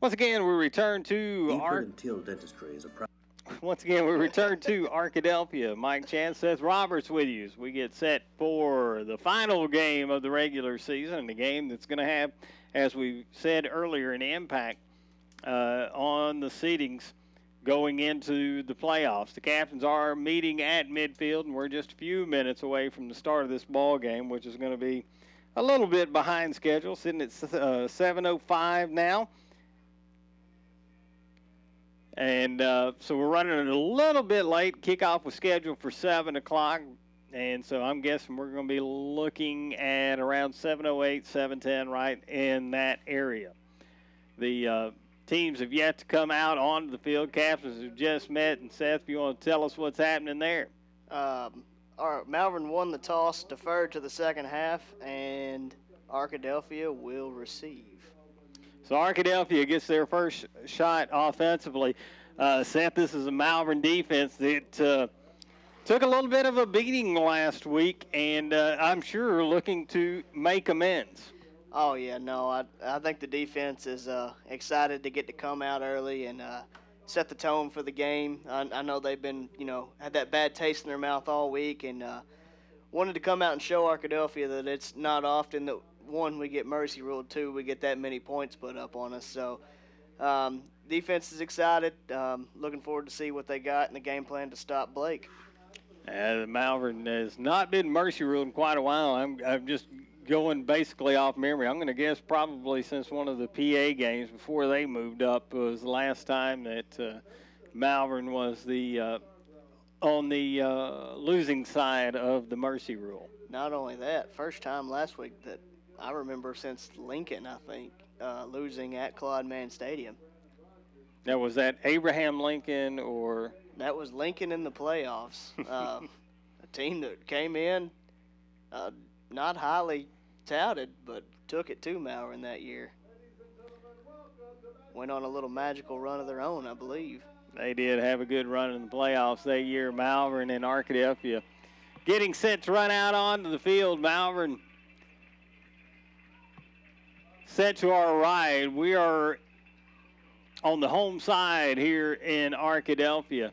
Once again, we return to Arkadelphia. Mike Chan, Seth Roberts with you as we get set for the final game of the regular season, and the game that's going to have, as we said earlier, an impact on the seedings going into the playoffs. The captains are meeting at midfield, and we're just a few minutes away from the start of this ball game, which is going to be a little bit behind schedule, sitting at 7:05 now. And so we're running it a little bit late. Kickoff was scheduled for 7 o'clock. And so I'm guessing we're going to be looking at around 7:08, 7:10, right in that area. The teams have yet to come out onto the field. Captains have just met. And, Seth, if you want to tell us what's happening there. Malvern won the toss, deferred to the second half, and Arkadelphia will receive. So Arkadelphia gets their first shot offensively. Seth, this is a Malvern defense that took a little bit of a beating last week, and I'm sure looking to make amends. Oh, yeah, no, I think the defense is excited to get to come out early and set the tone for the game. I know they've been, had that bad taste in their mouth all week, and wanted to come out and show Arkadelphia that it's not often that, one, we get mercy ruled, two, we get that many points put up on us. So defense is excited. Looking forward to see what they got in the game plan to stop Blake. Malvern has not been mercy ruled in quite a while. I'm just going basically off memory. I'm going to guess probably since one of the PA games before they moved up was the last time that Malvern was on the losing side of the mercy rule. Not only that, first time last week that I remember since Lincoln, I think, losing at Claude Mann Stadium. Now, was that Abraham Lincoln or? That was Lincoln in the playoffs. A team that came in not highly touted, but took it to Malvern that year. Went on a little magical run of their own, I believe. They did have a good run in the playoffs that year, Malvern and Arkadelphia. Getting set to run out onto the field, Malvern set to our right. We are on the home side here in Arkadelphia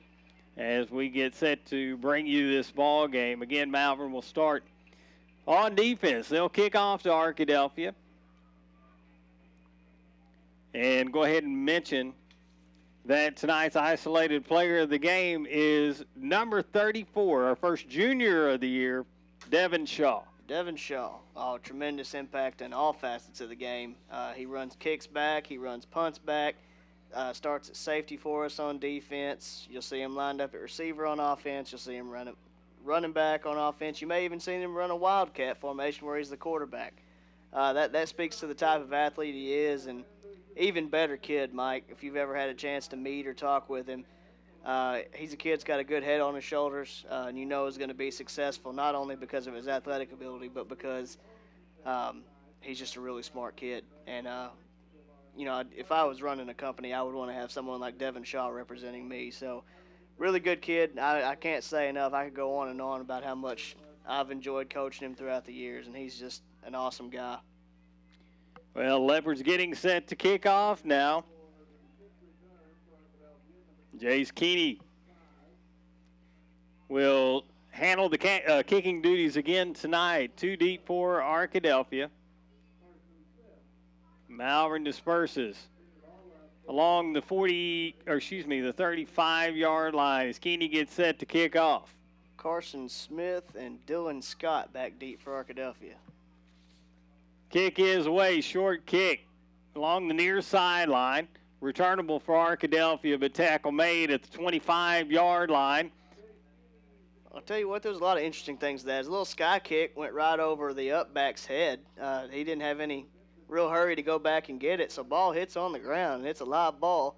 as we get set to bring you this ball game. Again, Malvern will start on defense. They'll kick off to Arkadelphia. And go ahead and mention that tonight's isolated player of the game is number 34, our first junior of the year, Devin Shaw. Devin Shaw, tremendous impact in all facets of the game. He runs kicks back, he runs punts back, starts at safety for us on defense. You'll see him lined up at receiver on offense. You'll see him running back on offense. You may even see him run a wildcat formation where he's the quarterback. That speaks to the type of athlete he is, and even better kid, Mike, if you've ever had a chance to meet or talk with him. He's a kid that's got a good head on his shoulders, and you know is going to be successful not only because of his athletic ability, but because he's just a really smart kid. And, if I was running a company, I would want to have someone like Devin Shaw representing me. So, really good kid. I can't say enough. I could go on and on about how much I've enjoyed coaching him throughout the years, and he's just an awesome guy. Well, Leopard's getting set to kick off now. Jace Keeney will handle the kicking duties again tonight. 2 deep for Arkadelphia. Malvern disperses along the 35-yard line as Keeney gets set to kick off. Carson Smith and Dylan Scott back deep for Arkadelphia. Kick is away, short kick along the near sideline. Returnable for Arkadelphia, but tackle made at the 25-yard line. I'll tell you what, there's a lot of interesting things there. His little sky kick went right over the up back's head. He didn't have any real hurry to go back and get it, so ball hits on the ground, and it's a live ball.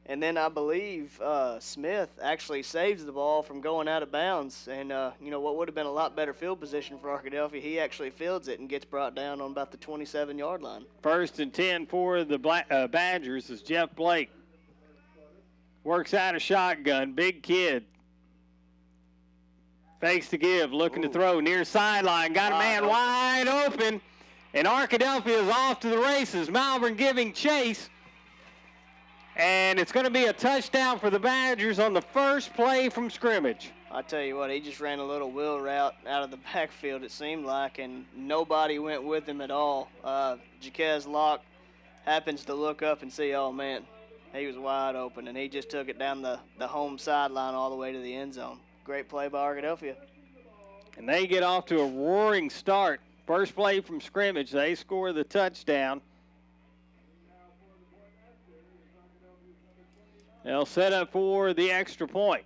And then I believe Smith actually saves the ball from going out of bounds. And, what would have been a lot better field position for Arkadelphia, he actually fields it and gets brought down on about the 27-yard line. 1st and 10 for the Badgers as Jeff Blake works out a shotgun. Big kid. Fakes to give, looking to throw near sideline. Got a man wide open. And Arkadelphia is off to the races. Malvern giving chase. And it's going to be a touchdown for the Badgers on the first play from scrimmage. I tell you what, he just ran a little wheel route out of the backfield, it seemed like, and nobody went with him at all. Jaquez Locke happens to look up and see, oh, man, he was wide open, and he just took it down the home sideline all the way to the end zone. Great play by Arkadelphia. And they get off to a roaring start. First play from scrimmage, they score the touchdown. They'll set up for the extra point.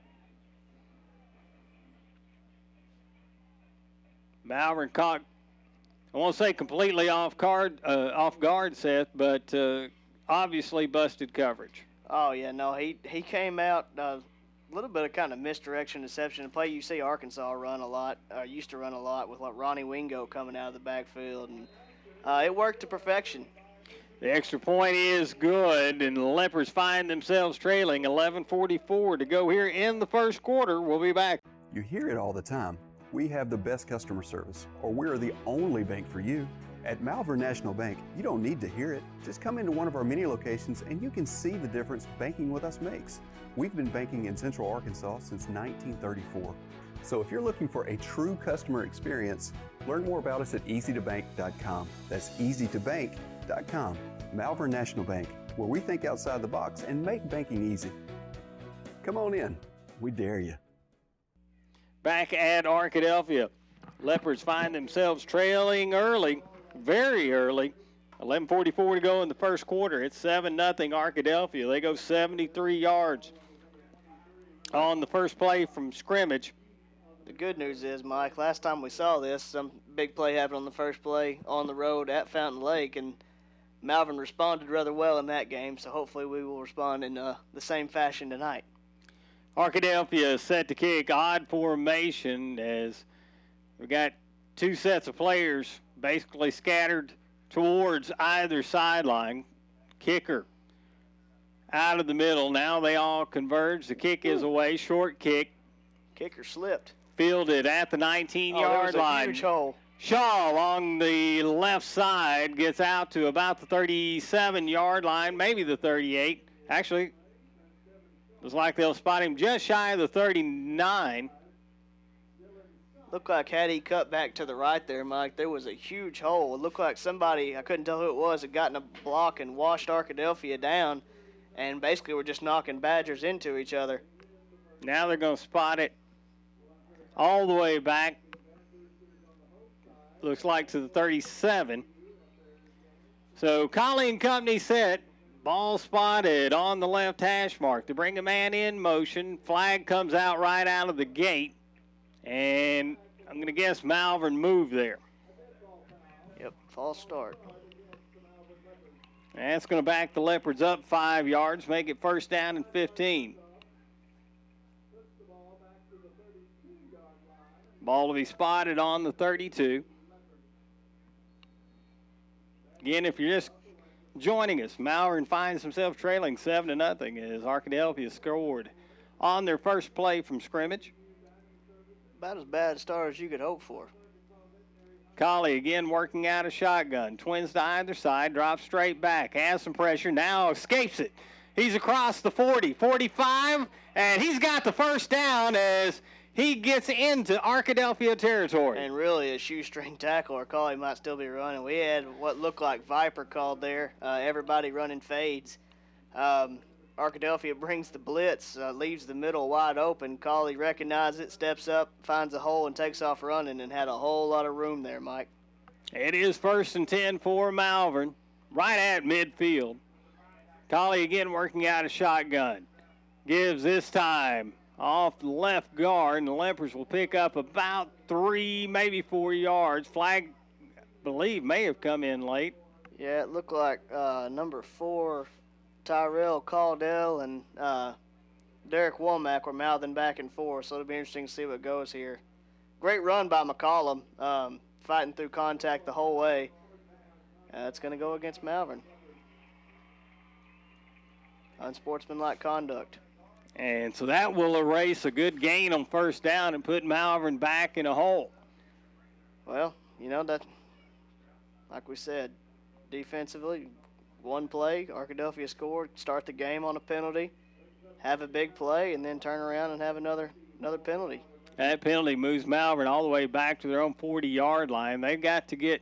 Malvern caught, I won't say completely off guard, Seth, but obviously busted coverage. Oh, yeah, no, he came out a little bit of kind of misdirection, deception. The play you see Arkansas run a lot, used to run a lot with like Ronnie Wingo coming out of the backfield, and it worked to perfection. The extra point is good, and the Leopards find themselves trailing 11:44 to go here in the first quarter. We'll be back. You hear it all the time. We have the best customer service, or we're the only bank for you. At Malvern National Bank, you don't need to hear it. Just come into one of our many locations and you can see the difference banking with us makes. We've been banking in Central Arkansas since 1934. So if you're looking for a true customer experience, learn more about us at easytobank.com. That's easytobank.com. Malvern National Bank, where we think outside the box and make banking easy. Come on in. We dare you. Back at Arkadelphia, Leopards find themselves trailing early, very early. 11:44 to go in the first quarter. It's 7-0 Arkadelphia. They go 73 yards on the first play from scrimmage. The good news is, Mike, last time we saw this, some big play happened on the first play on the road at Fountain Lake, and Malvern responded rather well in that game, so hopefully we will respond in the same fashion tonight. Arkadelphia is set to kick, odd formation, as we've got two sets of players basically scattered towards either sideline. Kicker out of the middle. Now they all converge. The kick is away. Short kick. Kicker slipped. Fielded at the 19-yard line. Huge hole. Shaw along the left side gets out to about the 37-yard line, maybe the 38. Actually, looks like they'll spot him just shy of the 39. Looked like had he cut back to the right there, Mike, there was a huge hole. It looked like somebody, I couldn't tell who it was, had gotten a block and washed Arkadelphia down, and basically were just knocking Badgers into each other. Now they're going to spot it all the way back, looks like to the 37. So Colley and company set. Ball spotted on the left hash mark to bring a man in motion. Flag comes out right out of the gate. And I'm going to guess Malvern moved there. Yep, false start. That's going to back the Leopards up 5 yards, make it first down and 15. Ball to be spotted on the 32. Again, if you're just joining us, Malvern finds himself trailing 7-0 as Arkadelphia scored on their first play from scrimmage. About as bad a start as you could hope for. Colley again working out a shotgun. Twins to either side, drops straight back, has some pressure, now escapes it. He's across the 40, 45, and he's got the first down as he gets into Arkadelphia territory. And really a shoestring tackle, or Colley might still be running. We had what looked like Viper called there, everybody running fades. Arkadelphia brings the blitz, leaves the middle wide open. Colley recognizes it, steps up, finds a hole, and takes off running, and had a whole lot of room there, Mike. It is 1st and 10 for Malvern, right at midfield. Colley again working out a shotgun. Gives this time off the left guard, and the Leopards will pick up about 3, maybe 4 yards. Flag, I believe, may have come in late. Yeah, it looked like number 4, Tyrell Caldell, and Derek Womack were mouthing back and forth, so it'll be interesting to see what goes here. Great run by McCollum, fighting through contact the whole way. It's going to go against Malvern. Unsportsmanlike conduct. And so that will erase a good gain on first down and put Malvern back in a hole. Well, you know, that, like we said, defensively, one play, Arkadelphia scored, start the game on a penalty, have a big play, and then turn around and have another penalty. That penalty moves Malvern all the way back to their own 40-yard line. They've got to get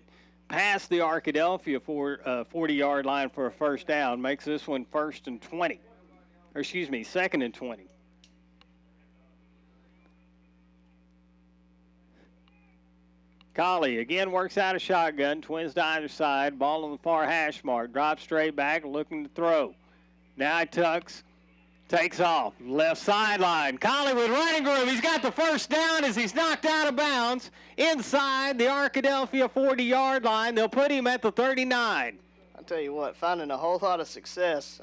past the Arkadelphia 40-yard line for a first down. Makes this one second and 20. Colley again works out a shotgun. Twins to either side. Ball on the far hash mark. Drops straight back, looking to throw. Now he tucks. Takes off. Left sideline. Colley with running room. He's got the first down as he's knocked out of bounds inside the Arkadelphia 40-yard line. They'll put him at the 39. I'll tell you what, finding a whole lot of success.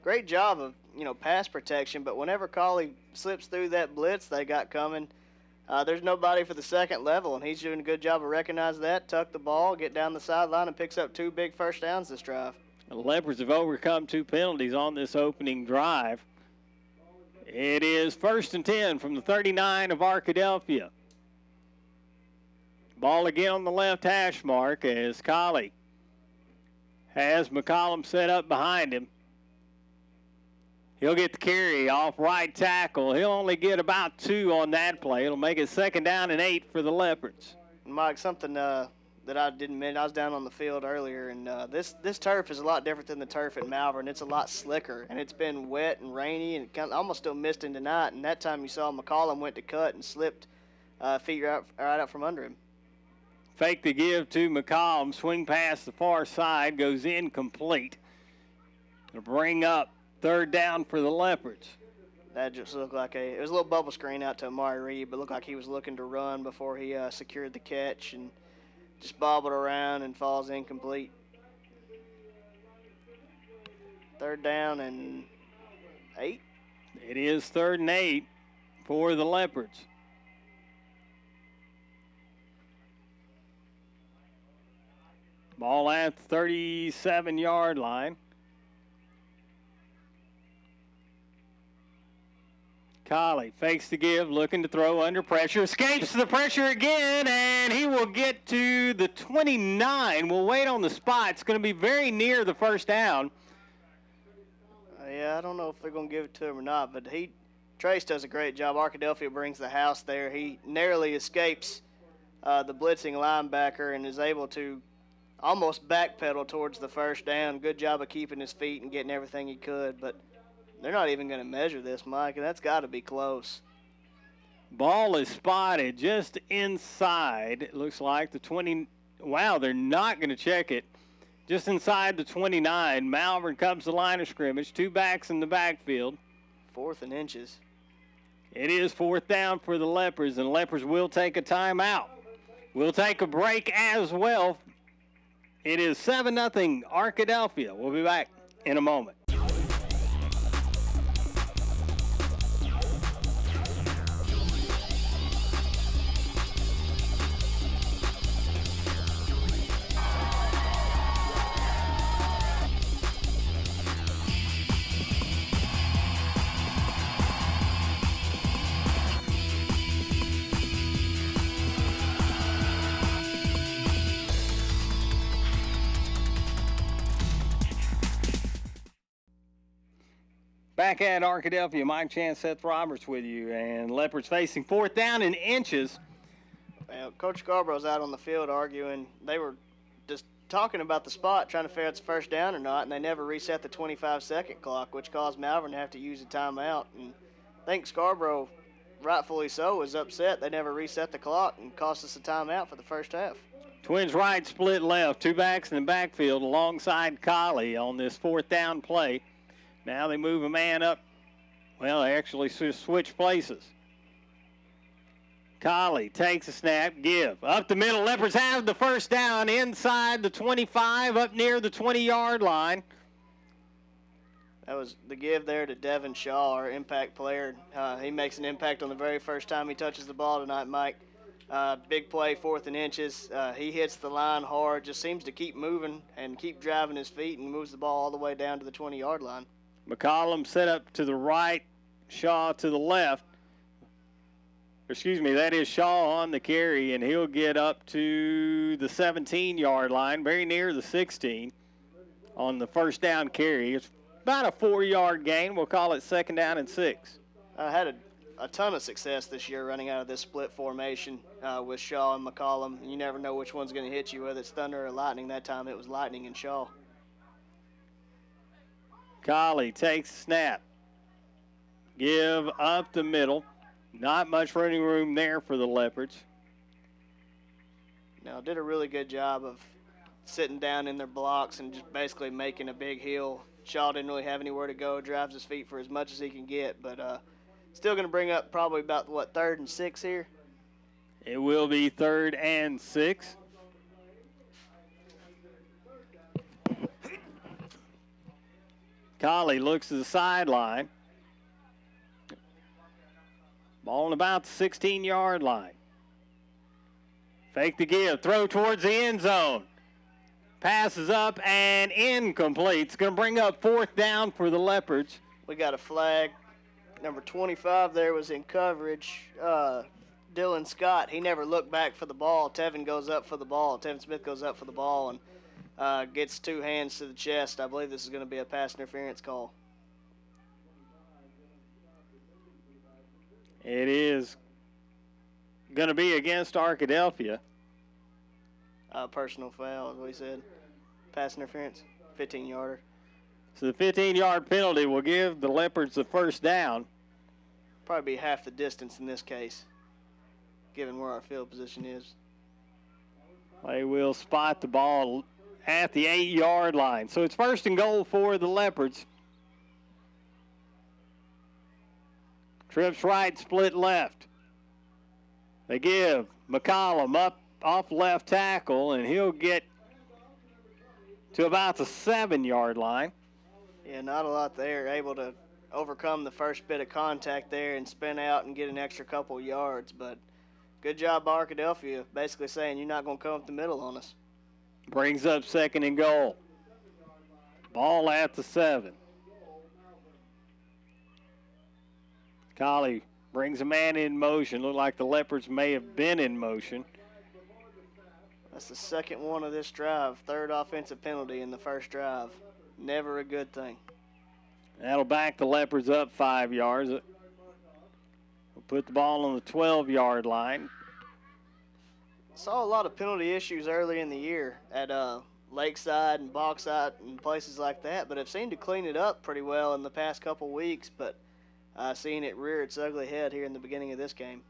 Great job of, pass protection, but whenever Colley slips through that blitz they got coming, there's nobody for the second level, and he's doing a good job of recognizing that, tuck the ball, get down the sideline, and picks up 2 big first downs this drive. The Leopards have overcome 2 penalties on this opening drive. It is 1st and 10 from the 39 of Arkadelphia. Ball again on the left hash mark as Colley has McCollum set up behind him. He'll get the carry off right tackle. He'll only get about 2 on that play. It'll make it 2nd down and 8 for the Leopards. Mike, something that I didn't mention, I was down on the field earlier, and this turf is a lot different than the turf at Malvern. It's a lot slicker, and it's been wet and rainy and almost still misting tonight, and that time you saw McCollum went to cut and slipped feet right out from under him. Fake the give to McCollum. Swing past the far side. Goes incomplete. It'll bring up 3rd down for the Leopards. That just looked like it was a little bubble screen out to Amari Reed, but looked like he was looking to run before he secured the catch and just bobbled around and falls incomplete. 3rd down and 8. It is 3rd and 8 for the Leopards. Ball at the 37-yard line. Colley fakes the give, looking to throw under pressure. Escapes the pressure again, and he will get to the 29. We'll wait on the spot. It's going to be very near the first down. Yeah, I don't know if they're going to give it to him or not, but Trace does a great job. Arkadelphia brings the house there. He narrowly escapes the blitzing linebacker and is able to almost backpedal towards the first down. Good job of keeping his feet and getting everything he could, but they're not even going to measure this, Mike, and that's got to be close. Ball is spotted just inside, it looks like, the 20. Wow, they're not going to check it. Just inside the 29. Malvern comes to the line of scrimmage. 2 backs in the backfield. 4th and inches. It is 4th down for the Leopards, and the Leopards will take a timeout. We'll take a break as well. It is 7-0 Arkadelphia. We'll be back in a moment. Back at Arkadelphia, Mike Chance, Seth Roberts with you, and Leopards facing 4th down and inches. Well, Coach Scarborough's out on the field arguing. They were just talking about the spot, trying to figure out if it's first down or not, and they never reset the 25-second clock, which caused Malvern to have to use a timeout. And I think Scarborough, rightfully so, was upset they never reset the clock and cost us a timeout for the first half. Twins right, split left. 2 backs in the backfield alongside Colley on this 4th down play. Now they move a man up. Well, they actually switch places. Colley takes a snap, give. Up the middle, Leopards have the first down inside the 25, up near the 20-yard line. That was the give there to Devin Shaw, our impact player. He makes an impact on the very first time he touches the ball tonight, Mike. Big play, 4th and inches. He hits the line hard, just seems to keep moving and keep driving his feet and moves the ball all the way down to the 20-yard line. McCollum set up to the right, Shaw to the left. Excuse me, that is Shaw on the carry, and he'll get up to the 17-yard line, very near the 16. on the first down carry. It's about a 4-yard gain. We'll call it 2nd down and 6. I had a ton of success this year running out of this split formation with Shaw and McCollum. You never know which one's going to hit you, whether it's thunder or lightning. That time it was lightning and Shaw. Colley takes the snap. Give up the middle. Not much running room there for the Leopards. Now, did a really good job of sitting down in their blocks and just basically making a big hill. Shaw didn't really have anywhere to go, drives his feet for as much as he can get, but still going to bring up probably about, 3rd and 6 here? It will be 3rd and 6. Colley looks to the sideline. Ball on about the 16-yard line. Fake the give, throw towards the end zone. Passes up and incomplete. It's going to bring up 4th down for the Leopards. We got a flag. Number 25 there was in coverage. Dylan Scott, he never looked back for the ball. Tevin goes up for the ball. Tevin Smith goes up for the ball and gets 2 hands to the chest. I believe this is going to be a pass interference call. It is going to be against Arkadelphia. Personal foul, is what he said. Pass interference, 15-yarder. So the 15-yard penalty will give the Leopards the 1st down. Probably be half the distance in this case, given where our field position is. They will spot the ball at the 8-yard line. So it's 1st and goal for the Leopards. Trips right, split left. They give McCollum up off left tackle, and he'll get to about the 7-yard line. Yeah, not a lot there. Able to overcome the first bit of contact there and spin out and get an extra couple yards. But good job, Arkadelphia, basically saying you're not going to come up the middle on us. Brings up 2nd and goal. Ball at the 7. Colley brings a man in motion. Looked like the Leopards may have been in motion. That's the 2nd one of this drive. 3rd offensive penalty in the first drive. Never a good thing. That'll back the Leopards up 5 yards. We'll put the ball on the 12-yard line. Saw a lot of penalty issues early in the year at Lakeside and Bauxite and places like that, but have seemed to clean it up pretty well in the past couple weeks, but seeing it rear its ugly head here in the beginning of this game.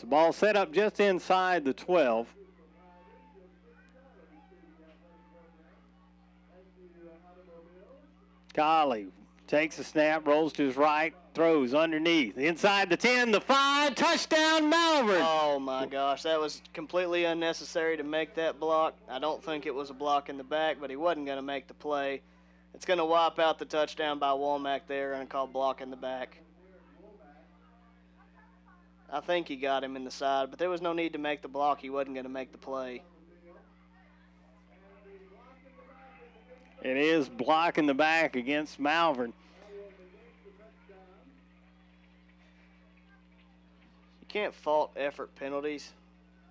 So ball set up just inside the 12. Colley takes a snap, rolls to his right, throws underneath. Inside the 10, the 5, touchdown Malvern. Oh, my gosh. That was completely unnecessary to make that block. I don't think it was a block in the back, but he wasn't going to make the play. It's going to wipe out the touchdown by Womack there and call block in the back. I think he got him in the side, but there was no need to make the block. He wasn't going to make the play. It is block in the back against Malvern. You can't fault effort penalties,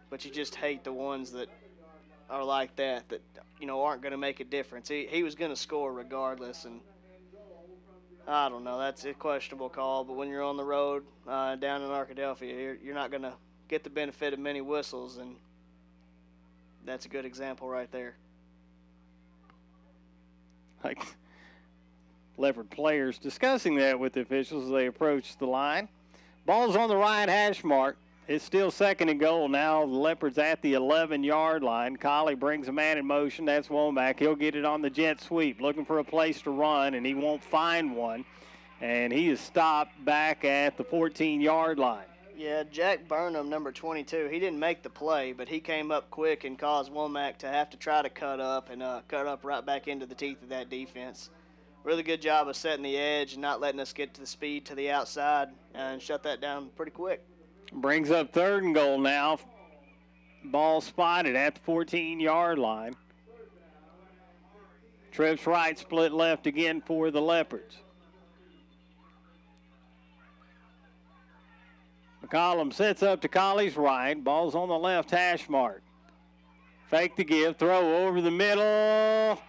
but you just hate the ones that are like that, aren't going to make a difference. He was going to score regardless, and I don't know. That's a questionable call, but when you're on the road down in Arkadelphia, you're not going to get the benefit of many whistles, and that's a good example right there. Like Leopard players discussing that with the officials as they approach the line. Ball's on the right hash mark. It's still 2nd and goal now. The Leopards at the 11-yard line. Colley brings a man in motion. That's Womack. He'll get it on the jet sweep, looking for a place to run, and he won't find one. And he is stopped back at the 14-yard line. Yeah, Jack Burnham, number 22, he didn't make the play, but he came up quick and caused Womack to have to try to cut up right back into the teeth of that defense. Really good job of setting the edge and not letting us get to the speed to the outside and shut that down pretty quick. Brings up 3rd and goal now. Ball spotted at the 14-yard line. Trips right, split left again for the Leopards. McCollum sets up to Colley's right. Ball's on the left hash mark. Fake the give. Throw over the middle.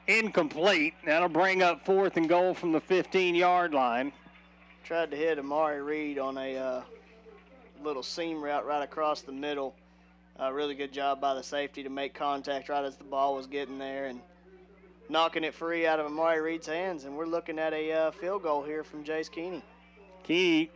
Incomplete. That'll bring up 4th and goal from the 15-yard line. Tried to hit Amari Reed on a little seam route right across the middle. Really good job by the safety to make contact right as the ball was getting there and knocking it free out of Amari Reed's hands. And we're looking at a field goal here from Jace Keeney. Keeney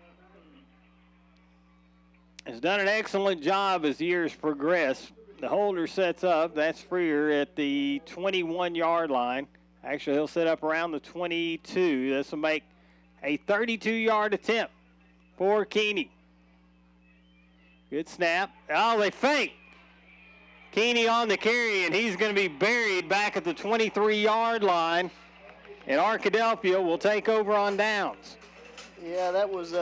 has done an excellent job as the years progress. The holder sets up. That's Freer at the 21-yard line. Actually, he'll set up around the 22. This will make a 32-yard attempt for Keeney. Good snap. Oh, they fake. Keeney on the carry, and he's going to be buried back at the 23-yard line. And Arkadelphia will take over on downs. Yeah, that was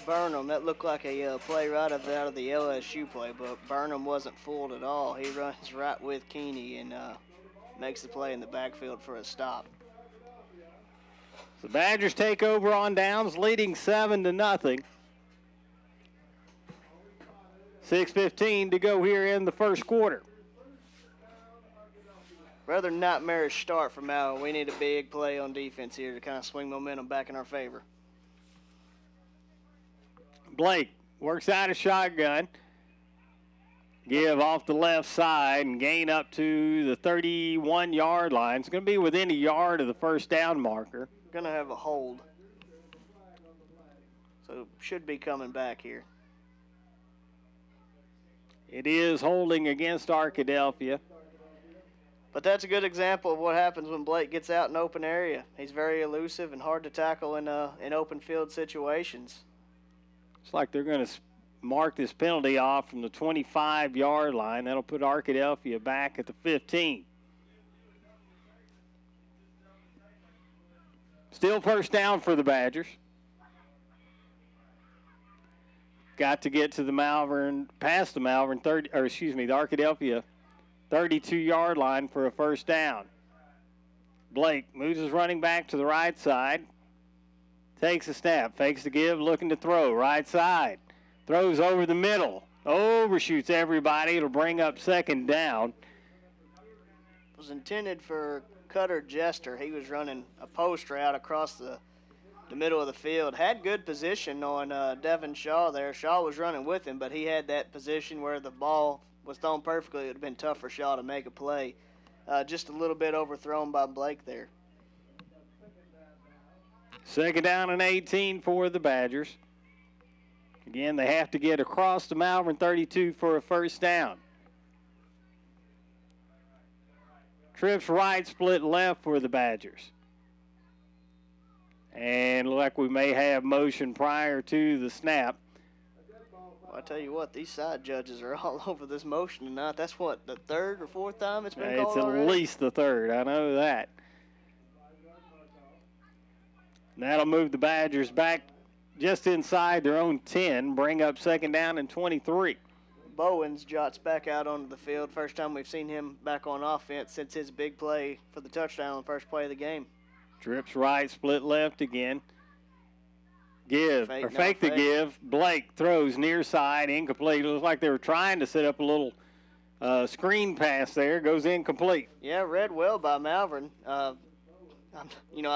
Burnham. That looked like a play right out of the LSU play, but Burnham wasn't fooled at all. He runs right with Keeney and makes the play in the backfield for a stop. The Badgers take over on downs, leading 7-0. 6:15 to go here in the first quarter. Rather nightmarish start for Malvern. We need a big play on defense here to kind of swing momentum back in our favor. Blake works out a shotgun. Give off the left side and gain up to the 31-yard line. It's going to be within a yard of the first down marker. Going to have a hold. So should be coming back here. It is holding against Arkadelphia. But that's a good example of what happens when Blake gets out in open area. He's very elusive and hard to tackle in open field situations. It's like they're going to mark this penalty off from the 25-yard line. That'll put Arkadelphia back at the 15. Still first down for the Badgers. Got to get to the past the Arkadelphia 32-yard line for a first down. Blake moves his running back to the right side. Takes a snap, fakes the give, looking to throw. Right side. Throws over the middle. Overshoots everybody. It'll bring up second down. It was intended for Cutter Jester. He was running a post route across the middle of the field. Had good position on Devin Shaw there. Shaw was running with him, but he had that position where the ball was thrown perfectly. It would have been tough for Shaw to make a play. Just a little bit overthrown by Blake there. Second down and 18 for the Badgers. Again, they have to get across the Malvern 32 for a first down. Trips right, split left for the Badgers. And look like we may have motion prior to the snap. Well, I tell you what, these side judges are all over this motion tonight. That's what, the third or fourth time it's been called already? It's at least the third, I know that. And that'll move the Badgers back just inside their own 10, bring up second down and 23. Bowens jots back out onto the field. First time we've seen him back on offense since his big play for the touchdown on the first play of the game. Trips right, split left again. Fake the give. Blake throws near side, incomplete. It looks like they were trying to set up a little screen pass there. Goes incomplete. Yeah, read well by Malvern. I'd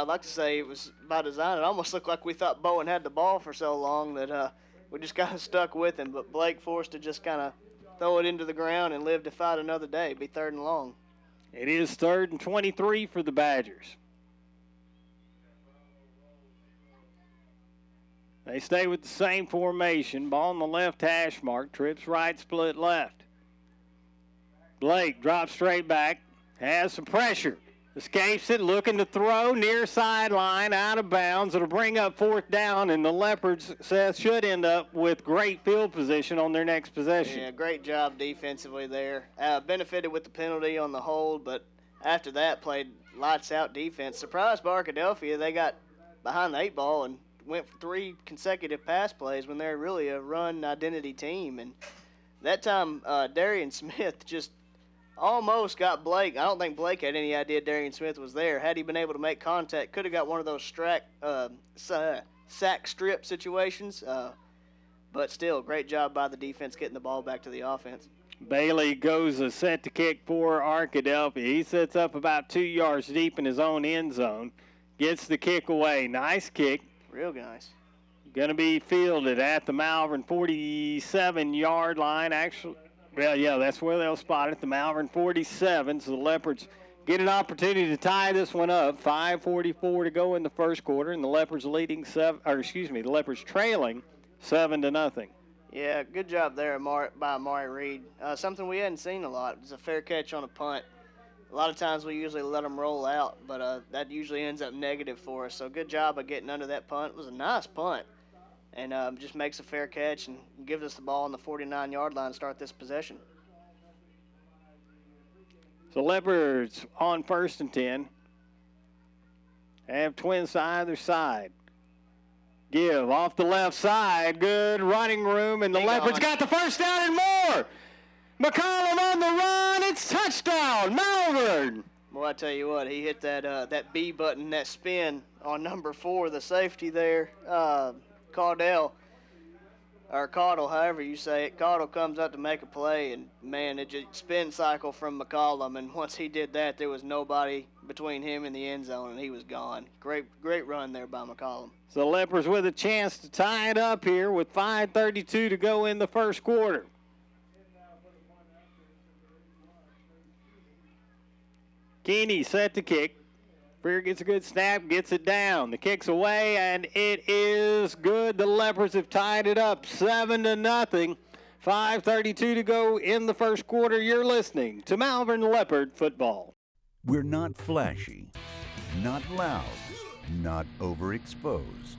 like to say it was by design. It almost looked like we thought Bowen had the ball for so long that we just kind of stuck with him. But Blake forced to just kind of throw it into the ground and live to fight another day. It'd be third and long. It is third and 23 for the Badgers. They stay with the same formation. Ball on the left hash mark. Trips right, split left. Blake drops straight back. Has some pressure. Escapes it, looking to throw. Near sideline, out of bounds. It'll bring up fourth down, and the Leopards, Seth, should end up with great field position on their next possession. Yeah, great job defensively there. Benefited with the penalty on the hold, but after that played lights-out defense. Surprised by Arkadelphia. They got behind the 8 ball and went for 3 consecutive pass plays when they're really a run identity team. And that time, Darian Smith just almost got Blake. I don't think Blake had any idea Darian Smith was there. Had he been able to make contact, could have got one of those sack strip situations. But still, great job by the defense getting the ball back to the offense. Bailey goes a set to kick for Arkadelphia. He sets up about 2 yards deep in his own end zone. Gets the kick away. Nice kick. Real nice. Going to be fielded at the Malvern 47-yard line. Actually, well, yeah, that's where they'll spot it, the Malvern 47. So the Leopards get an opportunity to tie this one up. 5:44 to go in the first quarter, and the Leopards the Leopards trailing 7-0. Yeah, good job there by Amari Reed. Something we hadn't seen a lot. It's a fair catch on a punt. A lot of times we usually let them roll out, but that usually ends up negative for us. So good job of getting under that punt. It was a nice punt, and just makes a fair catch and gives us the ball on the 49-yard line to start this possession. So Leopards on 1st and 10. Have twins to either side. Give off the left side. Good running room, and the Leopards got the first down and more. McCollum on the run. It's touchdown, Malvern. Well, I tell you what, he hit that B button, that spin on number 4, the safety there. Caudle, however you say it. Caudle comes up to make a play, and, man, it just spin cycle from McCollum. And once he did that, there was nobody between him and the end zone, and he was gone. Great run there by McCollum. So Leopards with a chance to tie it up here with 5:32 to go in the first quarter. Keeney set to kick. Freer gets a good snap, gets it down. The kick's away, and it is good. The Leopards have tied it up 7-0. 5:32 to go in the first quarter. You're listening to Malvern Leopard Football. We're not flashy, not loud, not overexposed.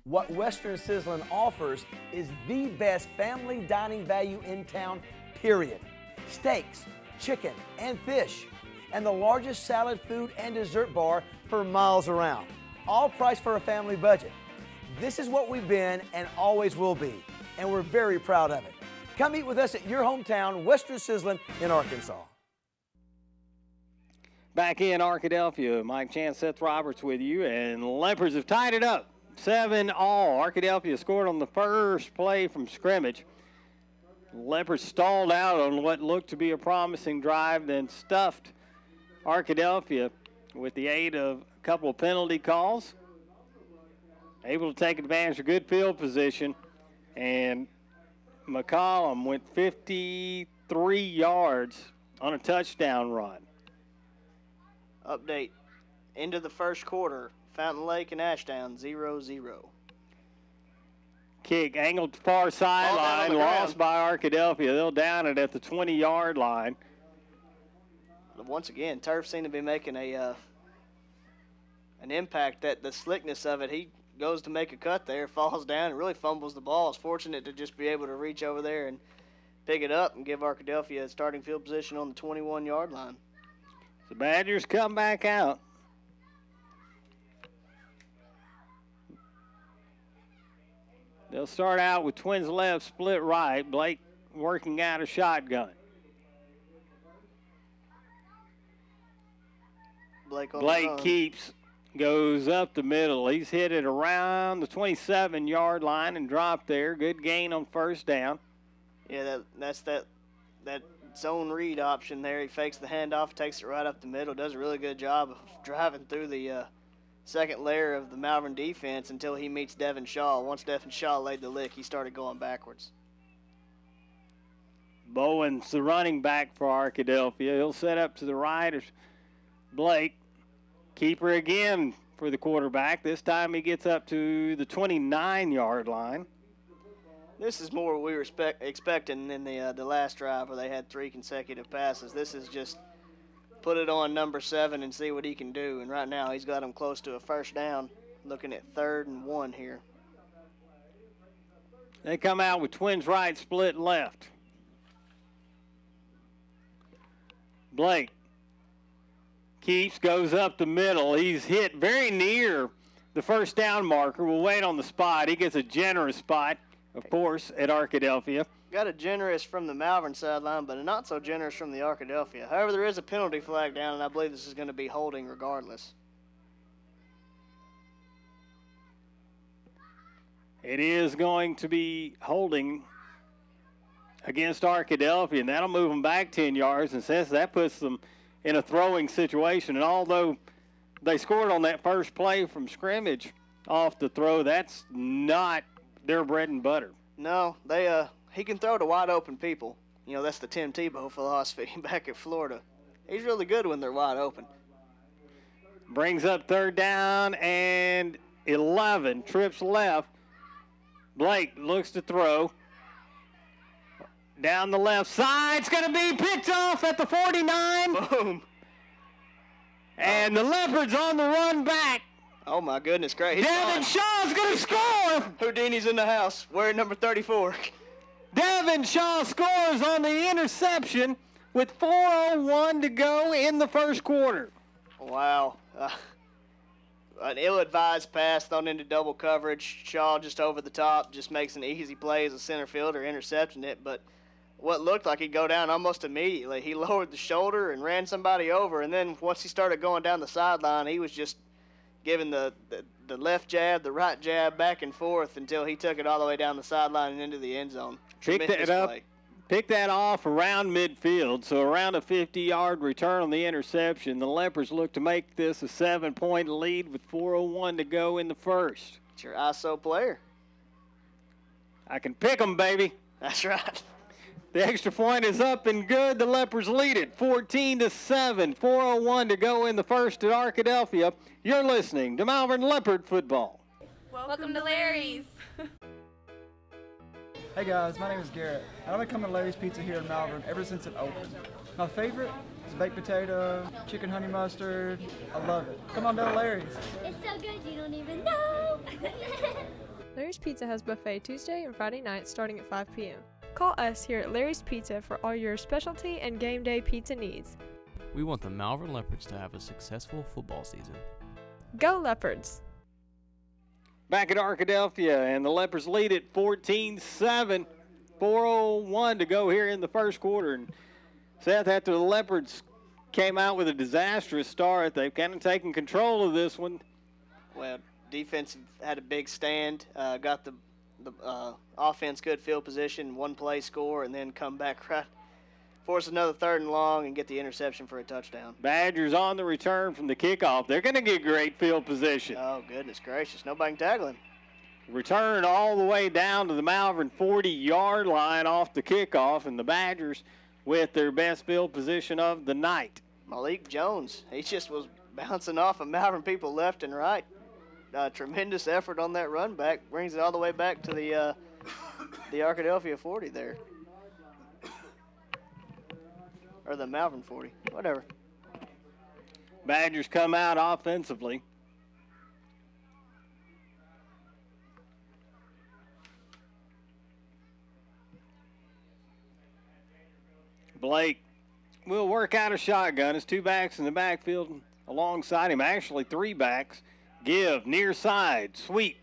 What Western Sizzlin offers is the best family dining value in town, period. Steaks, chicken, and fish, and the largest salad, food, and dessert bar for miles around. All priced for a family budget. This is what we've been and always will be, and we're very proud of it. Come eat with us at your hometown, Western Sizzlin in Arkansas. Back in Arkadelphia, Mike Chance, Seth Roberts with you, and Leopards have tied it up 7-all. Arkadelphia scored on the first play from scrimmage. Leopards stalled out on what looked to be a promising drive, then stuffed Arkadelphia with the aid of a couple of penalty calls. Able to take advantage of good field position, and McCollum went 53 yards on a touchdown run. Update. Into the first quarter, Fountain Lake and Ashdown 0-0. Kick angled to far sideline, lost by Arkadelphia. They'll down it at the 20-yard line. Once again, turf seemed to be making an impact. That the slickness of it, he goes to make a cut there, falls down, and really fumbles the ball. Is fortunate to just be able to reach over there and pick it up and give Arkadelphia a starting field position on the 21-yard line. The Badgers come back out. They'll start out with twins left, split right. Blake working out a shotgun. Blake keeps, goes up the middle. He's hit it around the 27-yard line and dropped there. Good gain on first down. Yeah, that's that zone read option there. He fakes the handoff, takes it right up the middle, does a really good job of driving through the second layer of the Malvern defense until he meets Devin Shaw. Once Devin Shaw laid the lick, he started going backwards. Bowen's the running back for Arkadelphia. He'll set up to the right. Blake, keeper again for the quarterback. This time he gets up to the 29-yard line. This is more what we were expecting in the last drive where they had 3 consecutive passes. This is just put it on number 7 and see what he can do. And right now he's got him close to a first down, looking at 3rd and 1 here. They come out with twins right, split left. Blake keeps, goes up the middle. He's hit very near the first down marker. We'll wait on the spot. He gets a generous spot, of course, at Arkadelphia. Got a generous from the Malvern sideline, but a not so generous from the Arkadelphia. However, there is a penalty flag down, and I believe this is going to be holding regardless. It is going to be holding against Arkadelphia, and that'll move them back 10 yards, and says that puts them in a throwing situation. And although they scored on that first play from scrimmage off the throw, that's not their bread and butter. No, he can throw to wide open people. You know, that's the Tim Tebow philosophy back at Florida. He's really good when they're wide open. Brings up 3rd down and 11, trips left. Blake looks to throw. Down the left side, it's going to be picked off at the 49. Boom. And the Leopards on the run back. Oh, my goodness, great. Devin Shaw's going to score. Houdini's in the house, wearing number 34. Devin Shaw scores on the interception with 4:01 to go in the first quarter. Wow. An ill-advised pass thrown into double coverage. Shaw just over the top, just makes an easy play as a center fielder, intercepting it. But what looked like he'd go down almost immediately. He lowered the shoulder and ran somebody over, and then once he started going down the sideline, he was just giving the left jab, the right jab, back and forth until he took it all the way down the sideline and into the end zone. Picked that up. Pick that off around midfield, so around a 50-yard return on the interception. The Leopards look to make this a 7-point lead with 4:01 to go in the first. It's your ISO player. I can pick them, baby. That's right. The extra point is up and good. The Leopards lead it 14-7. 4:01 to go in the first at Arkadelphia. You're listening to Malvern Leopard Football. Welcome to Larry's. Hey guys, my name is Garrett, and I've been coming to Larry's Pizza here in Malvern ever since it opened. My favorite is baked potato, chicken honey mustard. I love it. Come on down to Larry's. It's so good you don't even know. Larry's Pizza has buffet Tuesday and Friday nights starting at 5 p.m. Call us here at Larry's Pizza for all your specialty and game day pizza needs. We want the Malvern Leopards to have a successful football season. Go Leopards! Back at Arkadelphia, and the Leopards lead it 14-7. 4:01 to go here in the first quarter. And Seth, after the Leopards came out with a disastrous start, they've kind of taken control of this one. Well, defense had a big stand, got the offense good field position, one play score, and then come back right, force another 3rd and long, and get the interception for a touchdown. Badgers on the return from the kickoff. They're going to get great field position. Oh, goodness gracious. Nobody can tackle him. Return all the way down to the Malvern 40-yard line off the kickoff, and the Badgers with their best field position of the night. Malik Jones, he just was bouncing off of Malvern people left and right. Tremendous effort on that run back. Brings it all the way back to the Arkadelphia 40 there. Or the Malvern 40, whatever. Badgers come out offensively. Blake will work out a shotgun. His 2 backs in the backfield alongside him. Actually, 3 backs. Give, near side, sweep.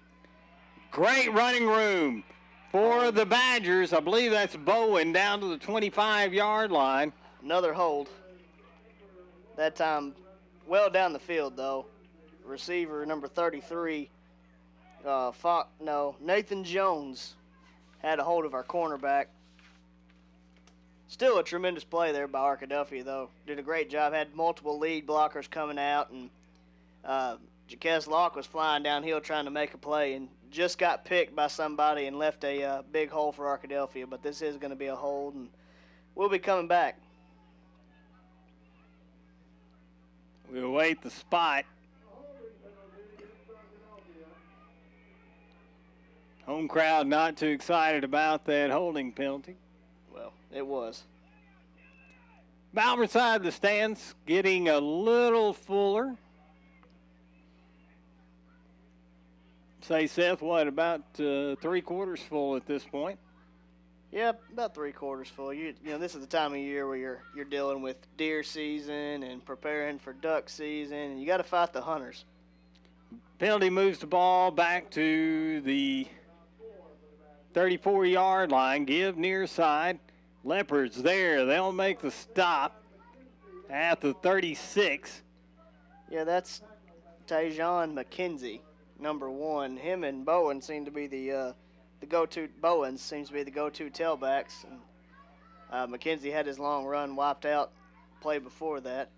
Great running room for the Badgers. I believe that's Bowen down to the 25-yard line. Another hold. That time well down the field, though. Receiver number 33, Nathan Jones had a hold of our cornerback. Still a tremendous play there by Arkadelphia, though. Did a great job. Had multiple lead blockers coming out, and Jaquez Locke was flying downhill trying to make a play and just got picked by somebody and left a big hole for Arkadelphia. But this is going to be a hold, and we'll be coming back. We await the spot. Home crowd not too excited about that holding penalty. Well, it was. Malvern side of the stands getting a little fuller. Say, Seth, what, about 3/4 full at this point? Yeah, about 3/4 full. You know, this is the time of year where you're dealing with deer season and preparing for duck season, and you got to fight the hunters. Penalty moves the ball back to the 34-yard line. Give near side. Leopards there. They'll make the stop at the 36. Yeah, that's Tajon McKenzie. number 1. Him and Bowen seem to be the go-to. Bowens seems to be the go-to tailbacks. And McKenzie had his long run wiped out play before that.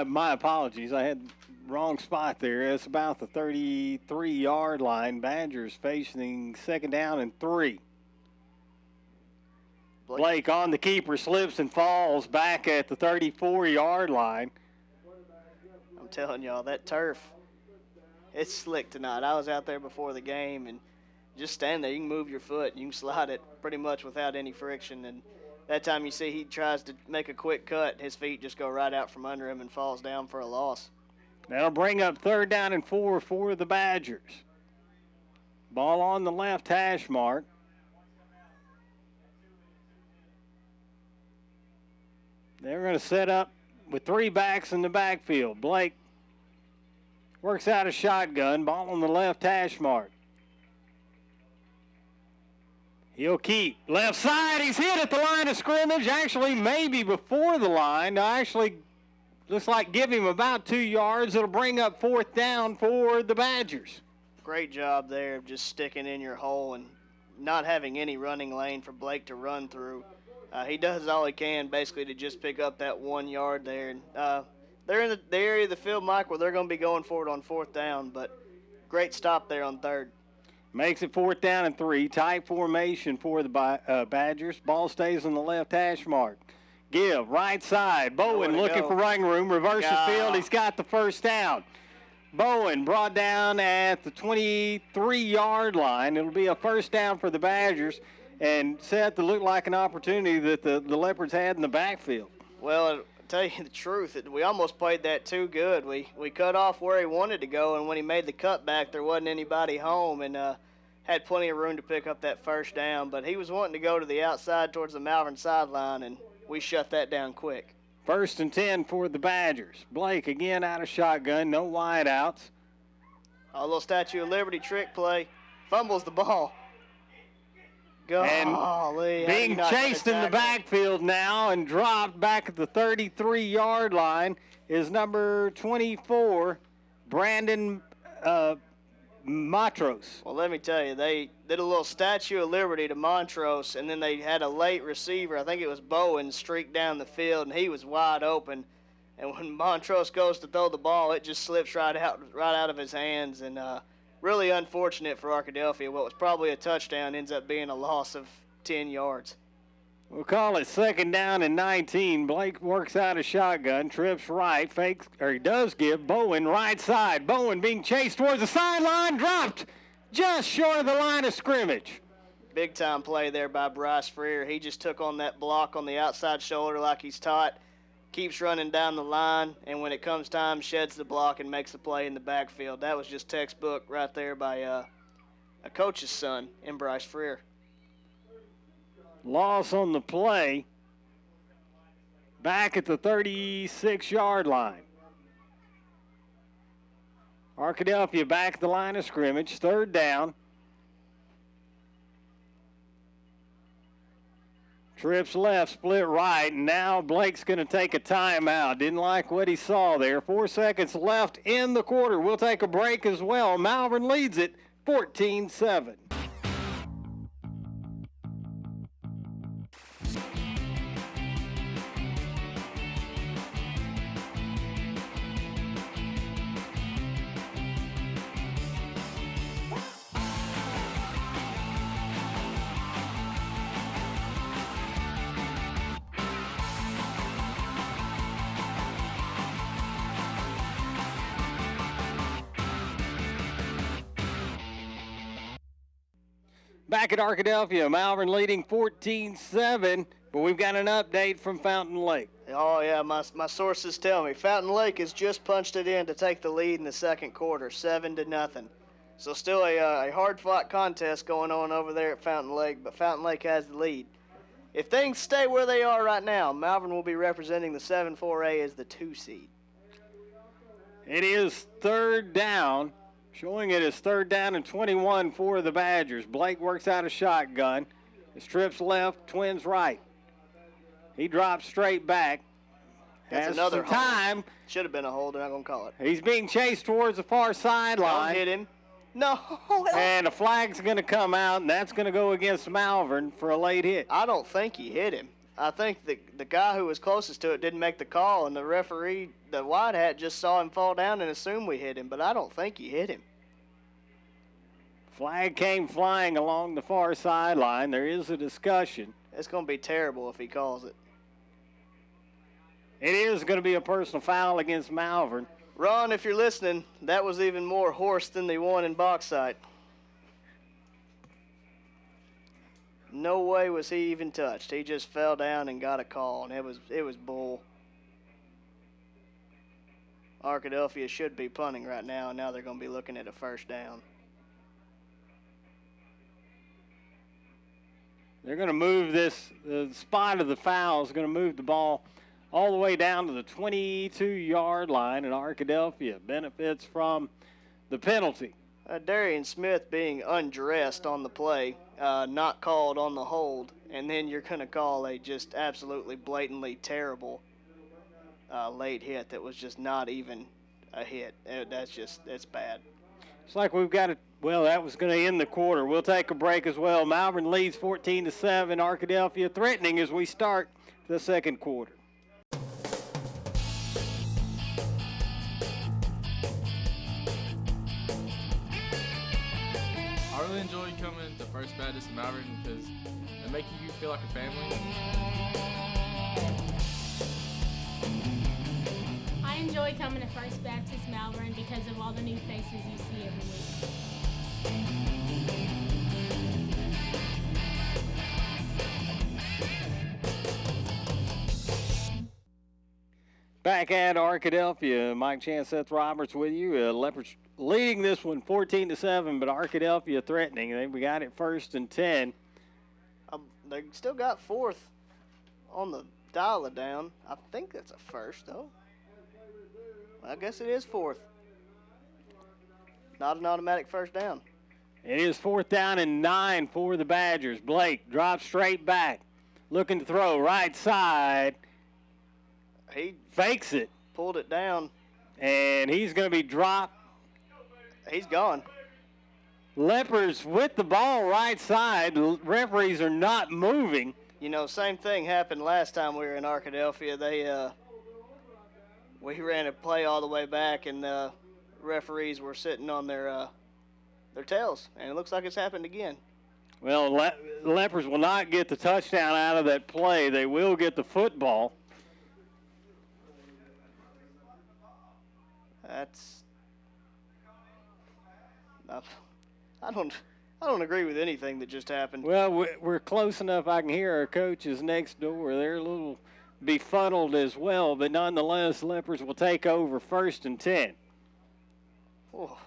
My apologies. I had wrong spot there. It's about the 33-yard line. Badgers facing 2nd down and 3. Blake on the keeper, slips and falls back at the 34-yard line. I'm telling y'all, that turf, it's slick tonight. I was out there before the game, and just stand there. You can move your foot. You can slide it pretty much without any friction. And that time you see he tries to make a quick cut, his feet just go right out from under him and falls down for a loss. That'll bring up 3rd down and 4 for the Badgers. Ball on the left hash mark. They're going to set up with 3 backs in the backfield. Blake works out a shotgun. Ball on the left hash mark. He'll keep. Left side, he's hit at the line of scrimmage. Actually, maybe before the line. Actually, looks like give him about 2 yards. It'll bring up 4th down for the Badgers. Great job there of just sticking in your hole and not having any running lane for Blake to run through. He does all he can basically to just pick up that 1 yard there. And they're in the area of the field, Mike, where they're going to be going for it on 4th down, but great stop there on 3rd. Makes it 4th down and 3. Tight formation for the Badgers. Ball stays on the left hash mark. Give, right side. Bowen looking for running room. Reverses field. He's got the 1st down. Bowen brought down at the 23-yard line. It'll be a 1st down for the Badgers, and set to look like an opportunity that the Leopards had in the backfield. Well, I'll tell you the truth, we almost played that too good. We cut off where he wanted to go, and when he made the cutback, there wasn't anybody home, and had plenty of room to pick up that 1st down. But he was wanting to go to the outside towards the Malvern sideline, and we shut that down quick. 1st and 10 for the Badgers. Blake again out of shotgun, no wideouts. A little Statue of Liberty trick play. Fumbles the ball. Golly, and being chased in the backfield now and dropped back at the 33-yard line is number 24, Brandon Montrose. Well, let me tell you, they did a little Statue of Liberty to Montrose, and then they had a late receiver, I think it was Bowen, streak down the field, and he was wide open. And when Montrose goes to throw the ball, it just slips right out of his hands, and really unfortunate for Arkadelphia. What was probably a touchdown ends up being a loss of 10 yards. We'll call it 2nd down and 19. Blake works out a shotgun, trips right, fakes, or he does give Bowen right side. Bowen being chased towards the sideline, dropped just short of the line of scrimmage. Big time play there by Bryce Freer. He just took on that block on the outside shoulder like he's taught. Keeps running down the line, and when it comes time, sheds the block and makes the play in the backfield. That was just textbook right there by a coach's son in Bryce Freer. Loss on the play back at the 36-yard line. Arkadelphia back at the line of scrimmage, 3rd down. Trips left, split right, and now Blake's going to take a timeout. Didn't like what he saw there. 4 seconds left in the quarter. We'll take a break as well. Malvern leads it 14-7. Back at Arkadelphia, Malvern leading 14-7, but we've got an update from Fountain Lake. Oh, yeah, my sources tell me. Fountain Lake has just punched it in to take the lead in the 2nd quarter, 7-0. So still a hard-fought contest going on over there at Fountain Lake, but Fountain Lake has the lead. If things stay where they are right now, Malvern will be representing the 7-4A as the 2 seed. It is 3rd down. Showing it as 3rd down and 21 for the Badgers. Blake works out a shotgun. His trips left, twins right. He drops straight back. That's Has another some time. Should have been a hold. They're not going to call it. He's being chased towards the far sideline. Don't hit him. No. And a flag's going to come out, and that's going to go against Malvern for a late hit. I don't think he hit him. I think the guy who was closest to it didn't make the call, and the referee, the white hat, just saw him fall down and assumed we hit him, but I don't think he hit him. Flag came flying along the far sideline. There is a discussion. It's going to be terrible if he calls it. It is going to be a personal foul against Malvern. Ron, if you're listening, that was even more horse than the one in Bauxite. No way was he even touched. He just fell down and got a call, and it was bull. Arkadelphia should be punting right now, and now they're going to be looking at a first down. They're going to move this. The spot of the foul is going to move the ball all the way down to the 22-yard line, and Arkadelphia benefits from the penalty. Darian Smith being undressed on the play, not called on the hold, and then you're going to call a just absolutely blatantly terrible late hit that was just not even a hit. It's bad. It's like we've got it. Well, that was going to end the quarter. We'll take a break as well. Malvern leads 14-7. Arkadelphia threatening as we start the second quarter. I really enjoy coming to First Baptist in Malvern because they make you feel like a family. I enjoy coming to First Baptist Malvern because of all the new faces you see every week. Back at Arkadelphia, Mike Chance, Seth Roberts with you. Leopards leading this one 14-7, but Arkadelphia threatening. We got it 1st and 10. They still got 4th on the dial-a-down. I think that's a first, though. I guess it is 4th. Not an automatic first down. It is 4th down and 9 for the Badgers. Blake drops straight back, looking to throw right side. He fakes it. Pulled it down. And he's going to be dropped. He's gone. Leopards with the ball right side. The referees are not moving. You know, same thing happened last time we were in Arkadelphia. We ran a play all the way back, and the referees were sitting on their tails, and it looks like it's happened again. Well, Leopards will not get the touchdown out of that play. They will get the football. I don't agree with anything that just happened. Well, we're close enough. I can hear our coaches next door. They're a little befuddled as well, but nonetheless, Leopards will take over 1st and 10. Oh.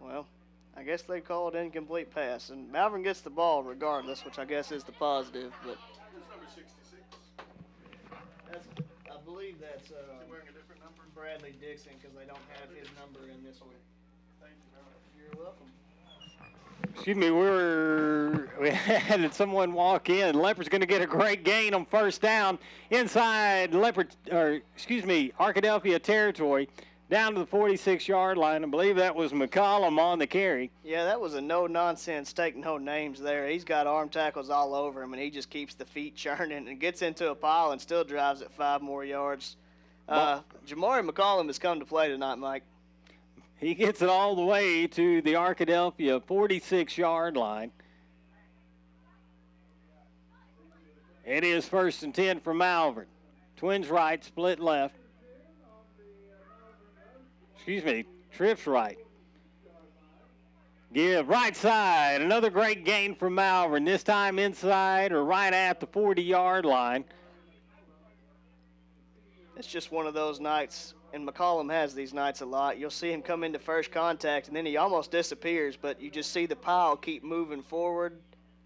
Well, I guess they call it incomplete pass, and Malvern gets the ball regardless, which I guess is the positive. But I believe that's wearing a different number, Bradley Dixon, because they don't have his number in this one. Thank you very much. You're welcome. Excuse me, we had someone walk in. Leopard's going to get a great gain on 1st down inside Arkadelphia territory, down to the 46-yard line. I believe that was McCollum on the carry. Yeah, that was a no-nonsense, take no names there. He's got arm tackles all over him, and he just keeps the feet churning and gets into a pile and still drives it 5 more yards. Jamari McCollum has come to play tonight, Mike. He gets it all the way to the Arkadelphia 46-yard line. It is 1st and 10 for Malvern. Twins right, split left. Trips right. Give right side. Another great gain for Malvern. This time inside or right at the 40-yard line. It's just one of those nights, and McCollum has these nights a lot. You'll see him come into first contact, and then he almost disappears, but you just see the pile keep moving forward.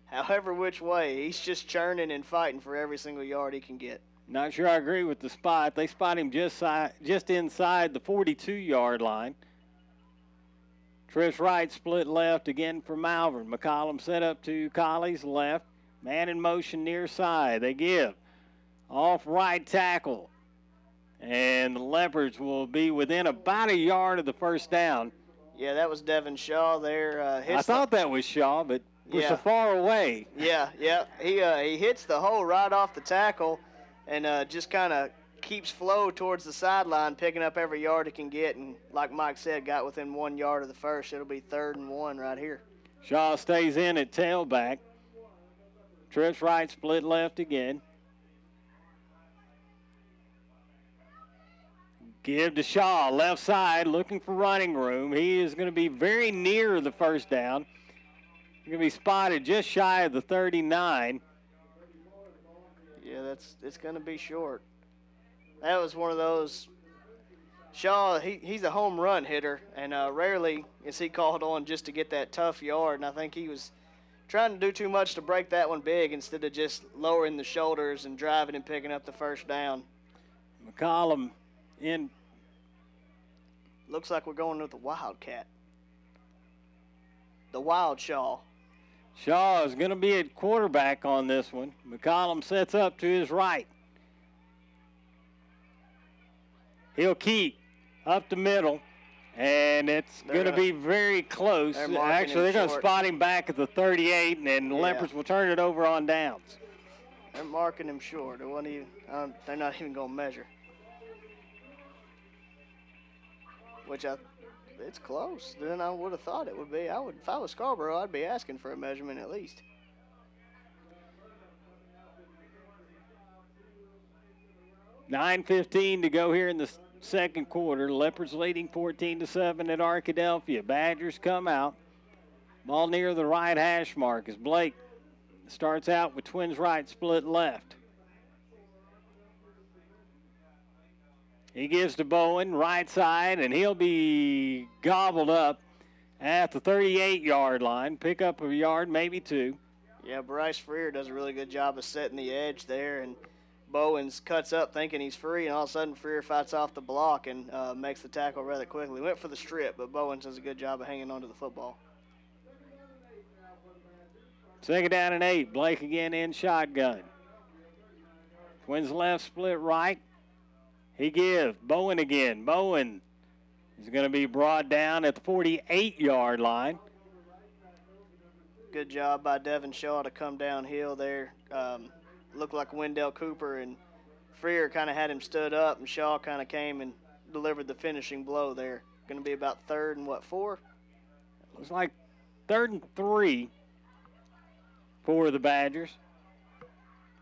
However which way, he's just churning and fighting for every single yard he can get. Not sure I agree with the spot. They spot him just inside the 42-yard line. Trips right, split left again for Malvern. McCollum set up to Colley's left. Man in motion near side. They give. Off right tackle. And the Leopards will be within about a yard of the first down. Yeah, that was Devin Shaw there. I thought that was Shaw, but we're so far away. Yeah. He hits the hole right off the tackle and just kind of keeps flow towards the sideline, picking up every yard he can get. And like Mike said, got within 1 yard of the first. It'll be 3rd and 1 right here. Shaw stays in at tailback. Trips right, split left again. Give to Shaw, left side, looking for running room. He is going to be very near the first down. He's going to be spotted just shy of the 39. Yeah, it's going to be short. That was one of those. Shaw, he's a home run hitter, and rarely is he called on just to get that tough yard. And I think he was trying to do too much to break that one big instead of just lowering the shoulders and driving and picking up the first down. McCollum in. Looks like we're going with the Wildcat. The Wild Shaw. Shaw is going to be at quarterback on this one. McCollum sets up to his right. He'll keep up the middle, and it's going to be very close. Actually, they're going to spot him back at the 38, and then the Leopards will turn it over on downs. They're marking him short. They're not even going to measure. It's close than I would have thought it would be. If I was Scarborough, I'd be asking for a measurement at least. $9:15 to go here in the second quarter. Leopards leading 14-7 at Arkadelphia. Badgers come out. Ball near the right hash mark as Blake starts out with twins right, split left. He gives to Bowen, right side, and he'll be gobbled up at the 38-yard line. Pick up a yard, maybe 2. Yeah, Bryce Freer does a really good job of setting the edge there, and Bowens cuts up thinking he's free, and all of a sudden Freer fights off the block and makes the tackle rather quickly. Went for the strip, but Bowens does a good job of hanging on to the football. 2nd down and 8. Blake again in shotgun. Twins left, split right. He gives. Bowen again. Bowen is going to be brought down at the 48-yard line. Good job by Devin Shaw to come downhill there. Looked like Wendell Cooper and Freer kind of had him stood up, and Shaw kind of came and delivered the finishing blow there. Going to be about 3rd and 4? Looks like 3rd and 3 for the Badgers.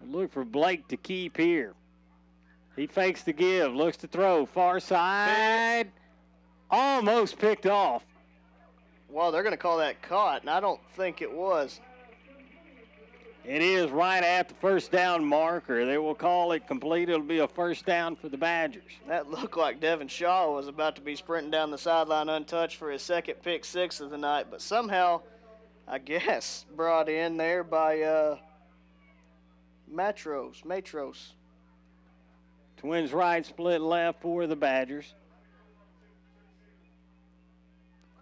Look for Blake to keep here. He fakes the give, looks to throw, far side, almost picked off. Well, they're going to call that caught, and I don't think it was. It is right at the first down marker. They will call it complete. It'll be a first down for the Badgers. That looked like Devin Shaw was about to be sprinting down the sideline untouched for his second pick 6 of the night, but somehow, I guess, brought in there by Matros. Twins right, split left for the Badgers.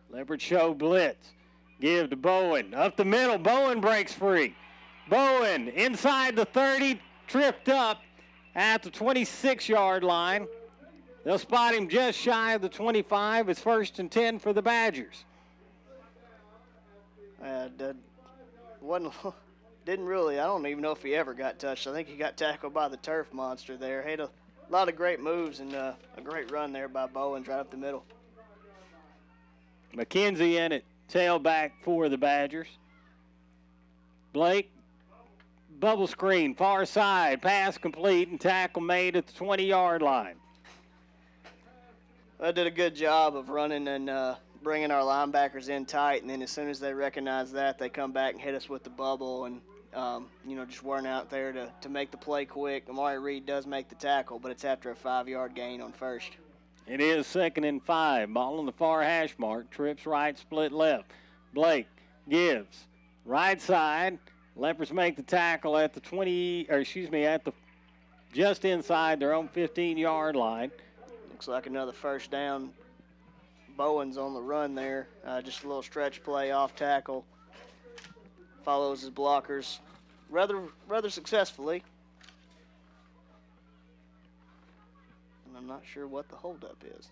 Leopard show blitz. Give to Bowen. Up the middle. Bowen breaks free. Bowen inside the 30, tripped up at the 26-yard line. They'll spot him just shy of the 25. It's 1st and 10 for the Badgers. Didn't really. I don't even know if he ever got touched. I think he got tackled by the turf monster there. Had a lot of great moves and a great run there by Bowen right up the middle. McKenzie in it, tailback for the Badgers. Blake, bubble screen, far side, pass complete, and tackle made at the 20-yard line. I did a good job of running and bringing our linebackers in tight, and then as soon as they recognize that, they come back and hit us with the bubble and, just weren't out there to make the play quick. Amari Reed does make the tackle, but it's after a 5-yard gain on first. It is 2nd and 5. Ball on the far hash mark. Trips right, split left. Blake gives. Right side. Leopards make the tackle at the just inside their own 15-yard line. Looks like another first down. Bowen's on the run there. Just a little stretch play off tackle. Follows his blockers rather successfully. And I'm not sure what the holdup is.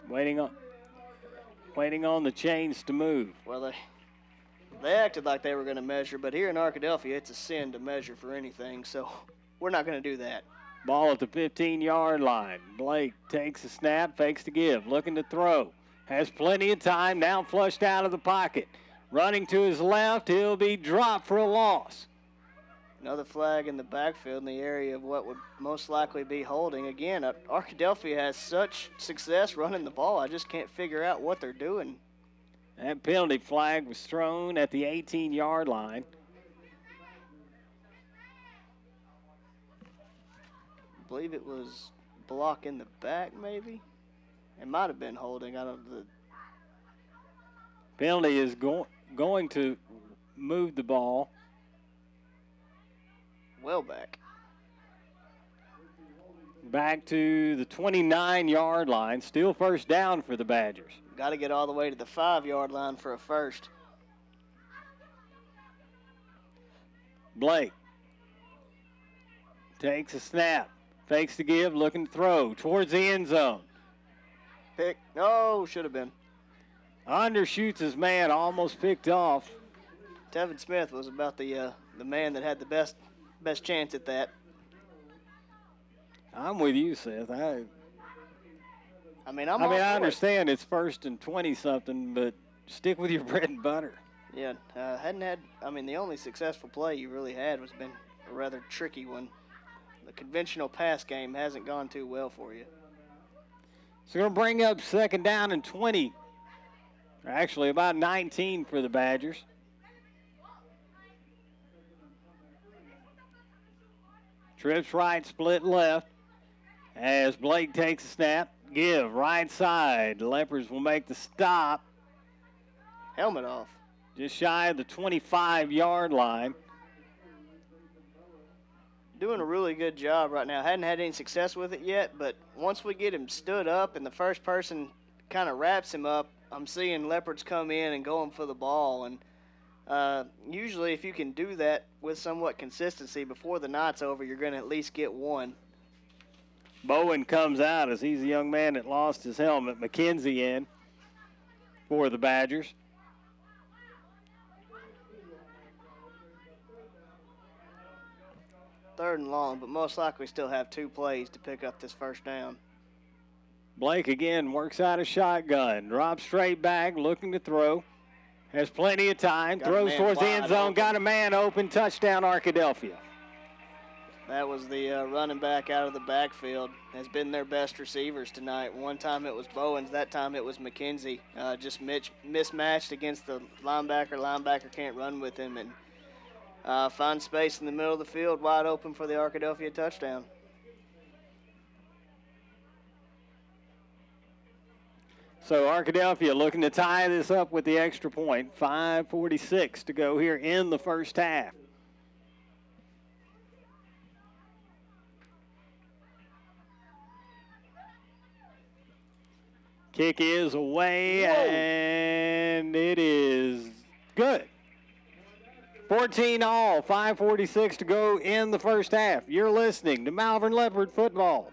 Waiting on the chains to move. Well, they acted like they were going to measure, but here in Arkadelphia, it's a sin to measure for anything, so we're not going to do that. Ball at the 15-yard line. Blake takes a snap, fakes to give, looking to throw. Has plenty of time, now flushed out of the pocket. Running to his left, he'll be dropped for a loss. Another flag in the backfield in the area of what would most likely be holding. Again, Arkadelphia has such success running the ball, I just can't figure out what they're doing. That penalty flag was thrown at the 18-yard line. I believe it was block in the back, maybe? It might have been holding. I don't know. Penalty is going to move the ball. Well back. Back to the 29-yard line. Still first down for the Badgers. Got to get all the way to the 5-yard line for a first. Blake takes a snap. Fakes to give, looking to throw towards the end zone. Pick. No, should have been. Undershoots his man, almost picked off. Tevin Smith was about the man that had the best chance at that. I'm with you, Seth. I I understand it's first and 20-something, but stick with your bread and butter. Yeah, the only successful play you really had was been a rather tricky one. The conventional pass game hasn't gone too well for you. So we're going to bring up second down and 20. Actually, about 19 for the Badgers. Trips right, split left. As Blake takes a snap, give right side. The Leopards will make the stop. Helmet off. Just shy of the 25-yard line. Doing a really good job right now. Hadn't had any success with it yet, but once we get him stood up and the first person kind of wraps him up, I'm seeing Leopards come in and going for the ball. And usually if you can do that with somewhat consistency before the night's over, you're going to at least get one. Bowen comes out as he's a young man that lost his helmet. McKenzie in for the Badgers. Third and long, but most likely still have 2 plays to pick up this first down. Blake again works out a shotgun. Drops straight back, looking to throw. Has plenty of time. Throws towards the end zone. Got a man open. Touchdown, Arkadelphia. That was the running back out of the backfield. Has been their best receivers tonight. One time it was Bowens. That time it was McKenzie. Just mismatched against the linebacker. Linebacker can't run with him. And find space in the middle of the field, wide open for the Arkadelphia touchdown. So Arkadelphia looking to tie this up with the extra point. 5:46 to go here in the first half. Kick is away, and it is good. 14 all, 5:46 to go in the first half. You're listening to Malvern Leopard Football.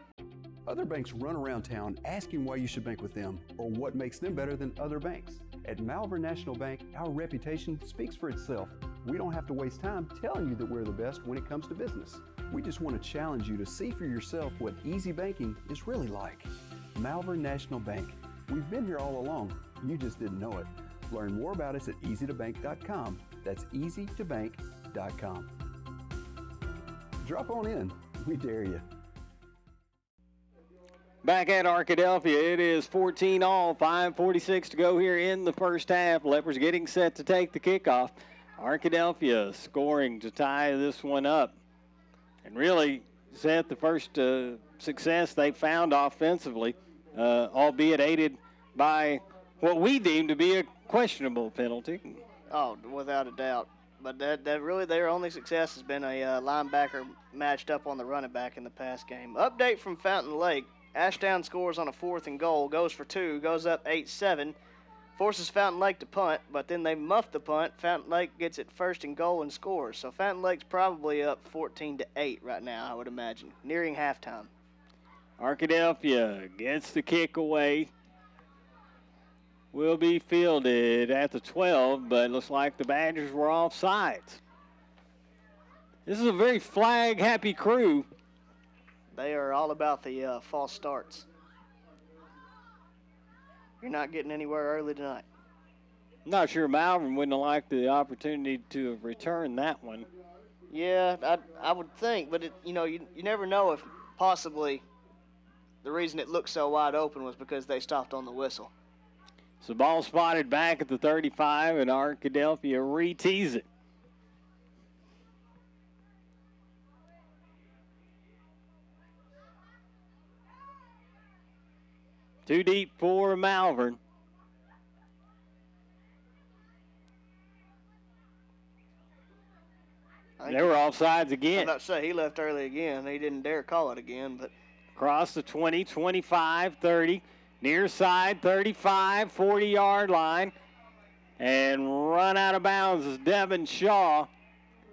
Other banks run around town asking why you should bank with them or what makes them better than other banks. At Malvern National Bank, our reputation speaks for itself. We don't have to waste time telling you that we're the best when it comes to business. We just want to challenge you to see for yourself what easy banking is really like. Malvern National Bank. We've been here all along. You just didn't know it. Learn more about us at easytobank.com. That's easytobank.com. Drop on in. We dare you. Back at Arkadelphia, it is 14 all, 5:46 to go here in the first half. Leopards getting set to take the kickoff. Arkadelphia scoring to tie this one up. And really, Seth, the first success they found offensively, albeit aided by what we deem to be a questionable penalty. Oh, without a doubt. But that really their only success has been a linebacker matched up on the running back in the pass game. Update from Fountain Lake. Ashdown scores on a 4th and goal, goes for 2, goes up 8-7. forces Fountain Lake to punt, but then they muff the punt. Fountain Lake gets it first and goal and scores. So Fountain Lake's probably up 14-8 right now, I would imagine, nearing halftime. Arkadelphia gets the kick away. Will be fielded at the 12, but it looks like the Badgers were offsides. This is a very flag-happy crew. They are all about the false starts. You're not getting anywhere early tonight. I'm not sure Malvern wouldn't have liked the opportunity to return that one. Yeah, I would think, but you never know if possibly the reason it looked so wide open was because they stopped on the whistle. So ball spotted back at the 35, and Arkadelphia re-tees it. Too deep for Malvern. They were offsides again. I'm about to say, he left early again. He didn't dare call it again, but. Across the 20, 25, 30. Near side, 35, 40-yard line. And run out of bounds is Devin Shaw.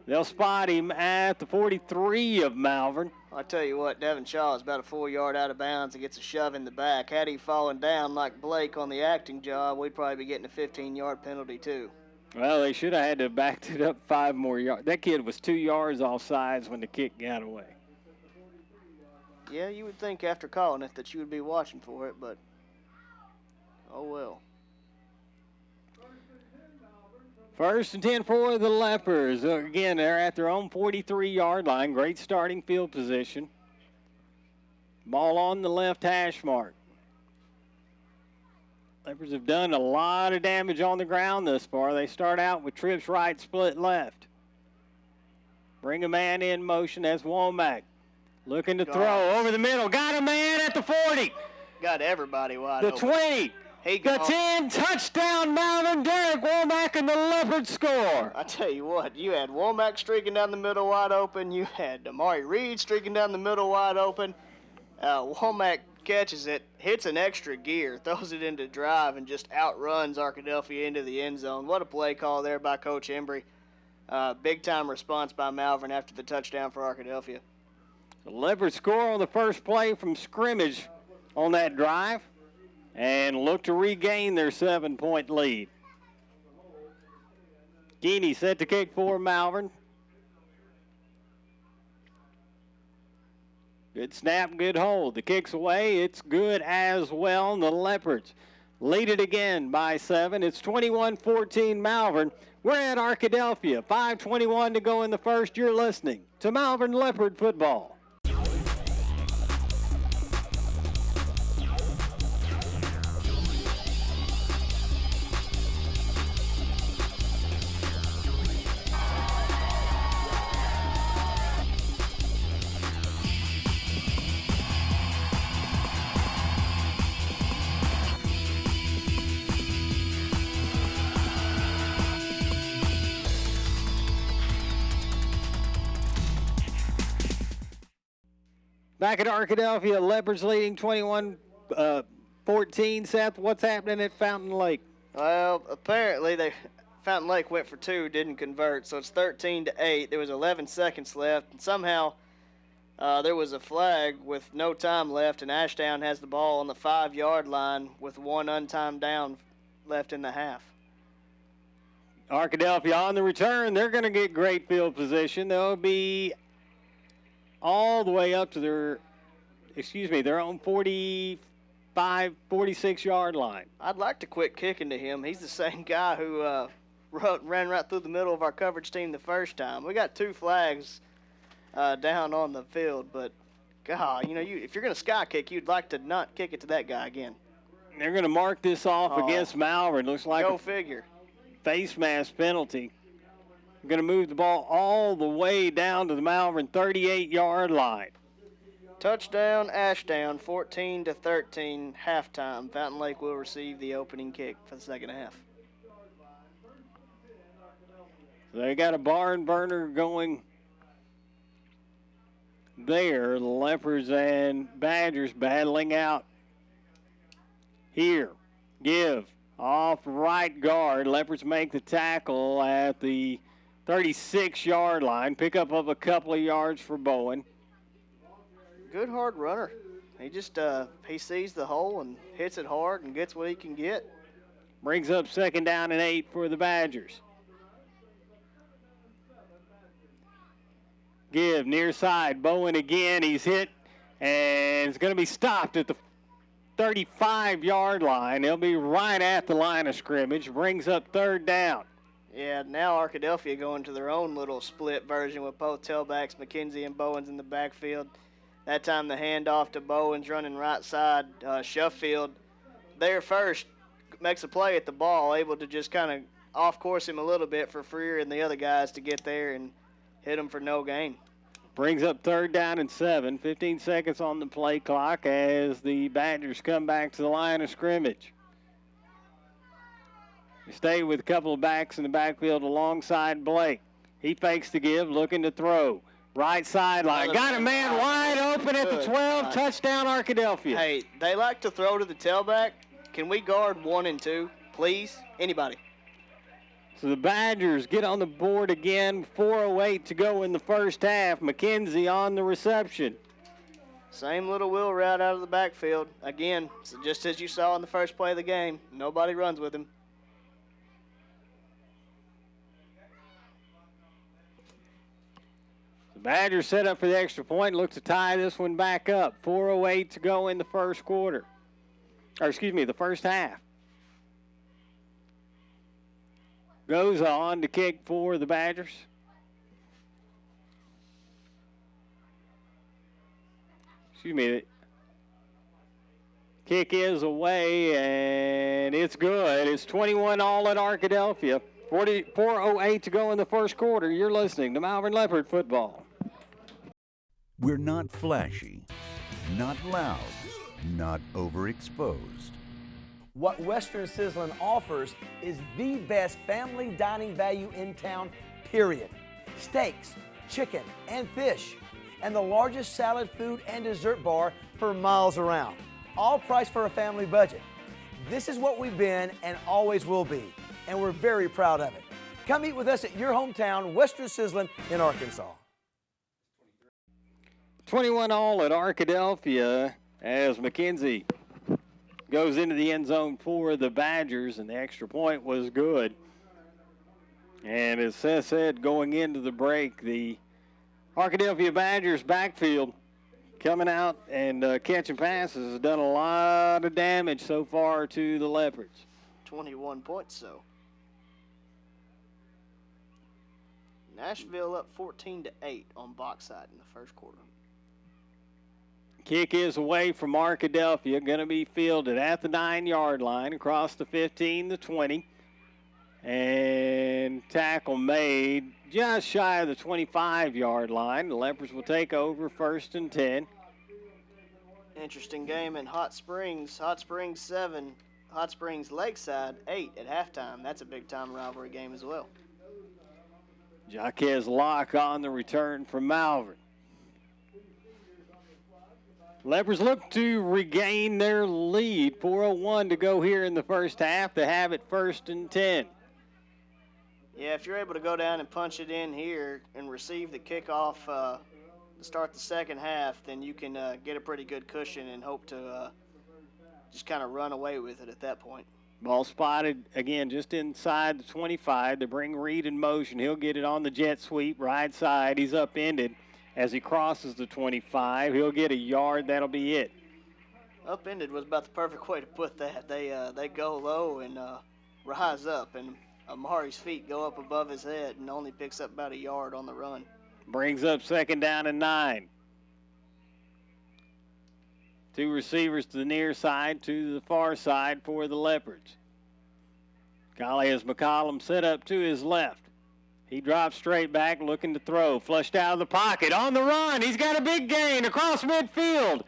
They'll spot him at the 43 of Malvern. I tell you what, Devin Shaw is about a 4-yard out of bounds and gets a shove in the back. Had he fallen down like Blake on the acting job, we'd probably be getting a 15-yard penalty too. Well, they should have had to back it up 5 more yards. That kid was 2 yards offsides when the kick got away. Yeah, you would think after calling it that you would be watching for it, but oh well. First and 10 for the Leopards. Again, they're at their own 43-yard line. Great starting field position. Ball on the left hash mark. Leopards have done a lot of damage on the ground thus far. They start out with trips right, split left. Bring a man in motion as Womack. Looking to throw over the middle. Got a man at the 40. Got everybody wide the open. 20. The 10, touchdown, Malvern. Derek Womack and the Leopards score. I tell you what, you had Womack streaking down the middle wide open. You had Amari Reed streaking down the middle wide open. Womack catches it, hits an extra gear, throws it into drive, and just outruns Arkadelphia into the end zone. What a play call there by Coach Embry. Big-time response by Malvern after the touchdown for Arkadelphia. The Leopards score on the first play from scrimmage on that drive and look to regain their 7-point lead. Keeney set to kick for Malvern. Good snap, good hold. The kick's away. It's good as well. And the Leopards lead it again by 7. It's 21-14 Malvern. We're at Arkadelphia. 5:21 to go in the first. You're listening to Malvern Leopard football. Back at Arkadelphia, Leopards leading 21-14. Seth, what's happening at Fountain Lake? Well, apparently Fountain Lake went for 2, didn't convert, so it's 13-8. There was 11 seconds left, and somehow there was a flag with no time left, and Ashdown has the ball on the 5-yard line with 1 untimed down left in the half. Arkadelphia on the return. They're going to get great field position. They'll be all the way up to their own 45, 46-yard line. I'd like to quit kicking to him. He's the same guy who ran right through the middle of our coverage team the first time. We got 2 flags down on the field, but God, if you're going to sky kick, you'd like to not kick it to that guy again. They're going to mark this off against Malvern. Looks like go figure. Face mask penalty. We're going to move the ball all the way down to the Malvern 38-yard line. Touchdown, Ashdown, 14-13, halftime. Fountain Lake will receive the opening kick for the second half. They got a barn burner going there. The Leopards and Badgers battling out here. Give off right guard. Leopards make the tackle at the 36-yard line. Pickup of a couple of yards for Bowen. Good hard runner. He just he sees the hole and hits it hard and gets what he can get. Brings up 2nd down and 8 for the Badgers. Give near side. Bowen again. He's hit and it's going to be stopped at the 35-yard line. He'll be right at the line of scrimmage. Brings up 3rd down. Yeah, now Arkadelphia going to their own little split version with both tailbacks, McKenzie and Bowens in the backfield. That time the handoff to Bowens running right side. Sheffield there first makes a play at the ball, able to just kind of off-course him a little bit for Freer and the other guys to get there and hit him for no gain. Brings up 3rd down and 7. 15 seconds on the play clock as the Badgers come back to the line of scrimmage. They stay with a couple of backs in the backfield alongside Blake. He fakes the give, looking to throw. Right sideline. Got a man wide open at the 12. Touchdown, Arkadelphia. Hey, they like to throw to the tailback. Can we guard 1 and 2, please? Anybody. So the Badgers get on the board again. 4:08 to go in the first half. McKenzie on the reception. Same little wheel route out of the backfield. Again, just as you saw in the first play of the game, nobody runs with him. The Badgers set up for the extra point. Look to tie this one back up. 4:08 to go in the first quarter. Or excuse me, the first half. Goes on to kick for the Badgers. Excuse me. Kick is away, and it's good. It's 21-all at Arkadelphia. 4:08 to go in the first quarter. You're listening to Malvern Leopard football. We're not flashy, not loud, not overexposed. What Western Sizzlin offers is the best family dining value in town, period. Steaks, chicken, and fish, and the largest salad, food, and dessert bar for miles around. All priced for a family budget. This is what we've been and always will be, and we're very proud of it. Come eat with us at your hometown, Western Sizzlin in Arkansas. 21-all at Arkadelphia as McKenzie goes into the end zone for the Badgers, and the extra point was good. And as Seth said, going into the break, the Arkadelphia Badgers backfield coming out and catching passes has done a lot of damage so far to the Leopards. 21 points, so. Nashville up 14-8 on Bauxite in the first quarter. Kick is away from Arkadelphia, going to be fielded at the 9-yard line across the 15, the 20. And tackle made just shy of the 25-yard line. The Leopards will take over 1st and 10. Interesting game in Hot Springs. Hot Springs 7, Hot Springs Lakeside 8 at halftime. That's a big-time rivalry game as well. Jaquez Locke on the return from Malvern. Leopards look to regain their lead. 4:01 to go here in the first half. They have it 1st and 10. Yeah, if you're able to go down and punch it in here and receive the kickoff to start the second half, then you can get a pretty good cushion and hope to just kind of run away with it at that point. Ball spotted, again, just inside the 25. They bring Reed in motion. He'll get it on the jet sweep, right side. He's upended. As he crosses the 25, he'll get a yard. That'll be it. Upended was about the perfect way to put that. They go low and rise up, and Amari's feet go up above his head and only picks up about a yard on the run. Brings up 2nd down and 9. 2 receivers to the near side, 2 to the far side for the Leopards. Golly has McCollum set up to his left. He drops straight back, looking to throw. Flushed out of the pocket. On the run. He's got a big gain across midfield.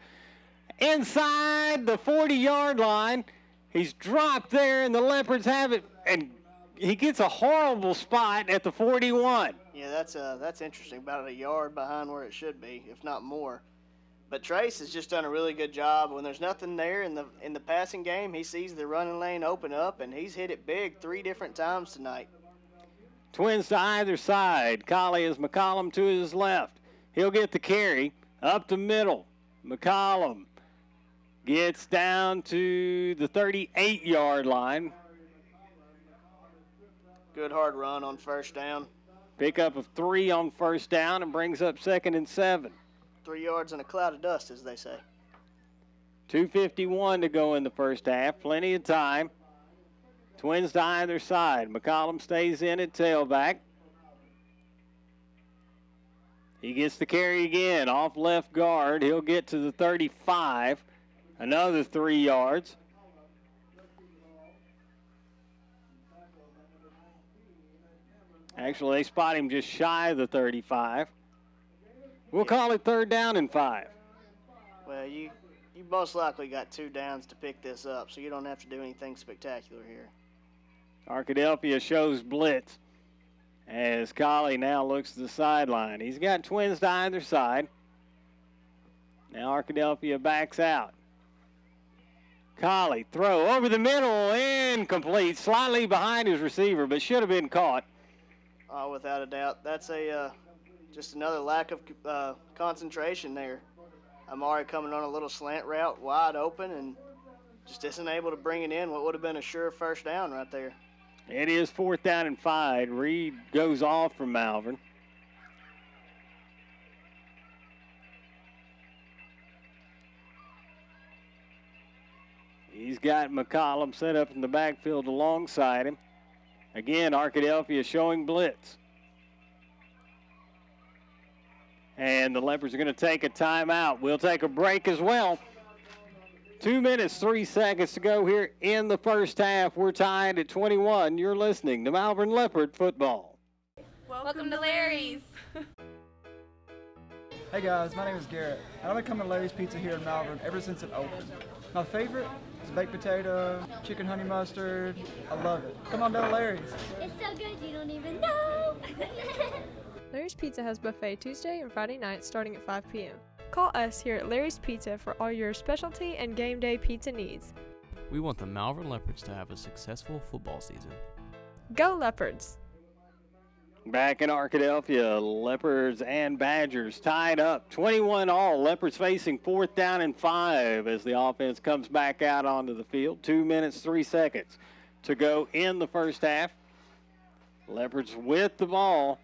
Inside the 40-yard line. He's dropped there, and the Leopards have it. And he gets a horrible spot at the 41. Yeah, that's interesting. About a yard behind where it should be, if not more. But Trace has just done a really good job. When there's nothing there in the passing game, he sees the running lane open up, and he's hit it big 3 different times tonight. Twins to either side. Colley is McCollum to his left. He'll get the carry up the middle. McCollum gets down to the 38-yard line. Good hard run on first down. Pickup of 3 on first down and brings up 2nd and 7. 3 yards in a cloud of dust, as they say. 2:51 to go in the first half. Plenty of time. Twins to either side. McCollum stays in at tailback. He gets the carry again off left guard. He'll get to the 35. Another 3 yards. Actually, they spot him just shy of the 35. We'll call it 3rd down and 5. Well, you most likely got 2 downs to pick this up, so you don't have to do anything spectacular here. Arkadelphia shows blitz as Colley now looks to the sideline. He's got twins to either side. Now Arkadelphia backs out. Colley throw over the middle, incomplete, slightly behind his receiver, but should have been caught. Oh, without a doubt. That's just another lack of concentration there. Amari coming on a little slant route, wide open, and just isn't able to bring it in. What would have been a sure first down right there. It is 4th down and 5. Reed goes off from Malvern. He's got McCollum set up in the backfield alongside him. Again, Arkadelphia showing blitz. And the Leopards are going to take a timeout. We'll take a break as well. 2 minutes, 3 seconds to go here in the first half. We're tied at 21. You're listening to Malvern Leopard Football. Welcome to Larry's. Hey guys, my name is Garrett. I've been coming to Larry's Pizza here in Malvern ever since it opened. My favorite is baked potato, chicken honey mustard. I love it. Come on down to Larry's. It's so good you don't even know. Larry's Pizza has buffet Tuesday and Friday nights starting at 5 p.m. Call us here at Larry's Pizza for all your specialty and game day pizza needs. We want the Malvern Leopards to have a successful football season. Go Leopards! Back in Arkadelphia, Leopards and Badgers tied up 21 all. Leopards facing 4th down and 5 as the offense comes back out onto the field. 2 minutes, 3 seconds to go in the first half. Leopards with the ball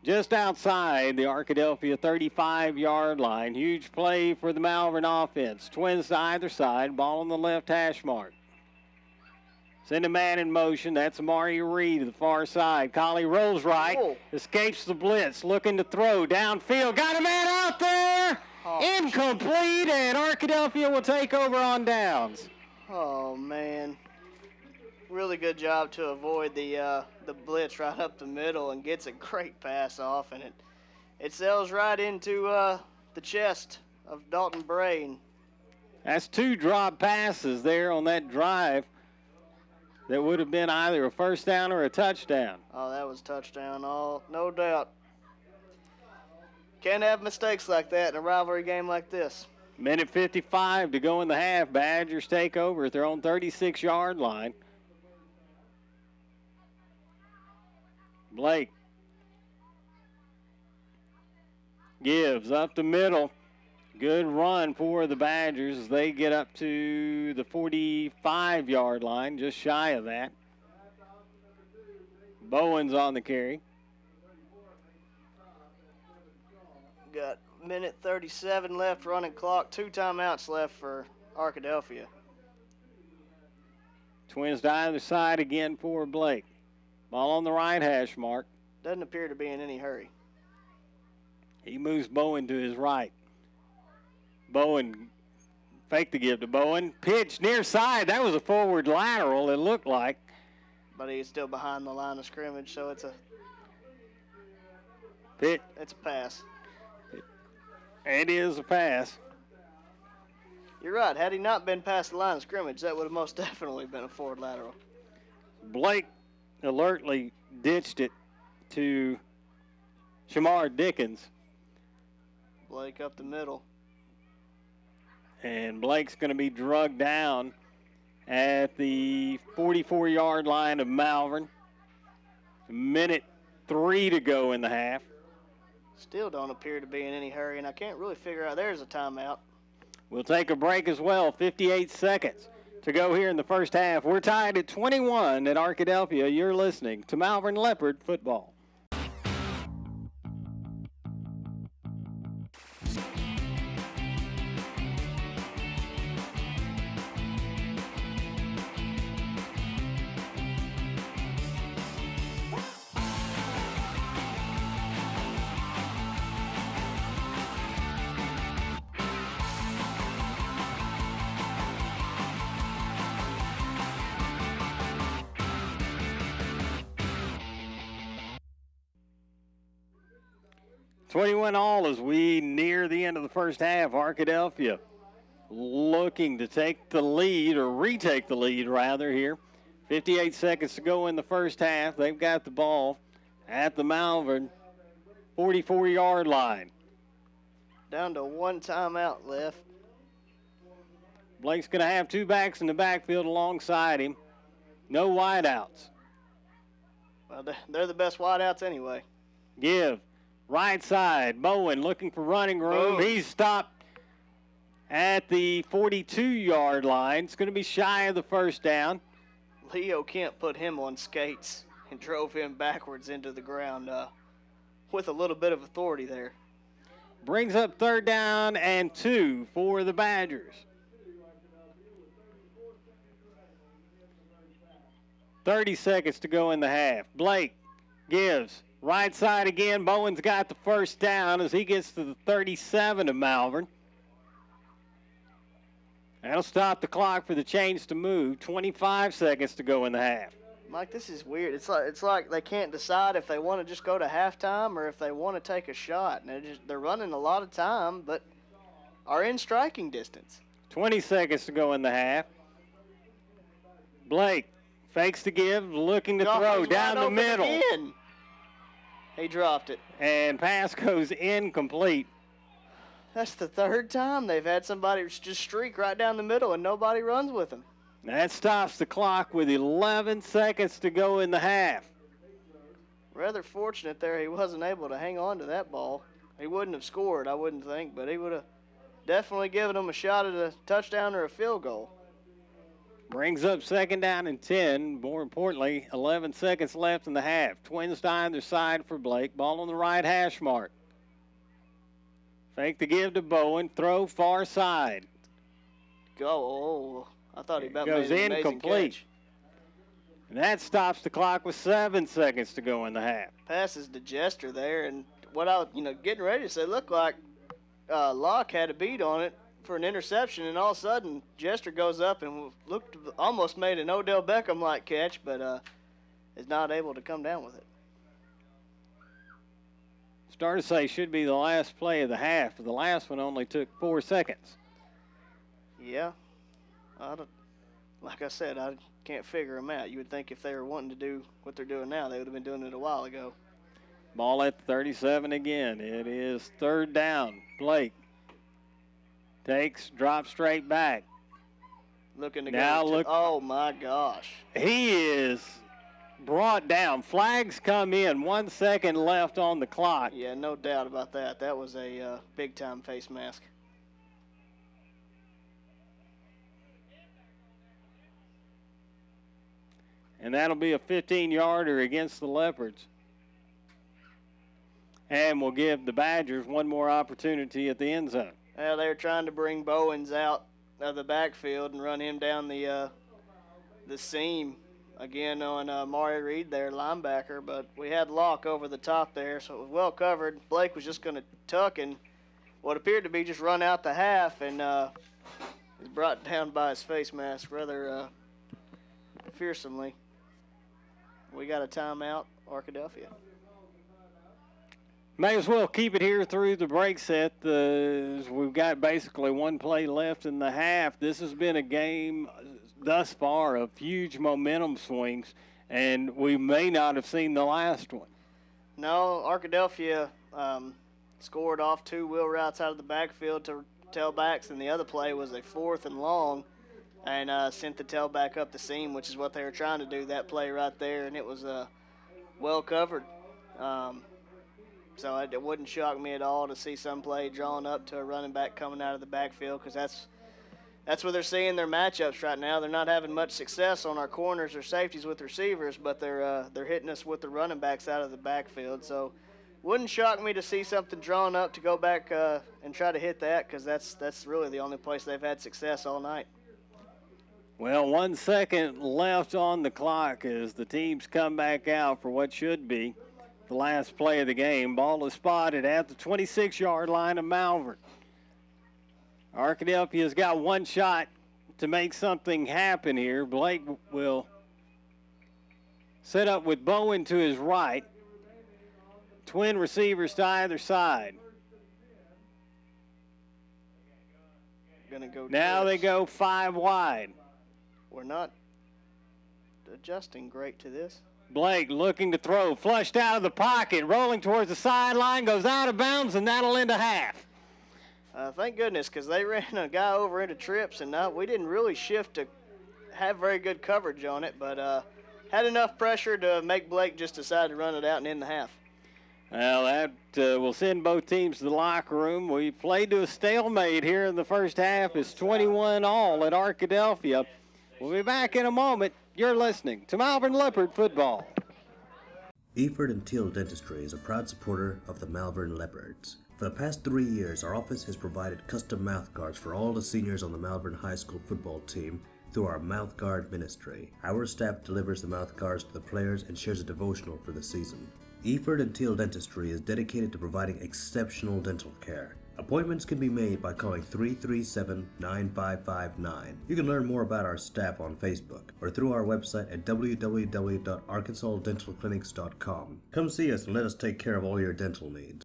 just outside the Arkadelphia 35-yard line. Huge play for the Malvern offense. Twins to either side. Ball on the left hash mark. Send a man in motion. That's Amari Reed to the far side. Colley rolls right. Escapes the blitz. Looking to throw downfield. Got a man out there. Incomplete, and Arkadelphia will take over on downs. Oh, man. Really good job to avoid the blitz right up the middle and gets a great pass off, and it sails right into the chest of Dalton Bray. That's 2 drop passes there on that drive that would have been either a first down or a touchdown. Oh, that was touchdown, no doubt. Can't have mistakes like that in a rivalry game like this. Minute 55 to go in the half. Badgers take over at their own 36-yard line. Blake gives up the middle. Good run for the Badgers as they get up to the 45-yard line, just shy of that. Bowen's on the carry. Got minute 37 left, running clock, 2 timeouts left for Arkadelphia. Twins to either side again for Blake. Ball on the right hash mark. Doesn't appear to be in any hurry. He moves Bowen to his right. Bowen faked the give to Bowen. Pitch near side. That was a forward lateral, it looked like. But he's still behind the line of scrimmage, so it's a pitch. It's a pass. It is a pass. You're right. Had he not been past the line of scrimmage, that would have most definitely been a forward lateral. Blake alertly ditched it to Shamar Dickens. Blake up the middle. And Blake's going to be drugged down at the 44-yard line of Malvern. Minute 3 to go in the half. Still don't appear to be in any hurry, and I can't really figure out. There's a timeout. We'll take a break as well. 58 seconds to go here in the first half. We're tied at 21 at Arkadelphia. You're listening to Malvern Leopard Football. All as we near the end of the first half. Arkadelphia looking to take the lead, or retake the lead rather here. 58 seconds to go in the first half. They've got the ball at the Malvern 44-yard line. Down to one timeout left. Blake's going to have 2 backs in the backfield alongside him. No wideouts. Well, they're the best wideouts anyway. Give. Right side, Bowen looking for running room. He's stopped at the 42-yard line. It's going to be shy of the first down. Leo Kemp put him on skates and drove him backwards into the ground with a little bit of authority there. Brings up 3rd down and 2 for the Badgers. 30 seconds to go in the half. Blake gives. Right side again. Bowen's got the first down as he gets to the 37 of Malvern. That'll stop the clock for the chains to move. 25 seconds to go in the half. Mike, this is weird. It's like they can't decide if they want to just go to halftime or if they want to take a shot. And they're running a lot of time, but are in striking distance. 20 seconds to go in the half. Blake fakes the give, looking to throw down the middle. Again. He dropped it. And pass goes incomplete. That's the 3rd time they've had somebody just streak right down the middle and nobody runs with them. That stops the clock with 11 seconds to go in the half. Rather fortunate there he wasn't able to hang on to that ball. He wouldn't have scored, I wouldn't think, but he would have definitely given them a shot at a touchdown or a field goal. Brings up 2nd down and 10. More importantly, 11 seconds left in the half. Twins to either side for Blake. Ball on the right hash mark. Fake the give to Bowen. Throw far side. Go. I thought he about goes made an incomplete. amazing catch. And that stops the clock with 7 seconds to go in the half. Passes to Jester there, and what I was, getting ready to say, looked like Locke had a beat on it for an interception, and all of a sudden Jester goes up and almost made an Odell Beckham-like catch, but is not able to come down with it. Started to say should be the last play of the half. The last one only took 4 seconds. Yeah. Like I said, I can't figure them out. You would think if they were wanting to do what they're doing now, they would have been doing it a while ago. Ball at 37 again. It is 3rd down. Blake takes, drops straight back. Looking to now go. Oh, my gosh. He is brought down. Flags come in. 1 second left on the clock. Yeah, no doubt about that. That was a big-time face mask. And that'll be a 15-yarder against the Leopards. And we'll give the Badgers one more opportunity at the end zone. Well, they were trying to bring Bowens out of the backfield and run him down the seam again on Maury Reed there, linebacker. But we had Locke over the top there, so it was well covered. Blake was just going to tuck and what appeared to be just run out the half, and was brought down by his face mask rather fearsomely. We got a timeout, Arkadelphia. May as well keep it here through the break set. We've got basically 1 play left in the half. This has been a game thus far of huge momentum swings, and we may not have seen the last one. No, Arkadelphia scored off 2 wheel routes out of the backfield to tailbacks, and the other play was a 4th and long, and sent the tailback up the seam, which is what they were trying to do, that play right there, and it was well covered. So it wouldn't shock me at all to see some play drawn up to a running back coming out of the backfield, because that's where they're seeing their matchups right now. They're not having much success on our corners or safeties with receivers, but they're hitting us with the running backs out of the backfield. So wouldn't shock me to see something drawn up to go back and try to hit that, because that's really the only place they've had success all night. Well, 1 second left on the clock as the teams come back out for what should be the last play of the game. Ball is spotted at the 26-yard line of Malvern. Arkadelphia's got one shot to make something happen here. Blake will set up with Bowen to his right. Twin receivers to either side. Gonna go now trips. They go 5 wide. We're not adjusting great to this. Blake looking to throw, flushed out of the pocket, rolling towards the sideline, goes out of bounds, and that'll end a half. Thank goodness, because they ran a guy over into trips, and we didn't really shift to have very good coverage on it, but had enough pressure to make Blake just decide to run it out and end the half. Well, that will send both teams to the locker room. We played to a stalemate here in the first half. It's 21-all at Arkadelphia. We'll be back in a moment. You're listening to Malvern Leopard Football. Eford and Teal Dentistry is a proud supporter of the Malvern Leopards. For the past 3 years, our office has provided custom mouth guards for all the seniors on the Malvern High School football team through our mouth guard ministry. Our staff delivers the mouth guards to the players and shares a devotional for the season. Eford and Teal Dentistry is dedicated to providing exceptional dental care. Appointments can be made by calling 337-9559. You can learn more about our staff on Facebook or through our website at www.arkansasdentalclinics.com. Come see us and let us take care of all your dental needs.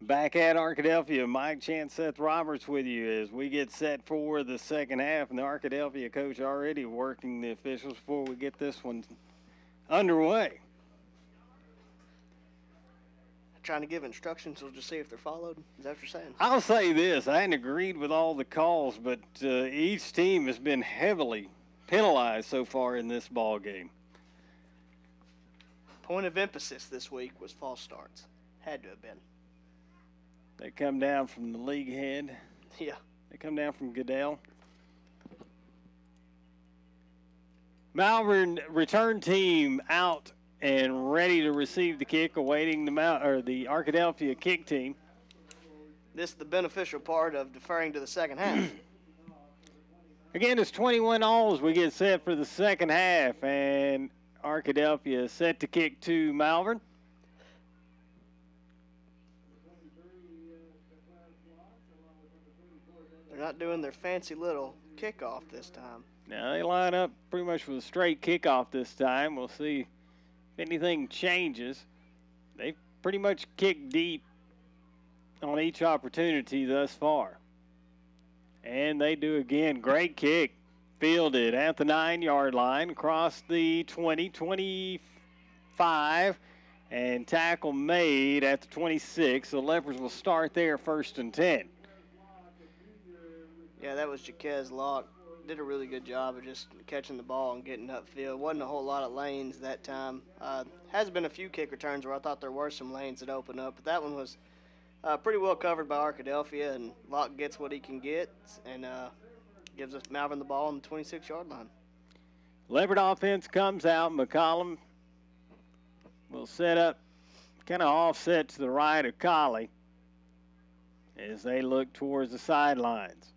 Back at Arkadelphia, Mike Chance, Seth Roberts with you as we get set for the second half. And the Arkadelphia coach already working the officials before we get this one underway. Trying to give instructions, we'll just see if they're followed. Is that what you're saying? I'll say this. I hadn't agreed with all the calls, but each team has been heavily penalized so far in this ball game. Point of emphasis this week was false starts. Had to have been. They come down from the league head. Yeah. They come down from Goodell. Malvern return team out and ready to receive the kick, awaiting the Arkadelphia kick team. This is the beneficial part of deferring to the second half. Again, it's 21-all as we get set for the second half, and Arkadelphia is set to kick to Malvern. They're not doing their fancy little kickoff this time. Now they line up pretty much with a straight kickoff this time. We'll see if anything changes. They've pretty much kicked deep on each opportunity thus far. And they do again. Great kick. Fielded at the 9-yard line, across the 20, 25, and tackle made at the 26. The Leopards will start there, 1st and 10. Yeah, that was Jaquez Locke. Did a really good job of just catching the ball and getting upfield. Wasn't a whole lot of lanes that time. Has been a few kick returns where I thought there were some lanes that opened up, but that one was pretty well covered by Arkadelphia, and Locke gets what he can get and gives us Malvern the ball on the 26-yard line. Leopard offense comes out. McCollum will set up kind of offset to the right of Colley as they look towards the sidelines.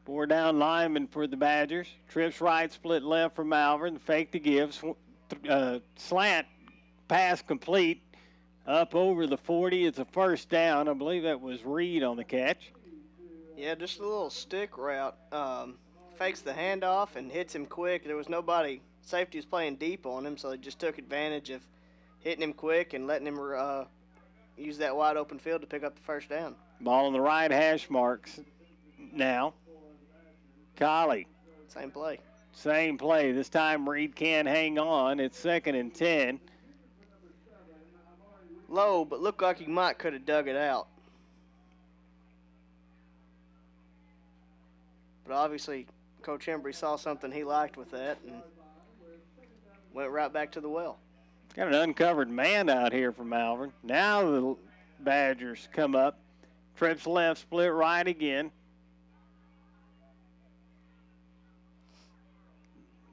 4 down linemen for the Badgers. Trips right, split left for Malvern. Fake to give. Slant pass complete. Up over the 40. It's a 1st down. I believe that was Reed on the catch. Yeah, just a little stick route. Fakes the handoff and hits him quick. There was nobody. Safety was playing deep on him, so they just took advantage of hitting him quick and letting him use that wide open field to pick up the 1st down. Ball on the right hash marks now. Colley. Same play. Same play. This time Reed can't hang on. It's 2nd and 10. low, but looked like he might could have dug it out. But obviously, Coach Embry saw something he liked with that and went right back to the well. Got an uncovered man out here for Malvern. Now the Badgers come up. Trips left, split right again.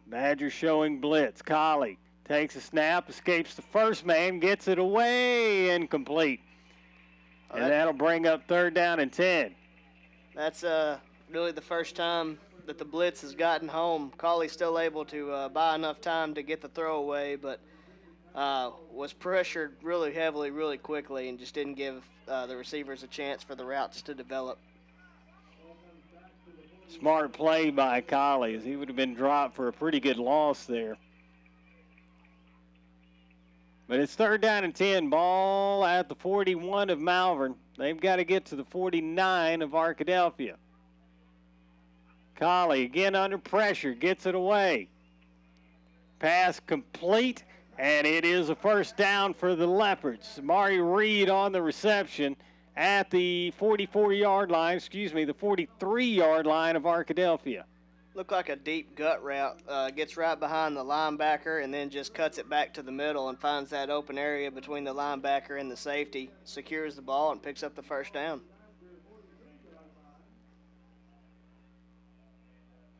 Badgers showing blitz. Collie takes a snap, escapes the first man, gets it away, incomplete. And that'll bring up 3rd down and 10. That's really the first time that the blitz has gotten home. Colley's still able to buy enough time to get the throw away, but was pressured really heavily, really quickly, and just didn't give the receivers a chance for the routes to develop. Smart play by Collie, as he would have been dropped for a pretty good loss there. But it's 3rd down and 10. Ball at the 41 of Malvern. They've got to get to the 49 of Arkadelphia. Collie again under pressure, gets it away. Pass complete, and it is a 1st down for the Leopards. Mari Reed on the reception at the 44-yard line, the 43-yard line of Arkadelphia. Looked like a deep gut route. Gets right behind the linebacker and then just cuts it back to the middle and finds that open area between the linebacker and the safety, secures the ball, and picks up the 1st down.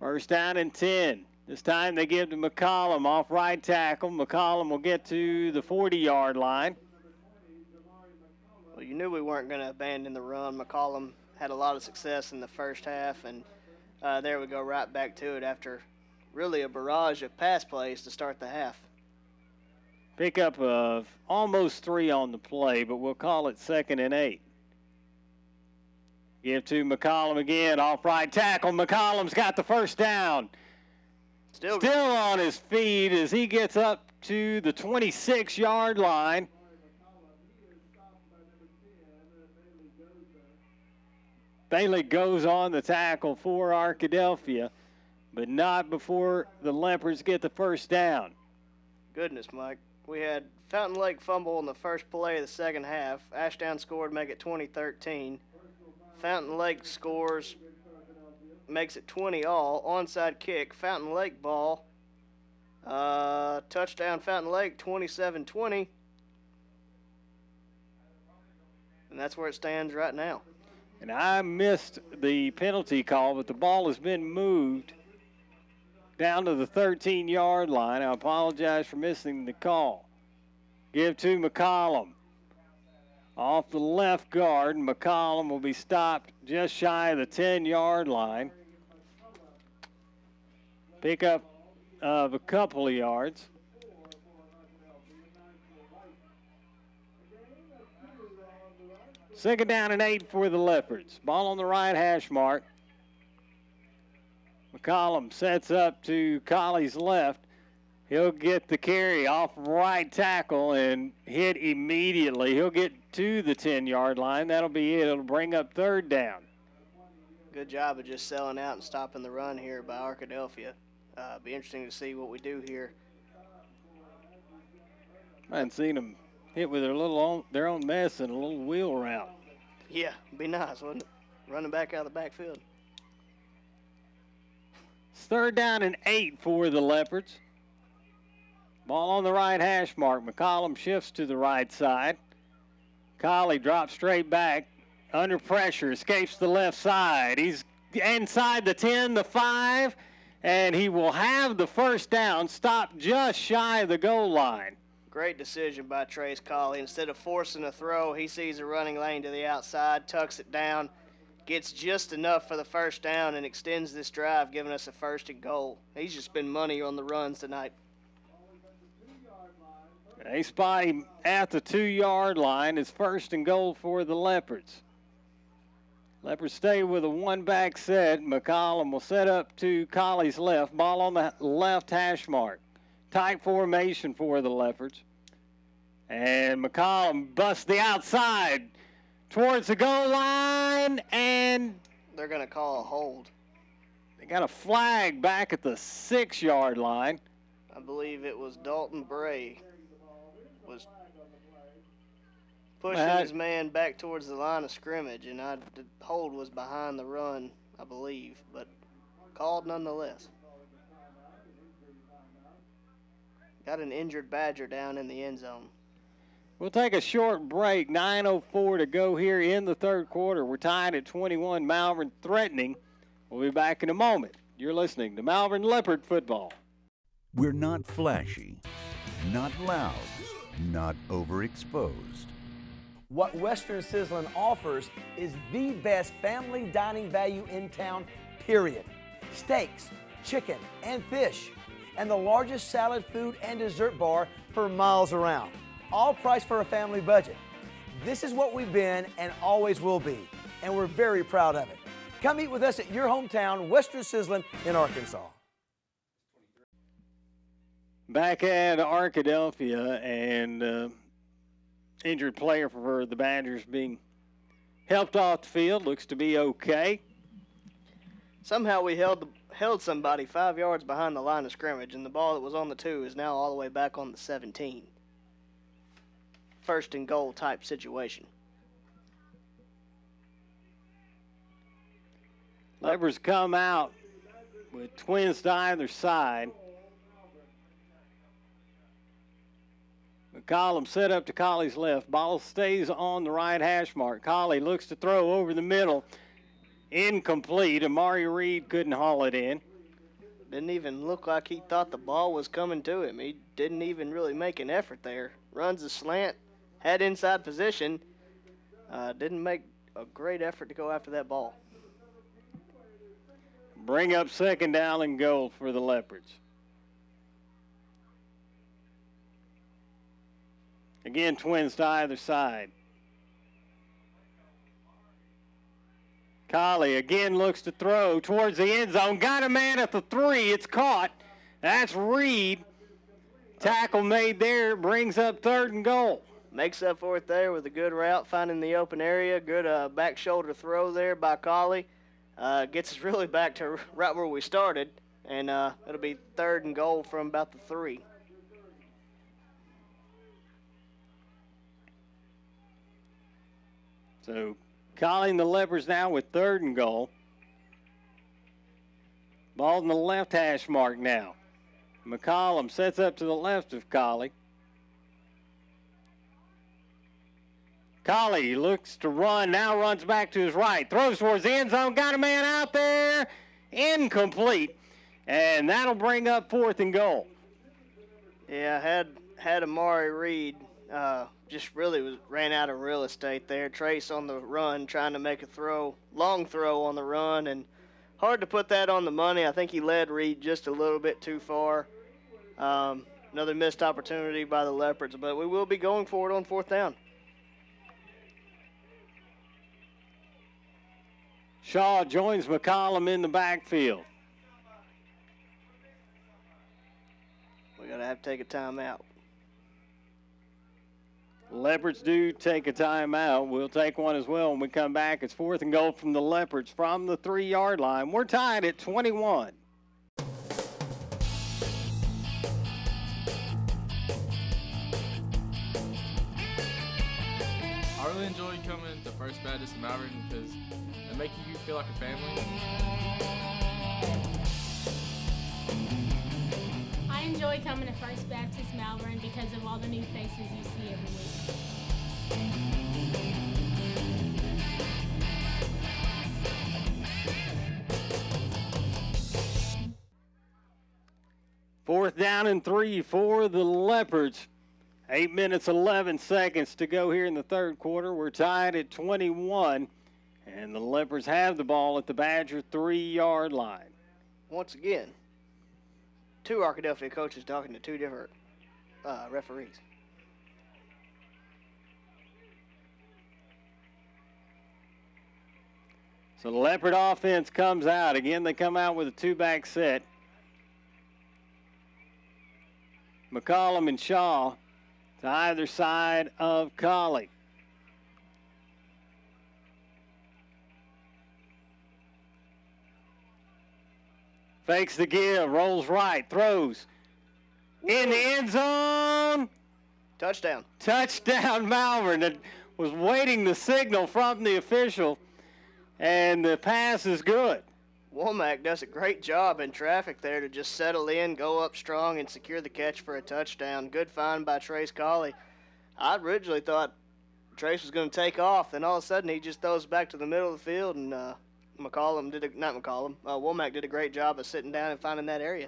1st down and 10. This time they give to McCollum off right tackle. McCollum will get to the 40-yard line. Well, you knew we weren't going to abandon the run. McCollum had a lot of success in the first half, and there we go right back to it after really a barrage of pass plays to start the half. Pickup of almost 3 on the play, but we'll call it 2nd and 8. Give to McCollum again, off right tackle. McCollum's got the 1st down. Still on his feet as he gets up to the 26-yard line. Bailey goes on the tackle for Arkadelphia, but not before the Leopards get the 1st down. Goodness, Mike. We had Fountain Lake fumble in the first play of the second half. Ashdown scored, make it 20-13. Fountain Lake scores, makes it 20 all. Onside kick, Fountain Lake ball. Touchdown Fountain Lake, 27-20. And that's where it stands right now. And I missed the penalty call, but the ball has been moved down to the 13-yard line. I apologize for missing the call. Give to McCollum. Off the left guard, McCollum will be stopped just shy of the 10-yard line. Pick up of a couple of yards. Second down and 8 for the Leopards. Ball on the right hash mark. McCollum sets up to Colley's left. He'll get the carry off right tackle and hit immediately. He'll get to the 10-yard line. That'll be it. It'll bring up 3rd down. Good job of just selling out and stopping the run here by Arkadelphia. Be interesting to see what we do here. I hadn't seen them hit with their own mess and a little wheel route. Yeah, be nice, wouldn't it? Running back out of the backfield. It's 3rd down and 8 for the Leopards. Ball on the right hash mark. McCollum shifts to the right side. Collie drops straight back. Under pressure, escapes the left side. He's inside the 10, the 5, and he will have the 1st down, stopped just shy of the goal line. Great decision by Trace Collie. Instead of forcing a throw, he sees a running lane to the outside, tucks it down, gets just enough for the 1st down, and extends this drive, giving us a 1st and goal. He's just been money on the runs tonight. They spot him at the 2-yard line. It's 1st and goal for the Leopards. Leopards stay with a one-back set. McCollum will set up to Colley's left. Ball on the left hash mark. Tight formation for the Leopards. And McCollum busts the outside towards the goal line, and they're going to call a hold. They got a flag back at the 6-yard line. I believe it was Dalton Bray. pushing his man back towards the line of scrimmage, and the hold was behind the run, I believe, but called nonetheless. Got an injured Badger down in the end zone. We'll take a short break. 9:04 to go here in the third quarter. We're tied at 21. Malvern threatening. We'll be back in a moment. You're listening to Malvern Leopard Football. We're not flashy, not loud, not overexposed. What Western Sizzlin offers is the best family dining value in town, period. Steaks, chicken, and fish, and the largest salad, food, and dessert bar for miles around. All priced for a family budget. This is what we've been and always will be, and we're very proud of it. Come eat with us at your hometown, Western Sizzlin in Arkansas. Back at Arkadelphia, and injured player for the Badgers being helped off the field. Looks to be okay. Somehow we held somebody 5 yards behind the line of scrimmage, and the ball that was on the 2 is now all the way back on the 17. First and goal type situation. Leopards come out with twins to either side. McCollum set up to Colley's left. Ball stays on the right hash mark. Colley looks to throw over the middle. Incomplete. Amari Reed couldn't haul it in. Didn't even look like he thought the ball was coming to him. He didn't even really make an effort there. Runs a slant, had inside position. Didn't make a great effort to go after that ball. Bring up second down and goal for the Leopards. Again, twins to either side. Colley again looks to throw towards the end zone. Got a man at the 3. It's caught. That's Reed. Tackle made there. Brings up third and goal. Makes up for it there with a good route, finding the open area. Good back shoulder throw there by Colley. Gets us really back to right where we started. And it'll be third and goal from about the 3. So calling the Leopards now with third and goal. Ball in the left hash mark now. McCollum sets up to the left of Colley. Colley looks to run, now runs back to his right. Throws towards the end zone, got a man out there. Incomplete. And that'll bring up fourth and goal. Yeah, had Amari Reed just really ran out of real estate there. Trace on the run, trying to make a throw, long throw on the run, and hard to put that on the money. I think he led Reed just a little bit too far. Another missed opportunity by the Leopards, but we will be going for it on fourth down. Shaw joins McCollum in the backfield. We're going to have to take a timeout. Leopards do take a timeout. We'll take one as well when we come back. It's fourth and goal from the Leopards from the 3-yard line. We're tied at 21. I really enjoy coming to First Baptist Malvern because they make you feel like a family. I enjoy coming to First Baptist Malvern because of all the new faces you see every week. Fourth down and 3 for the Leopards. 8 minutes, 11 seconds to go here in the third quarter. We're tied at 21, and the Leopards have the ball at the Badger 3-yard line. Once again, 2 Arkadelphia coaches talking to 2 different referees. So the Leopard offense comes out. Again, they come out with a 2-back set. McCollum and Shaw to either side of Colley. Fakes the give, rolls right, throws. In the end zone. Touchdown. Touchdown, Malvern. And was waiting the signal from the official, and the pass is good. Womack does a great job in traffic there to just settle in, go up strong, and secure the catch for a touchdown. Good find by Trace Colley. I originally thought Trace was going to take off, then all of a sudden he just throws back to the middle of the field, and Womack did a great job of sitting down and finding that area.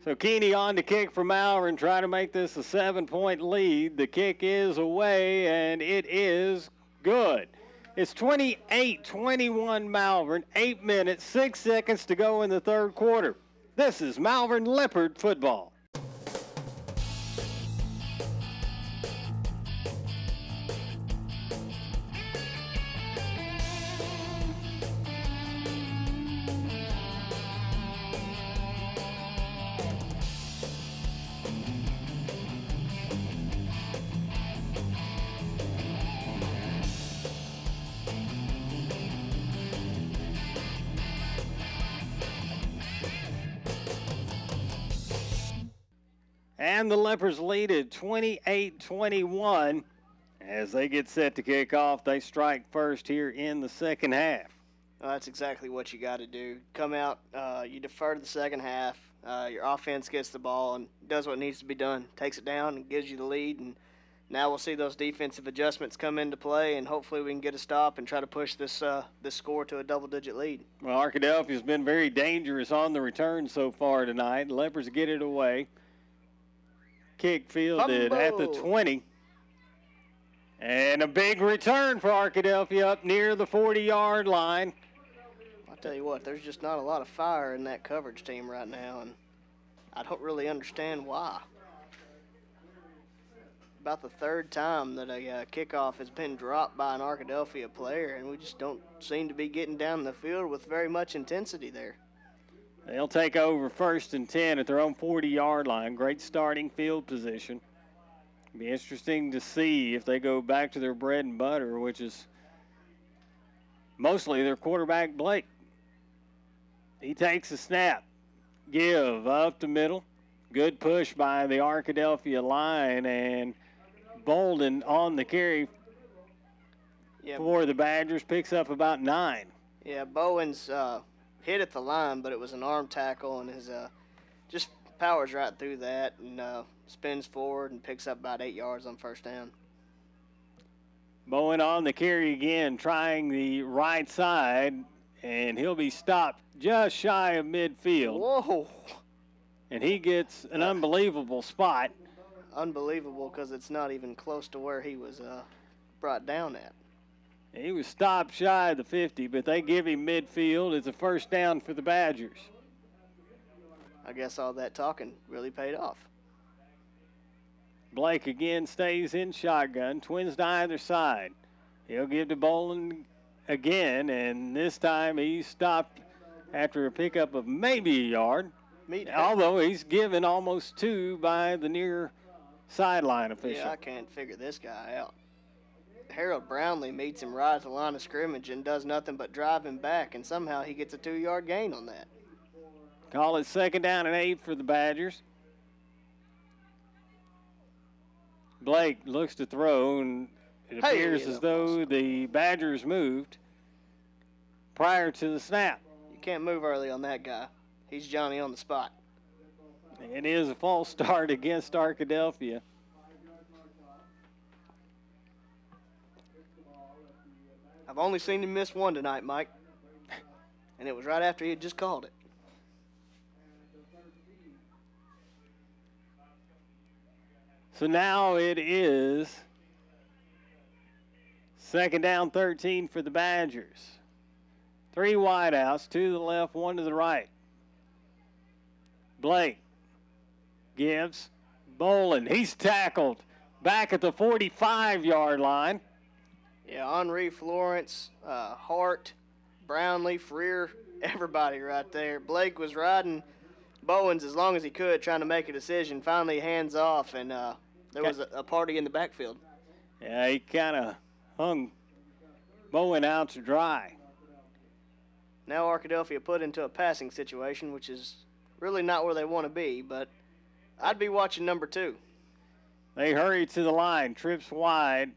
So Keeney on to kick for Malvern, try to make this a 7-point lead. The kick is away, and it is good. It's 28-21 Malvern, 8 minutes, 6 seconds to go in the third quarter. This is Malvern Leopard football. And the Leopards lead at 28-21. As they get set to kick off, they strike first here in the second half. Well, that's exactly what you got to do. Come out, you defer to the second half. Your offense gets the ball and does what needs to be done. Takes it down and gives you the lead. And now we'll see those defensive adjustments come into play, and hopefully we can get a stop and try to push this score to a double-digit lead. Well, Arkadelphia's been very dangerous on the return so far tonight. The Leopards get it away. Kick fielded at the 20. And a big return for Arkadelphia up near the 40-yard line. I'll tell you what, there's just not a lot of fire in that coverage team right now, and I don't really understand why. About the third time that a kickoff has been dropped by an Arkadelphia player, and we just don't seem to be getting down the field with very much intensity there. They'll take over 1st and 10 at their own 40-yard line. Great starting field position. Be interesting to see if they go back to their bread and butter, which is mostly their quarterback, Blake. He takes a snap. Give up the middle. Good push by the Arkadelphia line, and Bolden on the carry for the Badgers picks up about 9. Yeah, Bowens hit at the line, but it was an arm tackle, and his just powers right through that and spins forward and picks up about 8 yards on first down. Bowen on the carry again, trying the right side, and he'll be stopped just shy of midfield. Whoa! And he gets an unbelievable spot. Unbelievable, because it's not even close to where he was brought down at. He was stopped shy of the 50, but they give him midfield. It's a first down for the Badgers. I guess all that talking really paid off. Blake again stays in shotgun, twins to either side. He'll give to Boland again, and this time he's stopped after a pickup of maybe a yard, although he's given almost 2 by the near sideline official. Yeah, I can't figure this guy out. Harold Brownlee meets him right at the line of scrimmage and does nothing but drive him back, and somehow he gets a 2-yard gain on that. Call it 2nd down and 8 for the Badgers. Blake looks to throw, and it appears as though the Badgers moved prior to the snap. You can't move early on that guy. He's Johnny on the spot. It is a false start against Arkadelphia. I've only seen him miss one tonight, Mike, and it was right after he had just called it. So now it is 2nd down 13 for the Badgers. 3 wideouts, 2 to the left, 1 to the right. Blake gives. Boland, he's tackled back at the 45-yard line. Yeah, Henri, Florence, Hart, Brownlee, Freer, everybody right there. Blake was riding Bowens as long as he could, trying to make a decision. Finally, hands off, and there was a party in the backfield. Yeah, he kind of hung Bowen out to dry. Now Arkadelphia put into a passing situation, which is really not where they want to be, but I'd be watching number 2. They hurry to the line. Trips wide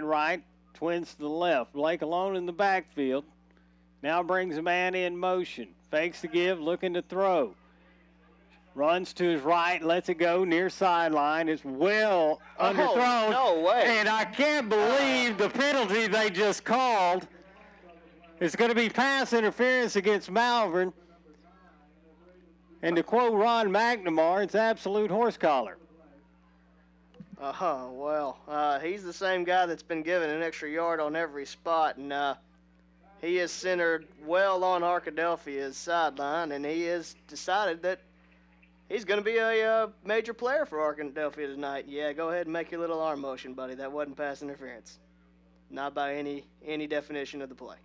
right. Twins to the left. Blake alone in the backfield. Now brings a man in motion. Fakes the give, looking to throw. Runs to his right, lets it go near sideline. It's well underthrown. No way. And I can't believe the penalty they just called. It's going to be pass interference against Malvern. And to quote Ron McNamara, it's absolute horse collar. Well, he's the same guy that's been given an extra yard on every spot, and he is centered well on Arkadelphia's sideline, and he has decided that he's going to be a major player for Arkadelphia tonight. Yeah, go ahead and make your little arm motion, buddy. That wasn't pass interference. Not by any definition of the play.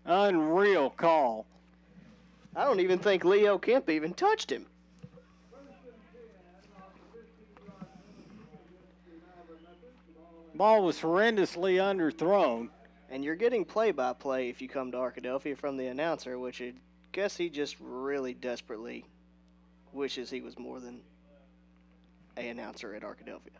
Unreal call. I don't even think Leo Kemp even touched him. Ball was horrendously underthrown. And you're getting play-by-play if you come to Arkadelphia from the announcer, which I guess he just really desperately wishes he was more than an announcer at Arkadelphia.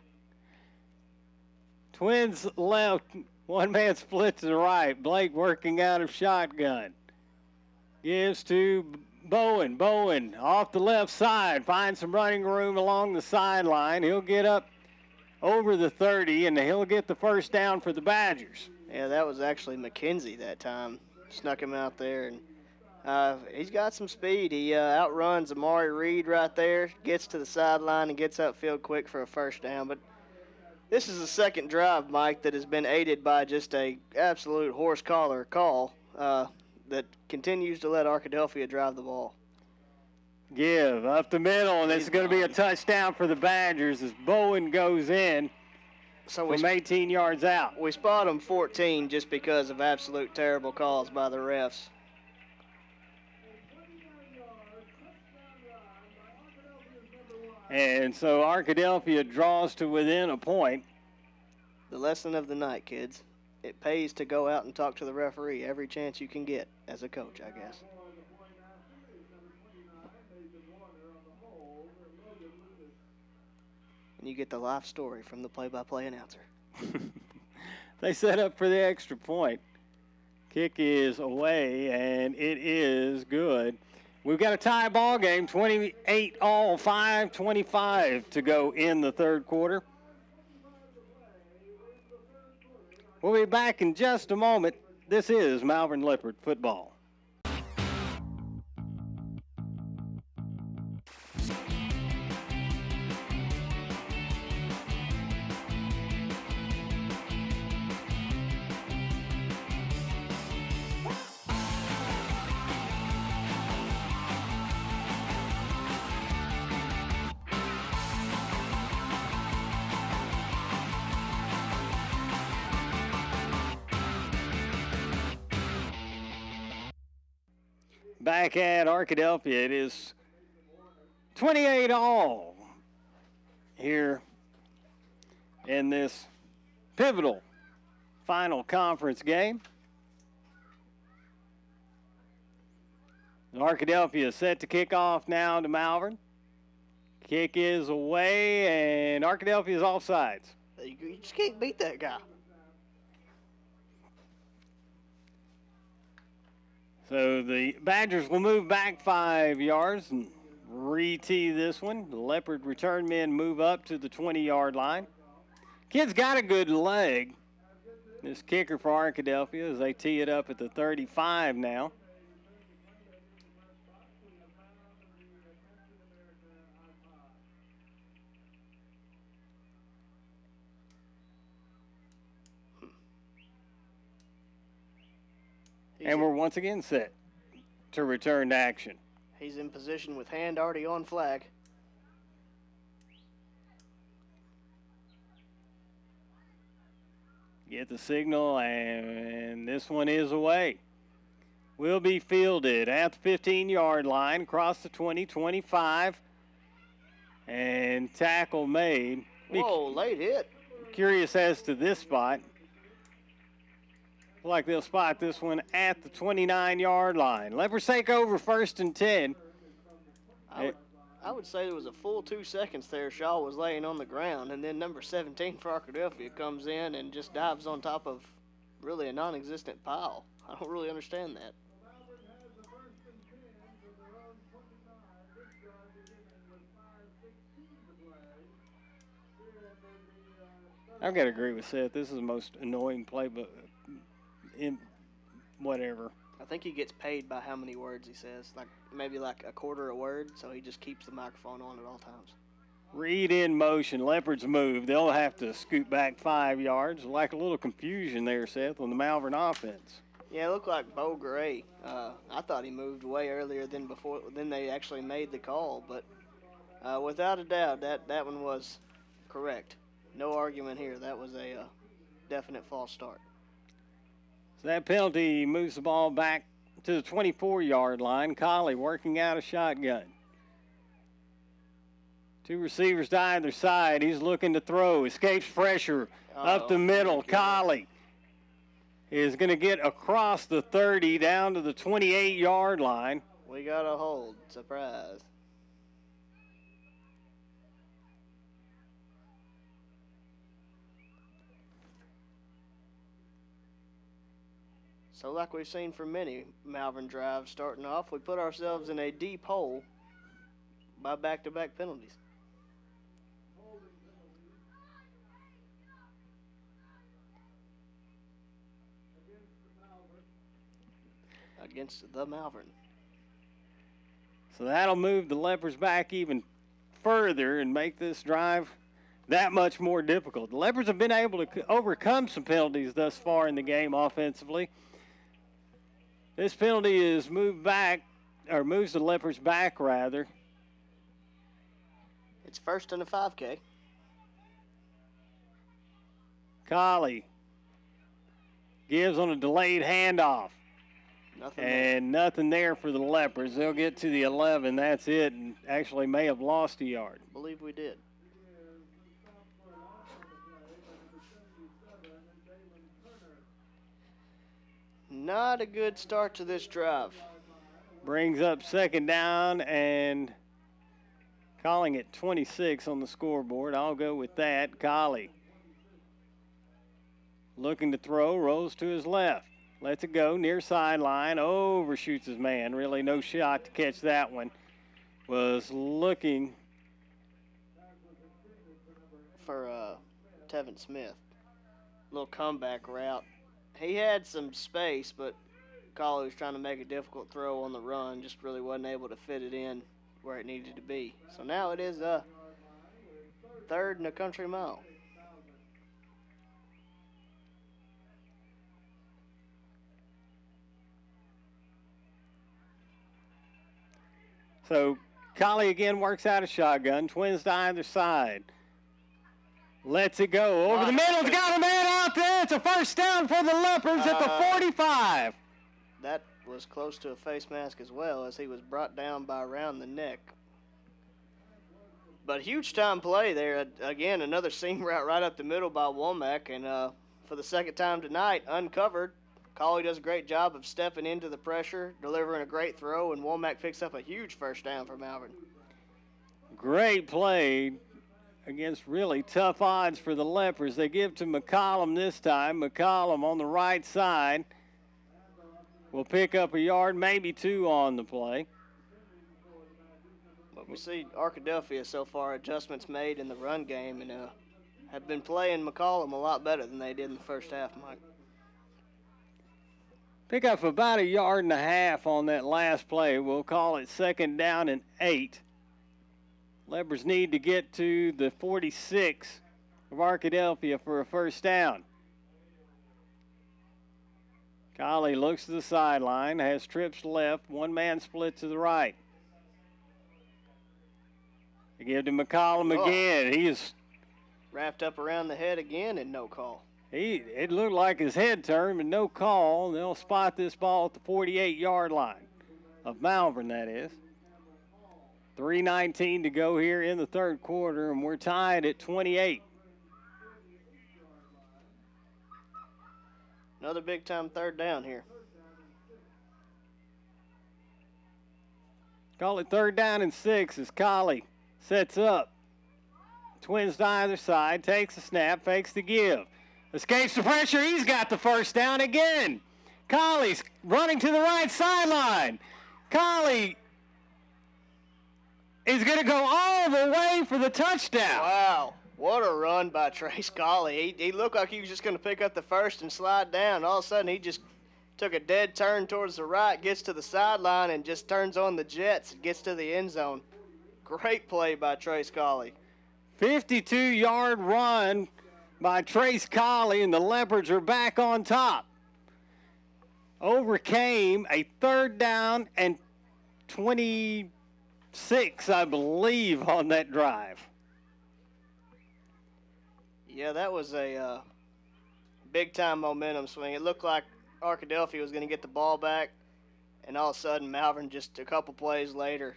Twins left, one man split to the right. Blake working out of shotgun. Gives to Bowen. Bowen off the left side, finds some running room along the sideline. He'll get up over the 30, and he'll get the first down for the Badgers. Yeah, that was actually McKenzie that time. Snuck him out there, and he's got some speed. He outruns Amari Reed right there, gets to the sideline, and gets upfield quick for a first down. But this is the second drive, Mike, that has been aided by just a absolute horse collar call that continues to let Arkadelphia drive the ball. Give up the middle, and it's going to be a touchdown for the Badgers as Bowen goes in from 18 yards out. We spot him 14 just because of absolute terrible calls by the refs. And so Arkadelphia draws to within a point. The lesson of the night, kids. It pays to go out and talk to the referee every chance you can get as a coach, I guess. And you get the live story from the play-by-play announcer. They set up for the extra point. Kick is away, and it is good. We've got a tie ball game, 28-all, 5:25 to go in the third quarter. We'll be back in just a moment. This is Malvern Leopard football. Back at Arkadelphia, it is 28-all here in this pivotal final conference game. Arkadelphia set to kick off now to Malvern. Kick is away, and Arkadelphia is offsides. You just can't beat that guy. So the Badgers will move back 5 yards and re-tee this one. The Leopard return men move up to the 20-yard line. Kid's got a good leg. This kicker for Arkadelphia as they tee it up at the 35 now. And we're once again set to return to action. He's in position with hand already on flag. Get the signal, and this one is away. Will be fielded at the 15-yard line, across the 20, 25, and tackle made. Whoa, late hit. Curious as to this spot. Like they'll spot this one at the 29-yard line. Leopards take over 1st and 10. I would say there was a full 2 seconds there. Shaw was laying on the ground, and then number 17 for Arkadelphia comes in and just dives on top of really a non-existent pile. I don't really understand that. I've got to agree with Seth. This is the most annoying play, but in whatever. I think he gets paid by how many words he says, maybe like a quarter a word, so he just keeps the microphone on at all times. Read in motion. Leopards move. They'll have to scoot back 5 yards. Like a little confusion there, Seth, on the Malvern offense. Yeah, it looked like Bo Gray. I thought he moved way earlier than they actually made the call, but without a doubt, that one was correct. No argument here. That was a definite false start. So that penalty moves the ball back to the 24-yard line. Colley working out a shotgun. 2 receivers to either side. He's looking to throw. Escapes pressure up the middle. Colley is going to get across the 30 down to the 28-yard line. We got a hold. Surprise. So like we've seen from many Malvern drives starting off, we put ourselves in a deep hole by back-to-back penalties. Against the Malvern. So that'll move the Leopards back even further and make this drive that much more difficult. The Leopards have been able to overcome some penalties thus far in the game offensively. This penalty is moves the Leopards back, rather. It's first and a 5K. Colley gives on a delayed handoff. Nothing there for the Leopards. They'll get to the 11. That's it, and actually may have lost a yard. I believe we did. Not a good start to this drive. Brings up second down and calling it 26 on the scoreboard. I'll go with that. Colley looking to throw, rolls to his left. Lets it go near sideline, overshoots his man. Really no shot to catch that one. Was looking for Tevin Smith. Little comeback route. He had some space, but Colley was trying to make a difficult throw on the run. Just really wasn't able to fit it in where it needed to be. So now it is a 3rd and a country mile. So Colley again works out a shotgun. Twins to either side. Lets it go. Over the middle. It's got a man out there. It's a first down for the Leopards at the 45. That was close to a face mask as well, as he was brought down by around the neck. But huge time play there. Again, another seam route right up the middle by Womack. And for the second time tonight, uncovered. Colley does a great job of stepping into the pressure, delivering a great throw, and Womack picks up a huge first down for Malvern. Great play against really tough odds for the Leopards. They give to McCollum this time. McCollum on the right side will pick up a yard, maybe 2 on the play. But we see Arkadelphia so far, adjustments made in the run game, and have been playing McCollum a lot better than they did in the first half, Mike. Pick up about 1.5 yards on that last play. We'll call it 2nd down and 8. Leopards need to get to the 46 of Arkadelphia for a first down. Colley looks to the sideline, has trips left, 1-man split to the right. They give to McCollum again. He is wrapped up around the head again and no call. It looked like his head turned, but no call. They'll spot this ball at the 48-yard line of Malvern, that is. 3:19 to go here in the 3rd quarter, and we're tied at 28. Another big-time 3rd down here. Call it 3rd down and 6 as Collie sets up. Twins to either side, takes a snap, fakes the give. Escapes the pressure, he's got the 1st down again. Collie's running to the right sideline. Collie is going to go all the way for the touchdown. Wow, what a run by Trace Collie. He looked like he was just going to pick up the 1st and slide down. All of a sudden, he just took a dead turn towards the right, gets to the sideline, and just turns on the jets and gets to the end zone. Great play by Trace Collie. 52-yard run by Trace Collie, and the Leopards are back on top. Overcame a 3rd down and 26, I believe, on that drive. Yeah, that was a big-time momentum swing. It looked like Arkadelphia was going to get the ball back, and all of a sudden Malvern just a couple plays later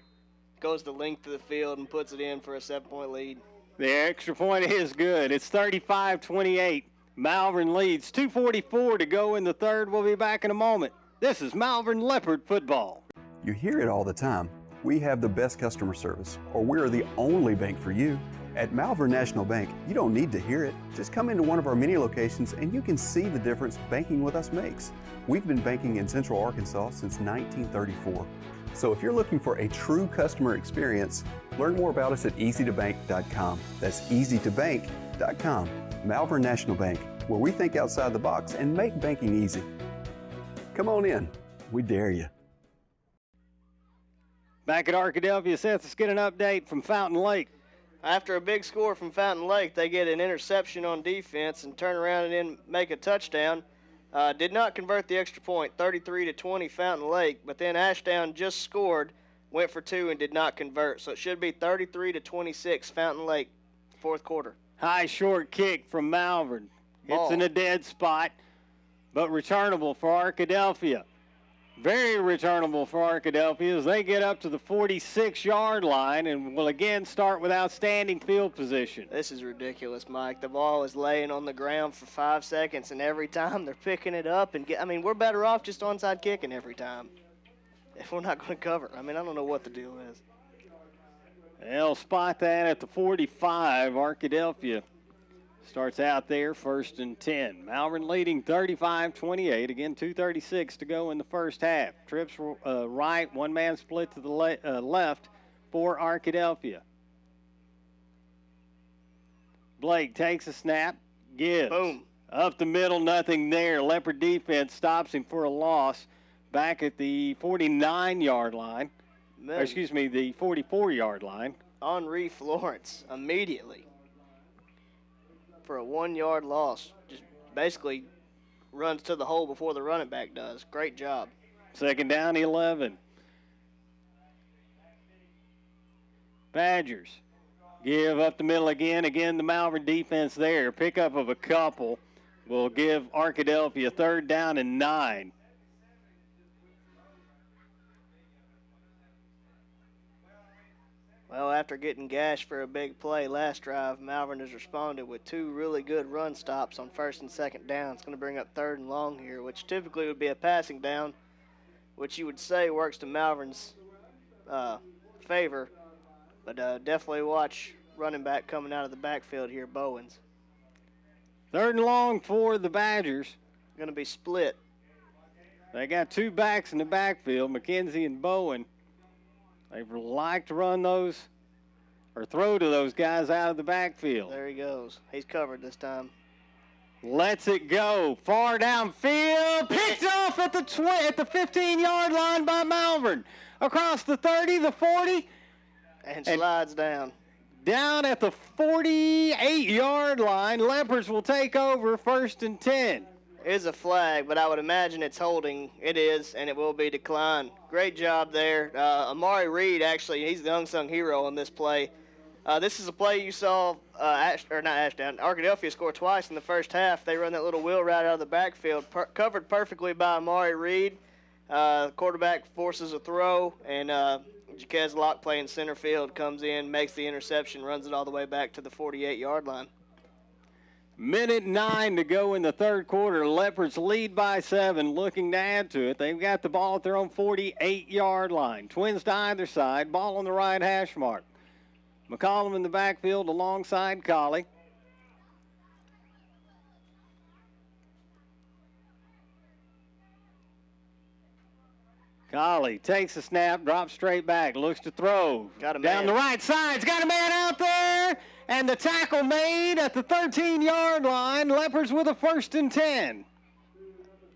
goes the length of the field and puts it in for a 7-point lead. The extra point is good. It's 35-28. Malvern leads. 2:44 to go in the 3rd. We'll be back in a moment. This is Malvern Leopard football. You hear it all the time. We have the best customer service, or we're the only bank for you. At Malvern National Bank, you don't need to hear it. Just come into one of our many locations and you can see the difference banking with us makes. We've been banking in Central Arkansas since 1934. So if you're looking for a true customer experience, learn more about us at easytobank.com. That's easytobank.com. Malvern National Bank, where we think outside the box and make banking easy. Come on in. We dare you. Back at Arkadelphia, Seth, let's get an update from Fountain Lake. After a big score from Fountain Lake, they get an interception on defense and turn around and then make a touchdown. Did not convert the extra point, 33-20 Fountain Lake, but then Ashdown just scored, went for 2 and did not convert. So it should be 33-26 Fountain Lake, 4th quarter. High short kick from Malvern. Ball. Hits in a dead spot, but returnable for Arkadelphia. Very returnable for Arkadelphia as they get up to the 46-yard line and will again start with outstanding field position. This is ridiculous, Mike. The ball is laying on the ground for 5 seconds, and every time they're picking it up and we're better off just onside kicking every time if we're not going to cover. I don't know what the deal is. They'll spot that at the 45. Arkadelphia starts out there, 1st and 10. Malvern leading 35-28. Again, 2:36 to go in the 1st half. Trips right, one-man split to the left for Arkadelphia. Blake takes a snap, gives. Boom. Up the middle, nothing there. Leopard defense stops him for a loss back at the 49-yard line. Or, excuse me, the 44-yard line. Henri Florence immediately for a 1-yard loss. Just basically runs to the hole before the running back does. Great job. 2nd down, 11. Badgers give up the middle again. Again, the Malvern defense there. Pickup of a couple will give Arkadelphia 3rd down and 9. Well, after getting gashed for a big play last drive, Malvern has responded with 2 really good run stops on 1st and 2nd down. It's going to bring up 3rd and long here, which typically would be a passing down, which you would say works to Malvern's favor. But definitely watch running back coming out of the backfield here, Bowens. 3rd and long for the Badgers. Going to be split. They got 2 backs in the backfield, McKenzie and Bowen. They like to run those or throw to those guys out of the backfield. There he goes. He's covered this time. Lets it go. Far downfield. Picked off at the 15-yard line by Malvern. Across the 30, the 40. And slides down. Down at the 48-yard line. Leopards will take over, 1st and 10. Is a flag, but I would imagine it's holding. It is, and it will be declined. Great job there. Amari Reed, actually, he's the unsung hero on this play. This is a play you saw, Arkadelphia score twice in the 1st half. They run that little wheel route out of the backfield, covered perfectly by Amari Reed. Quarterback forces a throw, and Jaquez Locke playing center field comes in, makes the interception, runs it all the way back to the 48-yard line. Minute 9 to go in the third quarter. Leopards lead by 7, looking to add to it. They've got the ball at their own 48-yard line. Twins to either side, ball on the right hash mark. McCollum in the backfield alongside Colley. Colley takes a snap, drops straight back, looks to throw. Got a down man. the right side. He's got a man out there, and the tackle made at the 13-yard line. Leopards with a 1st and 10.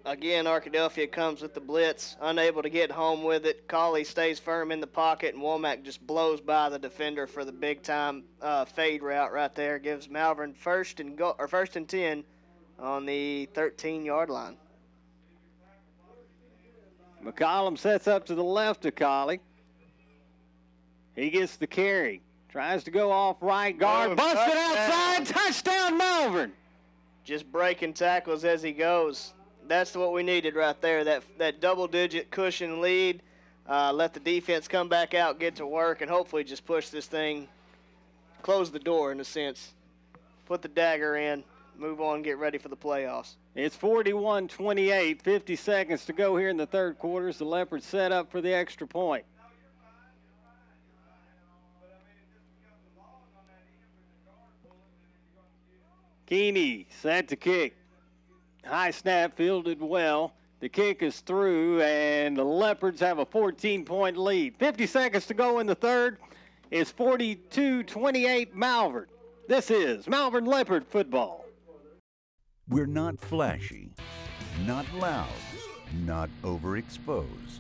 Again, Arkadelphia comes with the blitz, unable to get home with it. Colley stays firm in the pocket, and Womack just blows by the defender for the big-time fade route right there. Gives Malvern first and 10 on the 13-yard line. McCollum sets up to the left of Colley. He gets the carry. Tries to go off right guard. Busted outside. Touchdown, Malvern. Just breaking tackles as he goes. That's what we needed right there, that double-digit cushion lead. Let the defense come back out, get to work, and hopefully just push this thing, close the door in a sense. Put the dagger in, move on, get ready for the playoffs. It's 41-28, 50 seconds to go here in the third quarter as the Leopards set up for the extra point. Keeney set to kick. High snap, fielded well. The kick is through, and the Leopards have a 14-point lead. 50 seconds to go in the third. It's 42-28 Malvern. This is Malvern Leopard football. We're not flashy, not loud, not overexposed.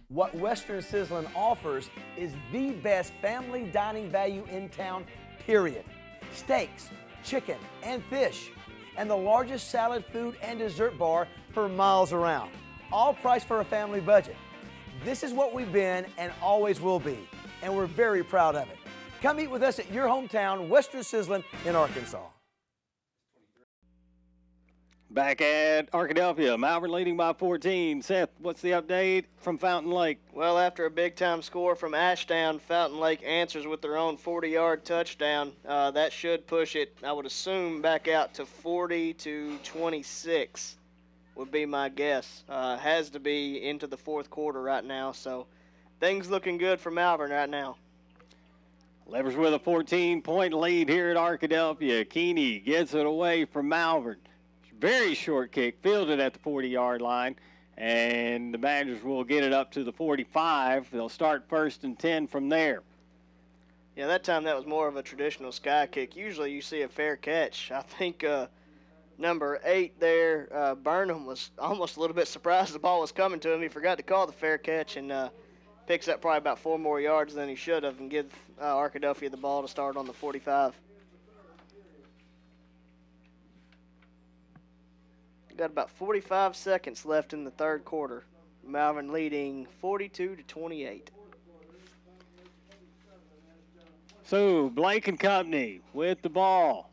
What Western Sizzlin offers is the best family dining value in town, period. Steaks, chicken, and fish, and the largest salad, food, and dessert bar for miles around. All priced for a family budget. This is what we've been and always will be, and we're very proud of it. Come eat with us at your hometown, Western Sizzlin in Arkansas. Back at Arkadelphia, Malvern leading by 14. Seth, what's the update from Fountain Lake? Well, after a big-time score from Ashdown, Fountain Lake answers with their own 40-yard touchdown. That should push it, I would assume, back out to 40-26 would be my guess. Has to be into the fourth quarter right now, so things looking good for Malvern right now. Leopards with a 14-point lead here at Arkadelphia. Keeney gets it away from Malvern. Very short kick, fielded at the 40-yard line, and the Badgers will get it up to the 45. They'll start 1st and 10 from there. Yeah, that time that was more of a traditional sky kick. Usually you see a fair catch. I think number 8 there, Burnham, was almost a little bit surprised the ball was coming to him. He forgot to call the fair catch and picks up probably about 4 more yards than he should have and give Arkadelphia the ball to start on the 45. Got about 45 seconds left in the third quarter. Malvern leading 42-28. So Blake and company with the ball.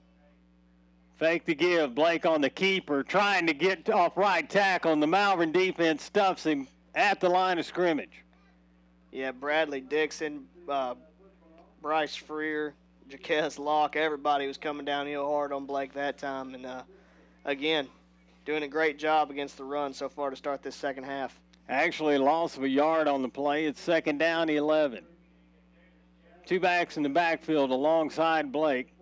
Fake the give. Blake on the keeper, trying to get off right tackle, and the Malvern defense stuffs him at the line of scrimmage. Yeah, Bradley Dixon, Bryce Freer, Jaquez Locke, everybody was coming downhill hard on Blake that time. And again, doing a great job against the run so far to start this second half. Actually, loss of a yard on the play. It's 2nd down, 11. 2 backs in the backfield alongside Blake.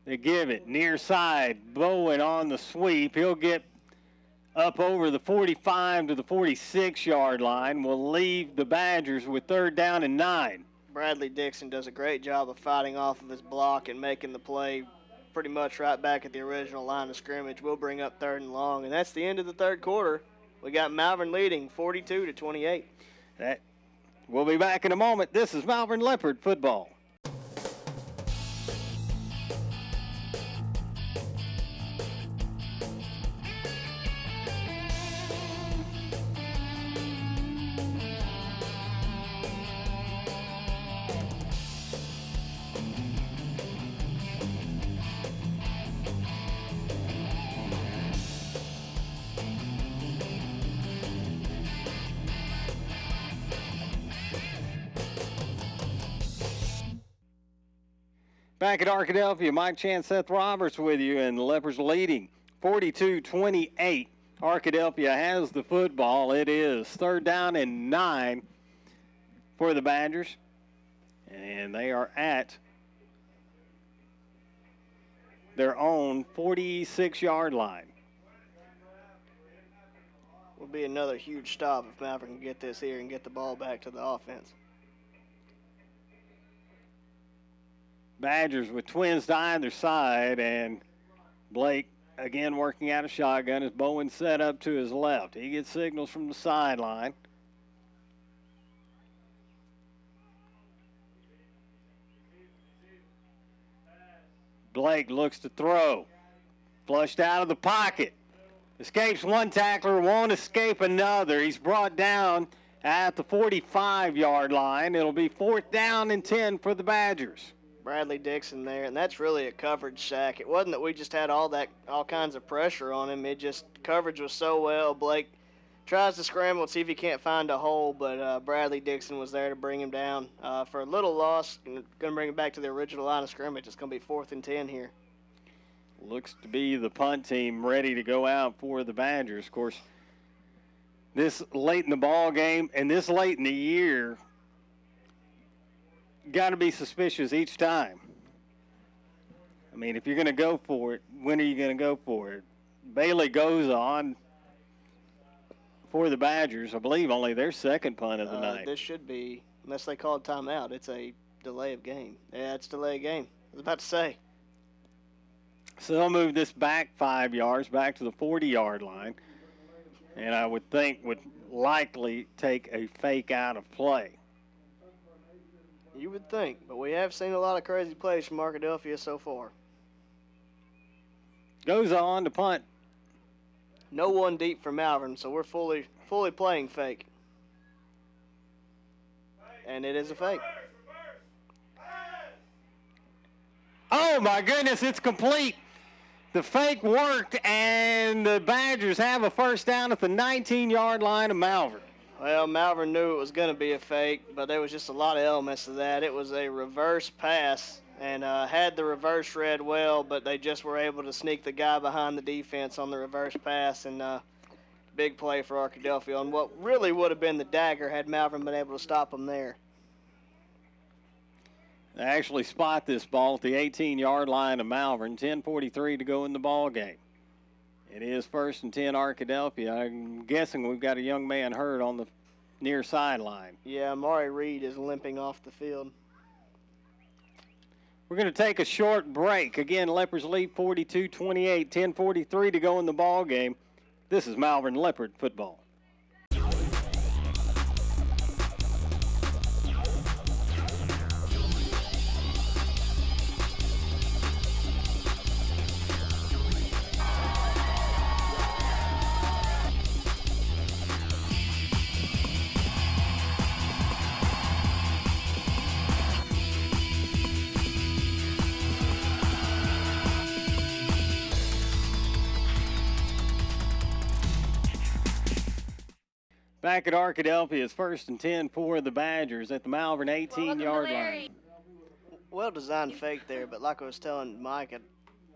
They give it near side. Bowen on the sweep. He'll get up over the 45 to the 46-yard line. Will leave the Badgers with 3rd down and 9. Bradley Dixon does a great job of fighting off of his block and making the play pretty much right back at the original line of scrimmage. We'll bring up 3rd and long, and that's the end of the third quarter. We got Malvern leading 42-28. We'll be back in a moment. This is Malvern Leopard football. Back at Arkadelphia, Mike Chan, Seth Roberts with you, and the Leopards leading 42-28. Arkadelphia has the football. It is 3rd down and 9 for the Badgers, and they are at their own 46-yard line. Will be another huge stop if Malvern can get this here and get the ball back to the offense. Badgers with twins to either side, and Blake again working out a shotgun as Bowen set up to his left. He gets signals from the sideline. Blake looks to throw. Flushed out of the pocket. Escapes one tackler, won't escape another. He's brought down at the 45-yard line. It'll be 4th down and 10 for the Badgers. Bradley Dixon there, and that's really a coverage sack. It wasn't that we just had all kinds of pressure on him. It just, coverage was so well. Blake tries to scramble and see if he can't find a hole, but Bradley Dixon was there to bring him down for a little loss. Going to bring him back to the original line of scrimmage. It's going to be 4th and 10 here. Looks to be the punt team ready to go out for the Badgers. Of course, this late in the ball game and this late in the year, got to be suspicious each time. I mean, if you're going to go for it, when are you going to go for it? Bailey goes on for the Badgers. I believe only their 2nd punt of the night. This should be, unless they called timeout, it's a delay of game. Yeah, it's delay of game. I was about to say. So they'll move this back 5 yards, back to the 40-yard line, and I would think would likely take a fake out of play. You would think, but we have seen a lot of crazy plays from Arkadelphia so far. Goes on to punt. No one deep for Malvern, so we're fully playing fake. And it is a fake. Oh, my goodness, it's complete. The fake worked, and the Badgers have a 1st down at the 19-yard line of Malvern. Well, Malvern knew it was going to be a fake, but there was just a lot of elements to that. It was a reverse pass, and had the reverse read well, but they just were able to sneak the guy behind the defense on the reverse pass, and big play for Arkadelphia on what really would have been the dagger had Malvern been able to stop them there. They actually spot this ball at the 18-yard line of Malvern. 10:43 to go in the ball game. It is 1st and 10 Arkadelphia. I'm guessing we've got a young man hurt on the near sideline. Yeah, Amari Reed is limping off the field. We're going to take a short break. Again, Leopards lead 42-28. 10:43 to go in the ball game. This is Malvern Leopard football. Back at Arkadelphia, it's 1st and 10 for the Badgers at the Malvern 18-yard line. Well-designed fake there, but like I was telling Mike,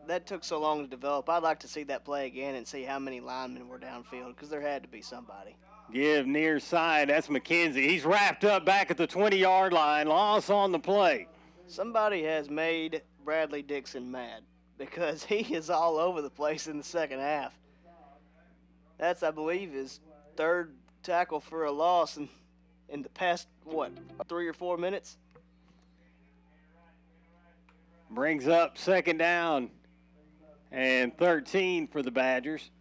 that took so long to develop. I'd like to see that play again and see how many linemen were downfield, because there had to be somebody. Give near side. That's McKenzie. He's wrapped up back at the 20-yard line. Loss on the play. Somebody has made Bradley Dixon mad, because he is all over the place in the second half. That's, I believe, his 3rd tackle for a loss in the past, 3 or 4 minutes? Brings up 2nd down and 13 for the Badgers.